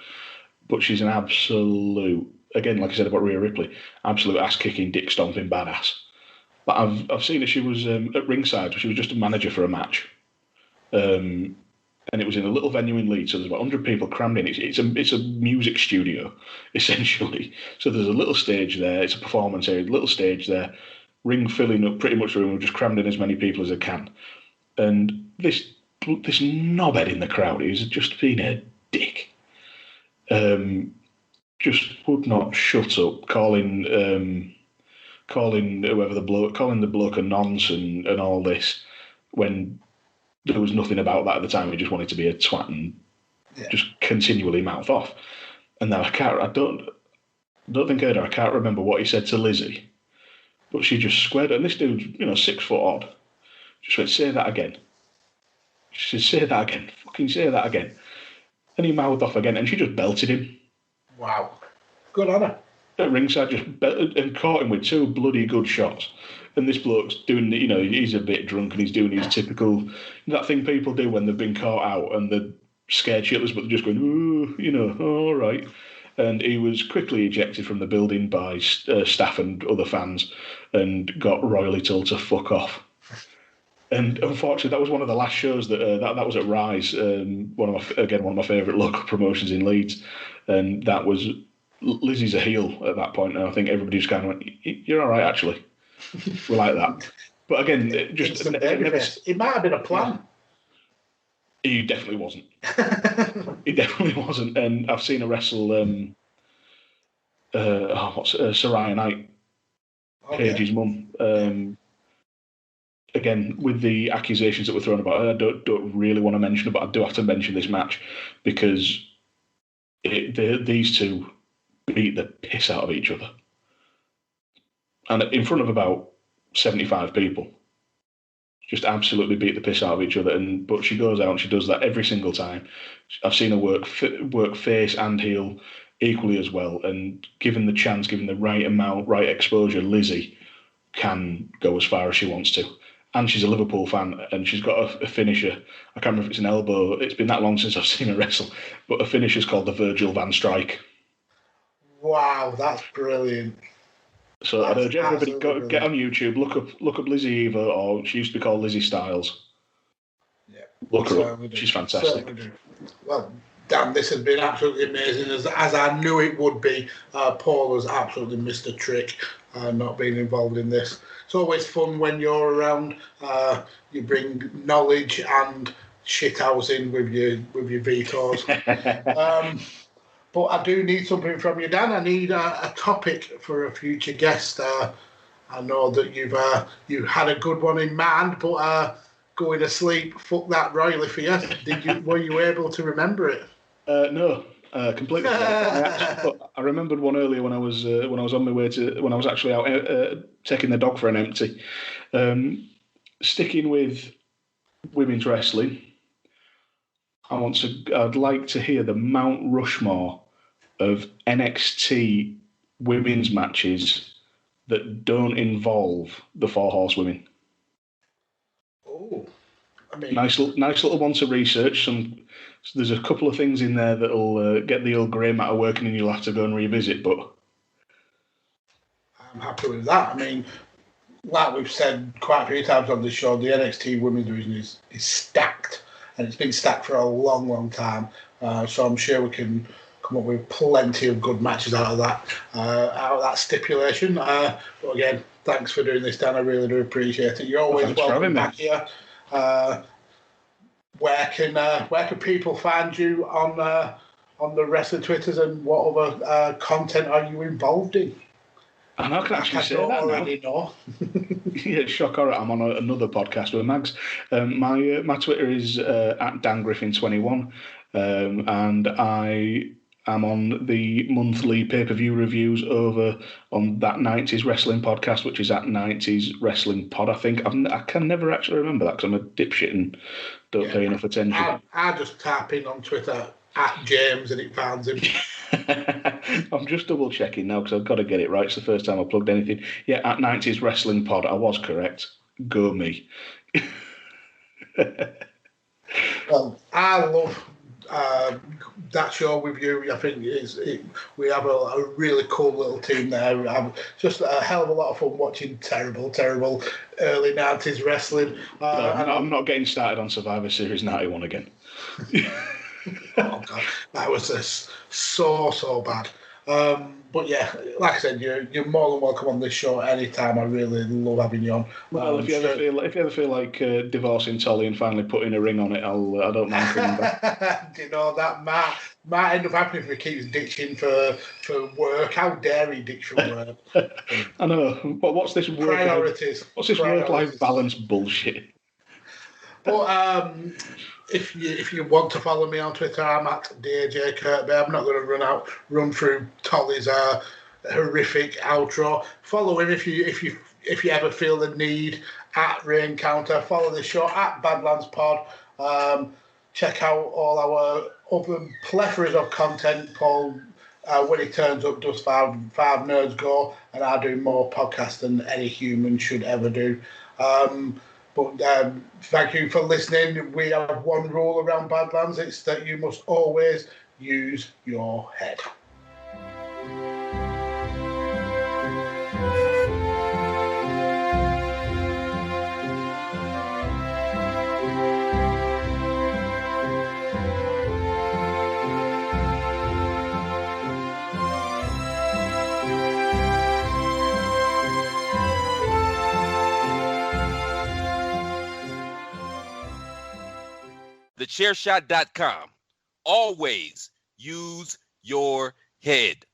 S3: but she's an absolute, again, like I said about Ria Ripley, absolute ass kicking, dick stomping badass. But I've seen her. She was at ringside. She was just a manager for a match, and it was in a little venue in Leeds. So there's about 100 people crammed in. It's a music studio, essentially. So there's a little stage there. It's a performance area. Little stage there. Ring filling up pretty much the room. We've just crammed in as many people as I can. And this knobhead in the crowd, he's just been a dick. Just would not shut up, calling the bloke a nonce and all this, when there was nothing about that at the time. He just wanted to be a twat and just continually mouth off. And now I don't think I heard her. I can't remember what he said to Lizzie, but she just squared. And this dude's 6 foot odd. Just went, say that again. She said, say that again. Fucking say that again. And he mouthed off again, and she just belted him.
S2: Wow. Good on her.
S3: At ringside, just belted and caught him with 2 bloody good shots. And this bloke's doing, he's a bit drunk and he's doing his typical, that thing people do when they've been caught out and they're scared shitless, but they're just going, ooh, all right. And he was quickly ejected from the building by staff and other fans and got royally told to fuck off. And unfortunately, that was one of the last shows that was at Rise, one of my favourite local promotions in Leeds. And that was, Lizzie's a heel at that point, and I think everybody just kind of went, you're all right, actually. We like that. But again,
S2: it might have been a plan.
S3: He definitely wasn't. He definitely wasn't. And I've seen her wrestle Saraya Knight, Paige's mum. Again, with the accusations that were thrown about her, I don't really want to mention it, but I do have to mention this match because these two beat the piss out of each other. And in front of about 75 people, just absolutely beat the piss out of each other. But she goes out and she does that every single time. I've seen her work face and heel equally as well. And given the chance, given the right amount, right exposure, Lizzie can go as far as she wants to. And she's a Liverpool fan, and she's got a finisher. I can't remember if it's an elbow. It's been that long since I've seen her wrestle. But a finisher's called the Virgil van Strike.
S2: Wow, that's brilliant.
S3: So I'd urge everybody get on YouTube, look up Lizzie Eva, or she used to be called Lizzie Styles. Yeah, look her up. She's fantastic.
S2: Well, Dan, this has been absolutely amazing, as I knew it would be. Paul has absolutely missed a trick not being involved in this. It's always fun when you're around. You bring knowledge and shit housing with your vetoes. But I do need something from you, Dan. I need a topic for a future guest. I know that you had a good one in mind, but going to sleep fucked that royally for you. Were you able to remember it?
S3: No, completely. I remembered one earlier when I was on my way when I was actually out taking the dog for an empty. Sticking with women's wrestling, I'd like to hear the Mount Rushmore of NXT women's matches that don't involve the 4 horsewomen.
S2: Oh, I mean,
S3: nice little one to research. There's a couple of things in there that'll get the old grey matter working, and you'll have to go and revisit. But
S2: I'm happy with that. I mean, like we've said quite a few times on this show, the NXT women's division is stacked, and it's been stacked for a long, long time. So I'm sure we can come up with plenty of good matches out of that stipulation. But again, thanks for doing this, Dan. I really do appreciate it. You're always welcome back here. Where can people find you on the wrestling Twitters, and what other content are you involved in?
S3: And I can actually say that
S2: already
S3: now. Yeah, shock horror. I'm on another podcast with Mags. My Twitter is at Dan Griffin 21, and I am on the monthly pay-per-view reviews over on that 90s Wrestling Podcast, which is at 90s Wrestling Pod, I think. I can never actually remember that because I'm a dipshit and don't pay enough attention.
S2: I just tap in on Twitter at James and it finds him.
S3: I'm just double checking now because I've got to get it right. It's the first time I plugged anything. Yeah, at 90s Wrestling Pod. I was correct. Go me.
S2: Well, I love that show with you. I think we have a really cool little team there. We have just a hell of a lot of fun watching terrible early 90s wrestling.
S3: I'm not getting started on Survivor Series 91 again.
S2: Oh God, that was so bad. But yeah, like I said, you're more than welcome on this show anytime. I really love having you on.
S3: Well, if you ever feel like divorcing Tolly and finally putting a ring on it, I don't mind coming back.
S2: Do you know that might end up happening if he keeps ditching for work? How dare he ditch for work?
S3: I know, but what's this
S2: priorities?
S3: What's this work-life balance bullshit?
S2: But if you want to follow me on Twitter, I'm at DJ Kirkby. I'm not going to run through Tolly's horrific outro. Follow him if you ever feel the need at Reencounter. Follow the show at Badlands Pod. Check out all our other plethoras of content. Paul, when he turns up, does five nerds go, and I do more podcasts than any human should ever do. But thank you for listening. We have one rule around Badlands. It's that you must always use your head.
S1: TheChairshot.com. Always use your head.